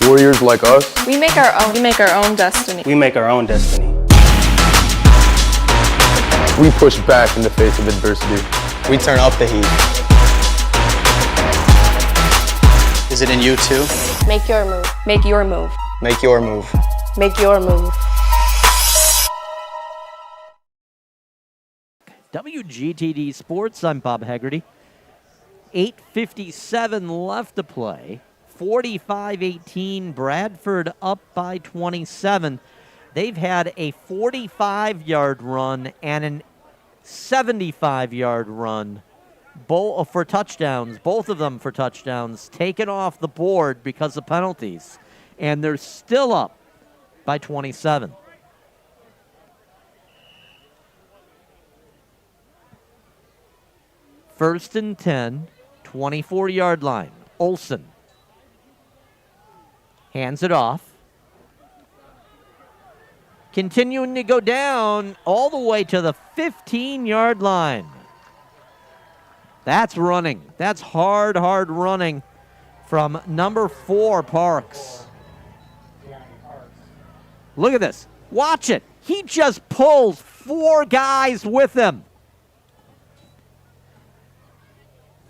Speaker 10: Warriors like us.
Speaker 11: We make our own. We make our own destiny.
Speaker 12: We make our own destiny.
Speaker 10: We push back in the face of adversity.
Speaker 12: We turn up the heat. Is it in you too?
Speaker 18: Make your move.
Speaker 11: Make your move.
Speaker 12: Make your move.
Speaker 18: Make your move.
Speaker 1: WGTD Sports, I'm Bob Haggerty. 8:57 left to play. 45-18, Bradford up by 27. They've had a 45-yard run and a 75-yard run for touchdowns, both of them for touchdowns, taken off the board because of penalties. And they're still up by 27. First and 10, 24-yard line. Olsen hands it off. Continuing to go down all the way to the 15-yard line. That's running. That's hard running from number 4, Parks. Look at this. Watch it. He just pulls 4 guys with him.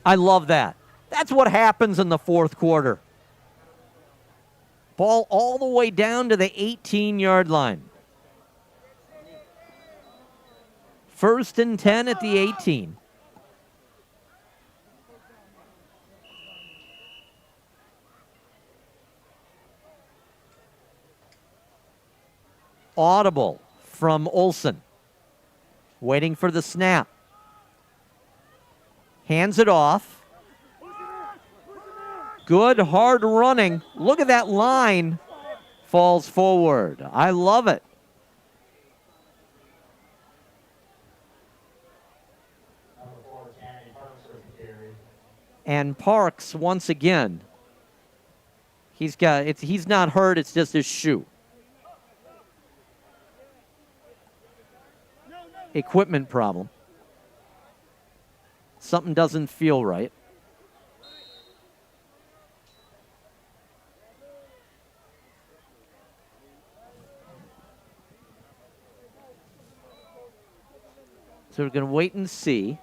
Speaker 1: I love that. That's what happens in the fourth quarter. Ball all the way down to the 18-yard line. First and 10 at the 18. Audible from Olsen. Waiting for the snap. Hands it off. Good hard running. Look at that line. Falls forward. I love it. And Parks, once again, he's not hurt, it's just his shoe. Equipment problem. Something doesn't feel right. So we're going to wait and see.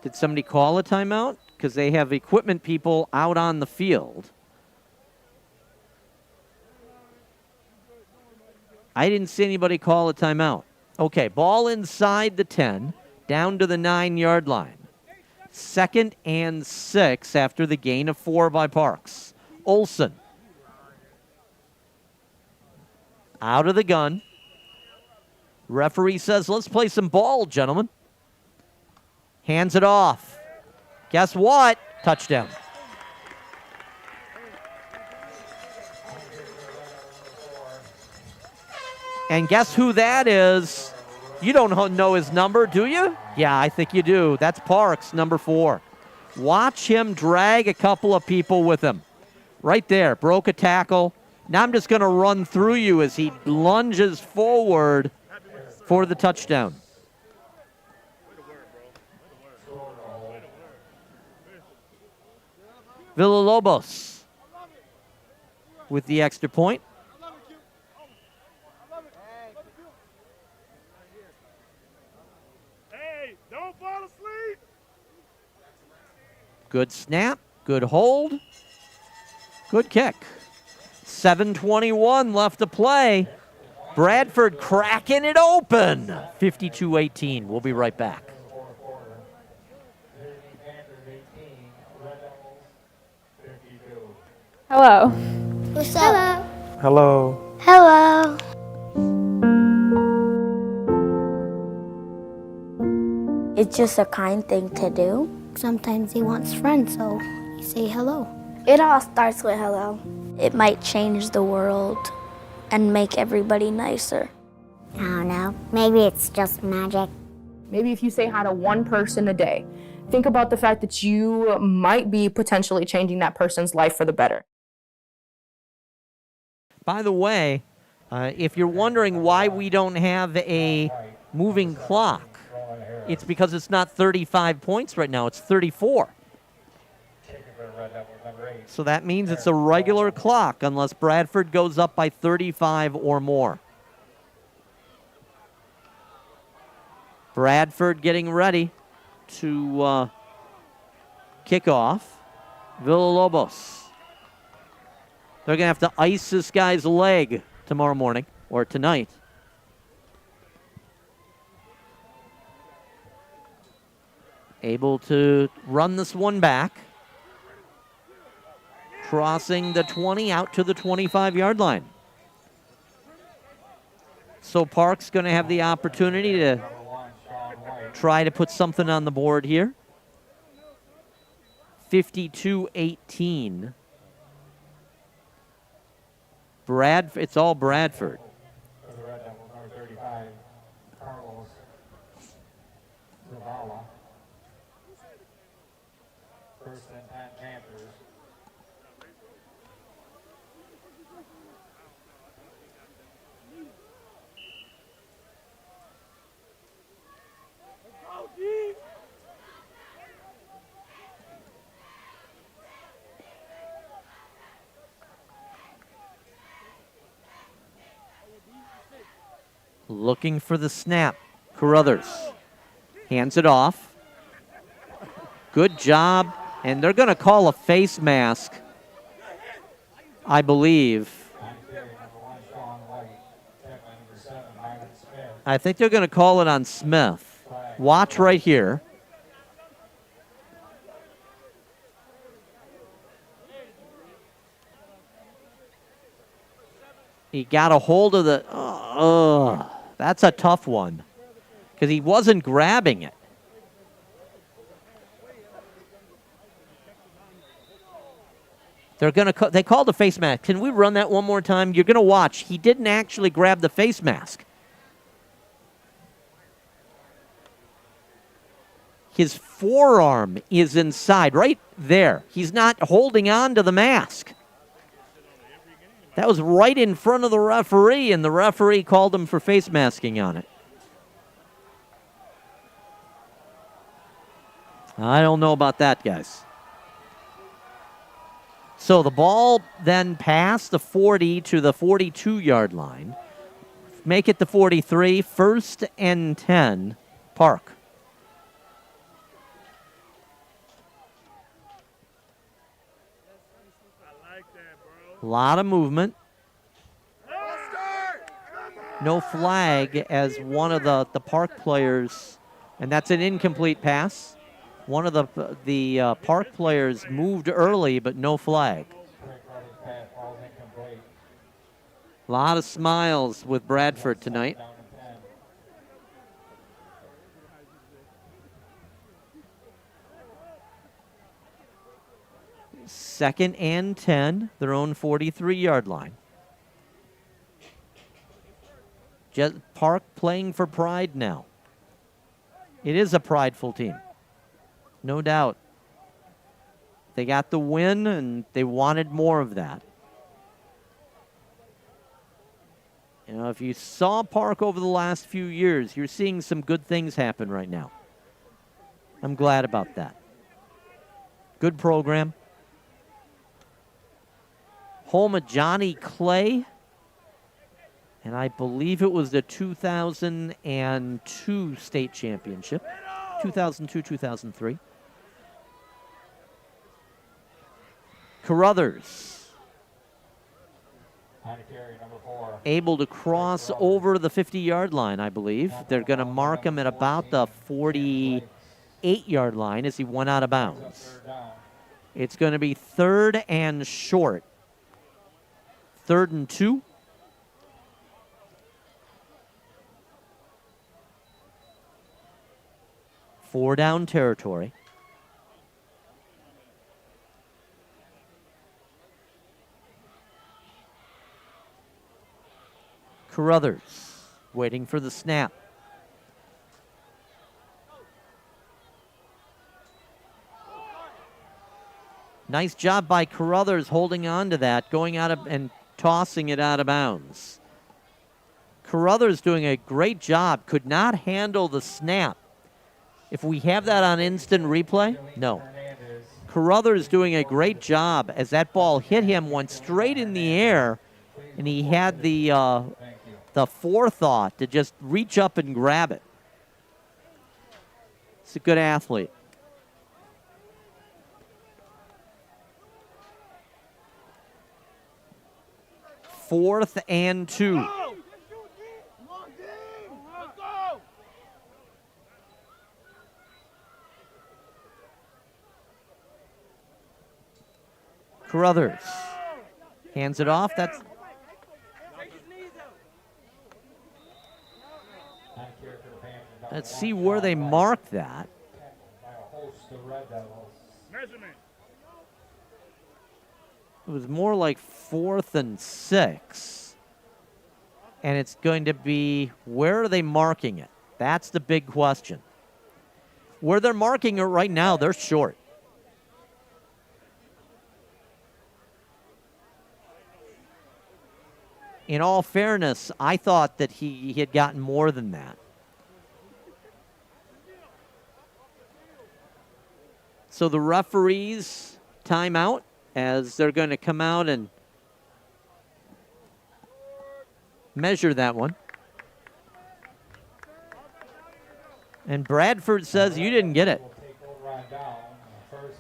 Speaker 1: Did somebody call a timeout? Because they have equipment people out on the field. I didn't see anybody call a timeout. Okay, ball inside the 10, down to the 9-yard line. 2nd and 6 after the gain of 4 by Parks. Olsen. Out of the gun. Referee says, let's play some ball, gentlemen. Hands it off. Guess what? Touchdown. And guess who that is? You don't know his number, do you? Yeah, I think you do. That's Parks, number 4. Watch him drag a couple of people with him. Right there, broke a tackle. Now I'm just going to run through you as he lunges forward for the touchdown. Villalobos with the extra point. Good snap, good hold, good kick. 7:21 left to play. Bradford cracking it open. 52-18. We'll be right back.
Speaker 11: Hello.
Speaker 17: What's up?
Speaker 10: Hello.
Speaker 17: Hello. It's just a kind thing to do. Sometimes he wants friends, so you say hello. It all starts with hello. It might change the world and make everybody nicer.
Speaker 5: I don't know. Maybe it's just magic.
Speaker 4: Maybe if you say hi to one person a day, think about the fact that you might be potentially changing that person's life for the better.
Speaker 1: By the way, if you're wondering why we don't have a moving clock, it's because it's not 35 points right now. It's 34. So that means it's a regular clock unless Bradford goes up by 35 or more. Bradford getting ready to kick off. Villalobos. They're going to have to ice this guy's leg tomorrow morning or tonight. Able to run this one back. Crossing the 20 out to the 25-yard line. So Park's going to have the opportunity to try to put something on the board here. 52-18. It's all Bradford. Looking for the snap. Carruthers hands it off. Good job. And they're going to call a face mask, I believe. I think they're going to call it on Smith. Watch right here. He got a hold of the... that's a tough one because he wasn't grabbing it. They called a face mask. Can we run that one more time? You're going to watch. He didn't actually grab the face mask. His forearm is inside, right there. He's not holding on to the mask. That was right in front of the referee, and the referee called him for face masking on it. I don't know about that, guys. So the ball then passed the 40 to the 42-yard line. Make it the 43, 1st and 10, Park. A lot of movement. No flag as one of the Park players, and that's an incomplete pass. One of the Park players moved early, but no flag. A lot of smiles with Bradford tonight. Second and 10, their own 43-yard line. Park playing for pride now. It is a prideful team, no doubt. They got the win, and they wanted more of that. You know, if you saw Park over the last few years, you're seeing some good things happen right now. I'm glad about that. Good program. Home of Johnny Clay. And I believe it was the 2002 state championship. 2002, 2003. Carruthers. Able to cross over the 50-yard line, I believe. They're going to mark him at about the 48-yard line as he went out of bounds. It's going to be 3rd and short. 3rd and 2. Four down territory. Carruthers waiting for the snap. Nice job by Carruthers holding on to that, going out of and tossing it out of bounds. Carruthers doing a great job, could not handle the snap. If we have that on instant replay, no. Carruthers doing a great job as that ball hit him, went straight in the air, and he had the forethought to just reach up and grab it. He's a good athlete. Fourth and 2. Carruthers hands it off. Let's see where they mark that. It was more like 4th and 6. And it's going to be, where are they marking it? That's the big question. Where they're marking it right now, they're short. In all fairness, I thought that he had gotten more than that. So the referees timeout as they're going to come out and measure that one. And Bradford says you didn't get it.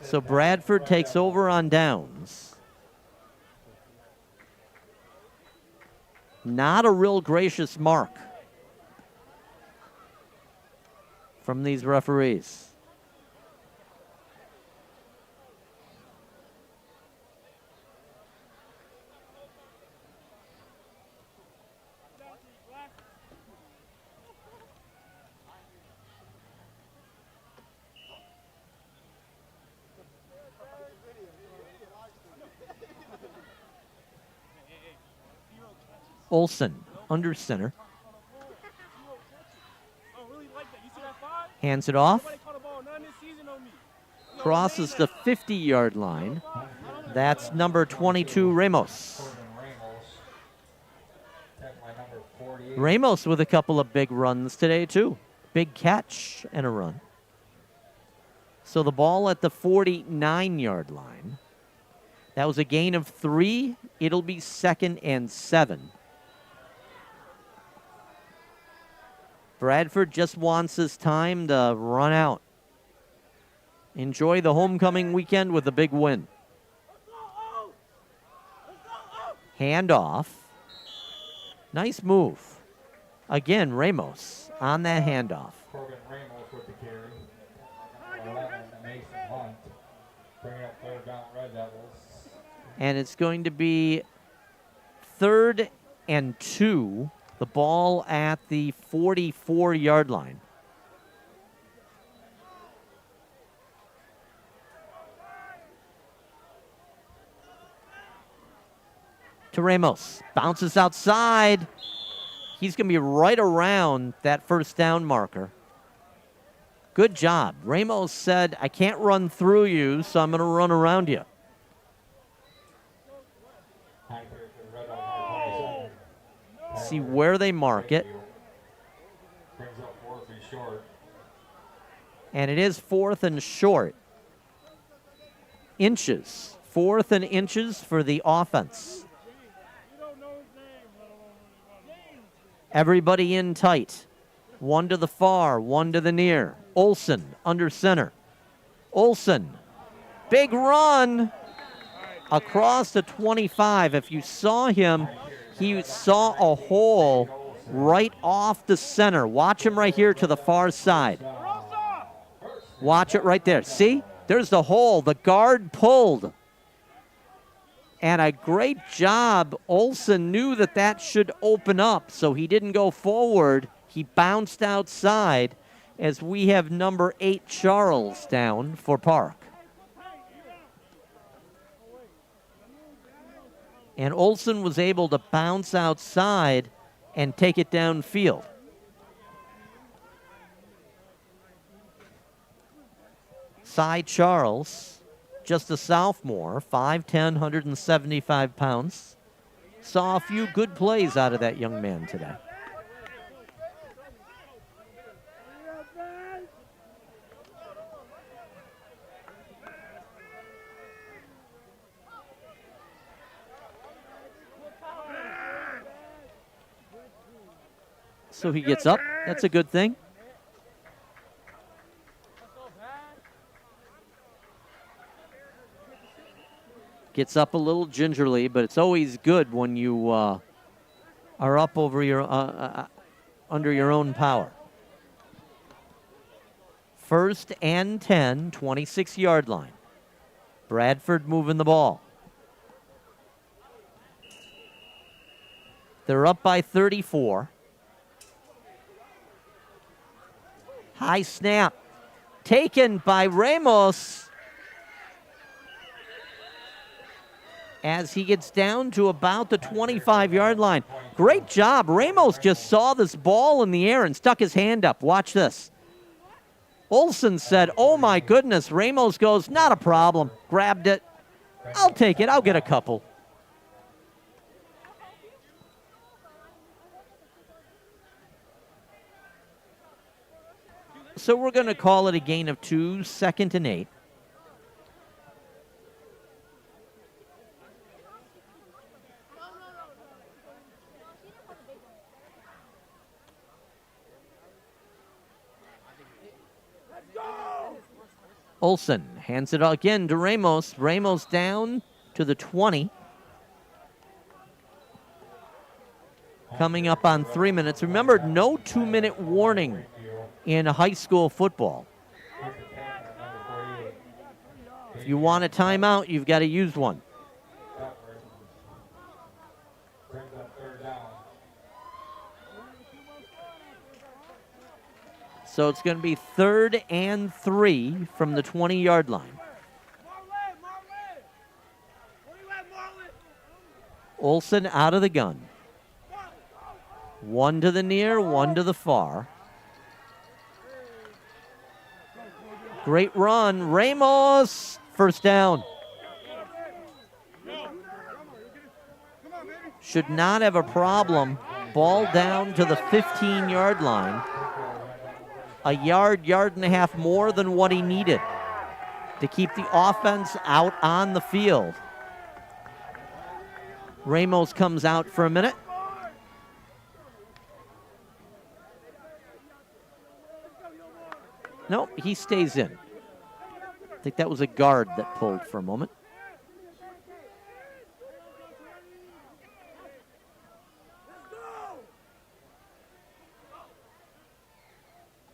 Speaker 1: So Bradford takes over on downs. Not a real gracious mark from these referees. Olsen, under center. Hands it off. Crosses the 50-yard line. That's number 22, Ramos. Ramos with a couple of big runs today, too. Big catch and a run. So the ball at the 49-yard line. That was a gain of 3. It'll be 2nd and 7. Bradford just wants his time to run out. Enjoy the homecoming weekend with a big win. Handoff. Nice move. Again, Ramos on that handoff.
Speaker 6: Corbin Ramos with the carry. 11, Mason Hunt. Bringing up 3rd down, Red Devils.
Speaker 1: And it's going to be 3rd and 2. The ball at the 44-yard line. To Ramos. Bounces outside. He's going to be right around that 1st down marker. Good job. Ramos said, I can't run through you, so I'm going to run around you. See where they mark it. And it is 4th and short. Inches. 4th and inches for the offense. Everybody in tight. One to the far, one to the near. Olsen under center. Olsen. Big run across the 25. If you saw him, he saw a hole right off the center. Watch him right here to the far side. Watch it right there. See? There's the hole. The guard pulled. And a great job. Olsen knew that that should open up, so he didn't go forward. He bounced outside as we have number 8, Charles, down for Park. And Olsen was able to bounce outside and take it downfield. Cy Charles, just a sophomore, 5'10", 175 pounds. Saw a few good plays out of that young man today. So he gets up. That's a good thing. Gets up a little gingerly, but it's always good when you are up over your under your own power. 1st and 10, 26-yard line. Bradford moving the ball. They're up by 34. High snap taken by Ramos as he gets down to about the 25-yard line. Great job. Ramos just saw this ball in the air and stuck his hand up. Watch this. Olsen said, oh my goodness. Ramos goes, not a problem. Grabbed it. I'll take it. I'll get a couple. So we're going to call it a gain of 2, 2nd and 8. Olsen hands it again to Ramos. Ramos down to the 20. Coming up on 3 minutes. Remember, no 2-minute warning in high school football. If you want a timeout, you've got to use one. So it's going to be 3rd and 3 from the 20-yard line. Olsen out of the gun. 1 to the near, 1 to the far. Great run. Ramos, first down. Should not have a problem. Ball down to the 15-yard line. A yard, yard and a half more than what he needed to keep the offense out on the field. Ramos comes out for a minute. No, he stays in. I think that was a guard that pulled for a moment.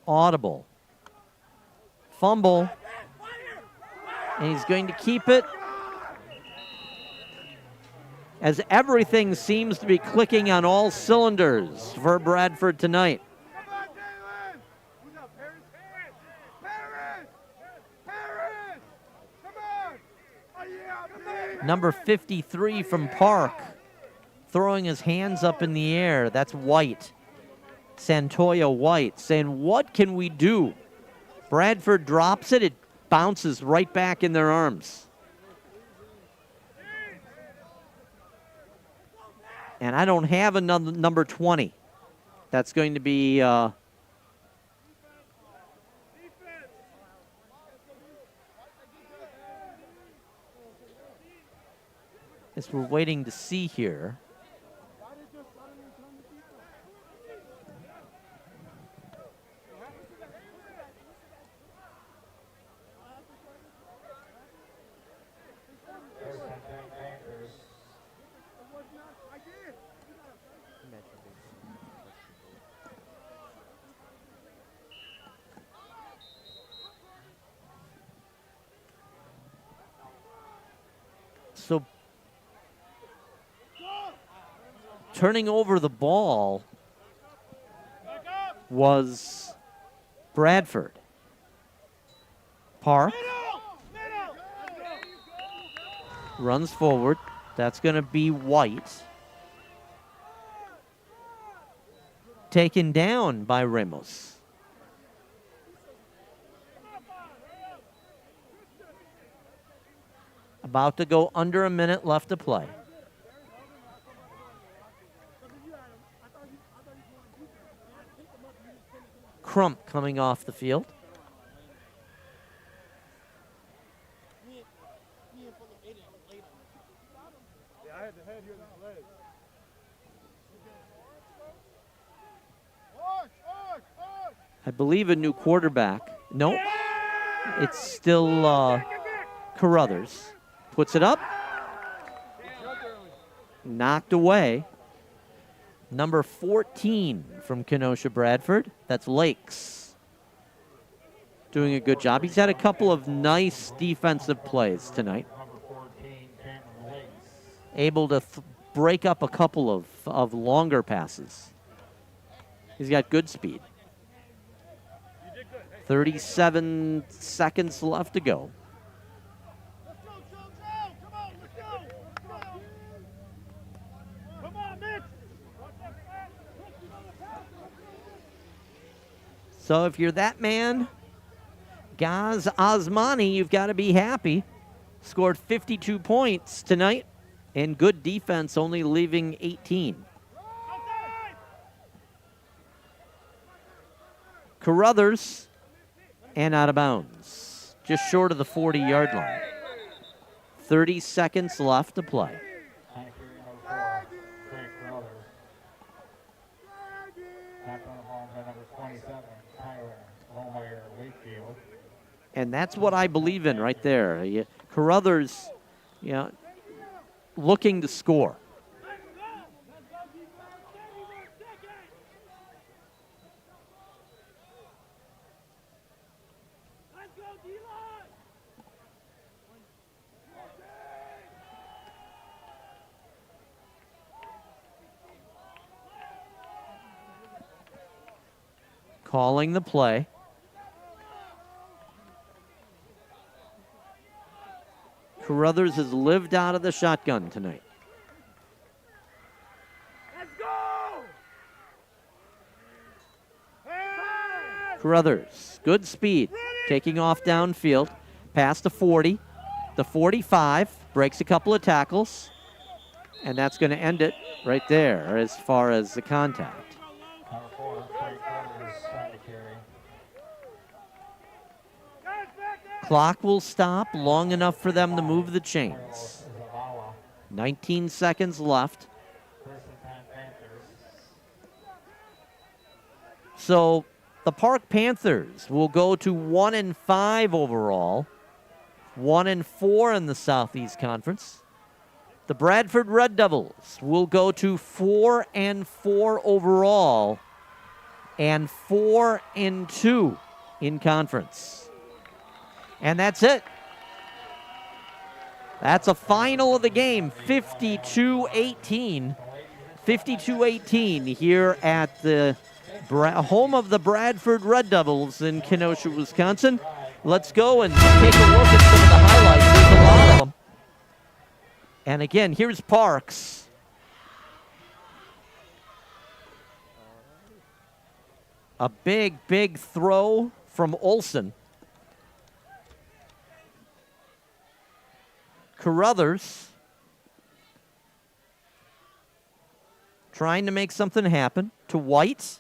Speaker 1: Audible. Fumble. And he's going to keep it. As everything seems to be clicking on all cylinders for Bradford tonight. Number 53 from Park, throwing his hands up in the air. That's White. Santoya White saying, what can we do? Bradford drops it. It bounces right back in their arms. And I don't have another number 20. That's going to be... as we're waiting to see here. So turning over the ball was Bradford. Park runs forward. That's going to be White. Taken down by Ramos. About to go under a minute left to play. Crump coming off the field. I believe a new quarterback. Nope. It's still Carruthers. Puts it up. Knocked away. Number 14 from Kenosha Bradford. That's Lakes. Doing a good job. He's had a couple of nice defensive plays tonight. Able to break up a couple of longer passes. He's got good speed. 37 seconds left to go. So if you're that man, Gaz Osmani, you've got to be happy. Scored 52 points tonight, and good defense, only leaving 18. Carruthers and out of bounds, just short of the 40-yard line. 30 seconds left to play. And that's what I believe in right there. Carruthers, looking to score. Calling the play. Carruthers has lived out of the shotgun tonight. Let's go! Carruthers, good speed, taking off downfield, past the 40, the 45, breaks a couple of tackles, and that's going to end it right there as far as the contact. Clock will stop long enough for them to move the chains. 19 seconds left. So the Park Panthers will go to 1-5 overall, 1-4 in the Southeast Conference. The Bradford Red Devils will go to 4-4 overall and 4-2 in conference. And that's it. That's a final of the game, 52-18. 52-18 here at the home of the Bradford Red Devils in Kenosha, Wisconsin. Let's go and take a look at some of the highlights. There's a lot of them. And again, here's Parks. A big, big throw from Olsen. Carruthers trying to make something happen to White.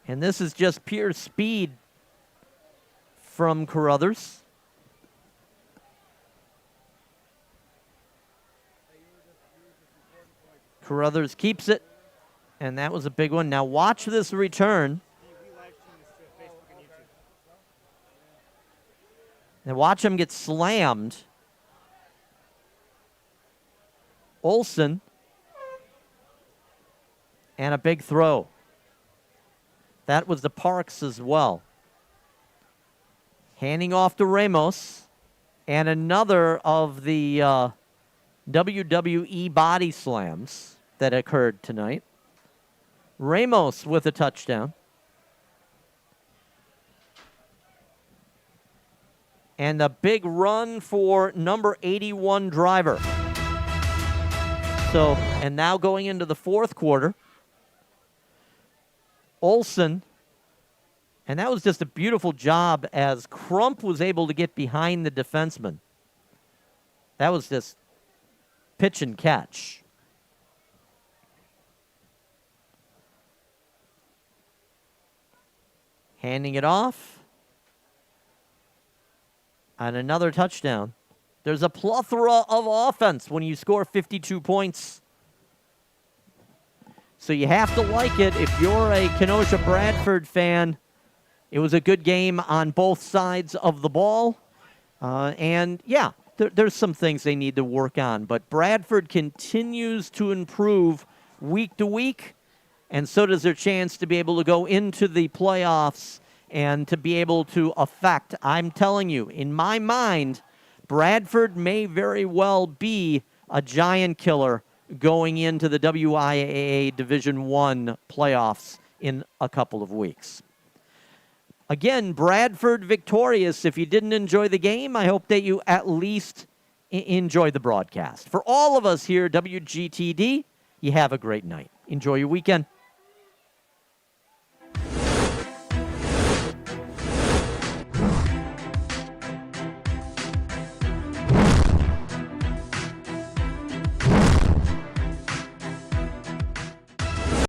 Speaker 1: And this is just pure speed from Carruthers. Carruthers keeps it, and that was a big one. Now watch this return. And watch him get slammed. Olsen. And a big throw. That was the Parks as well. Handing off to Ramos. And another of the WWE body slams that occurred tonight. Ramos with a touchdown. And a big run for number 81 Driver. So, and now going into the fourth quarter, Olsen, and that was just a beautiful job as Crump was able to get behind the defenseman. That was just pitch and catch. Handing it off. And another touchdown. There's a plethora of offense when you score 52 points. So you have to like it. If you're a Kenosha Bradford fan, it was a good game on both sides of the ball. And yeah, there's some things they need to work on. But Bradford continues to improve week to week. And so does their chance to be able to go into the playoffs and to be able to affect. I'm telling you, in my mind, Bradford may very well be a giant killer going into the WIAA Division I playoffs in a couple of weeks. Again, Bradford victorious. If you didn't enjoy the game, I hope that you at least enjoy the broadcast. For all of us here at WGTD, you have a great night. Enjoy your weekend.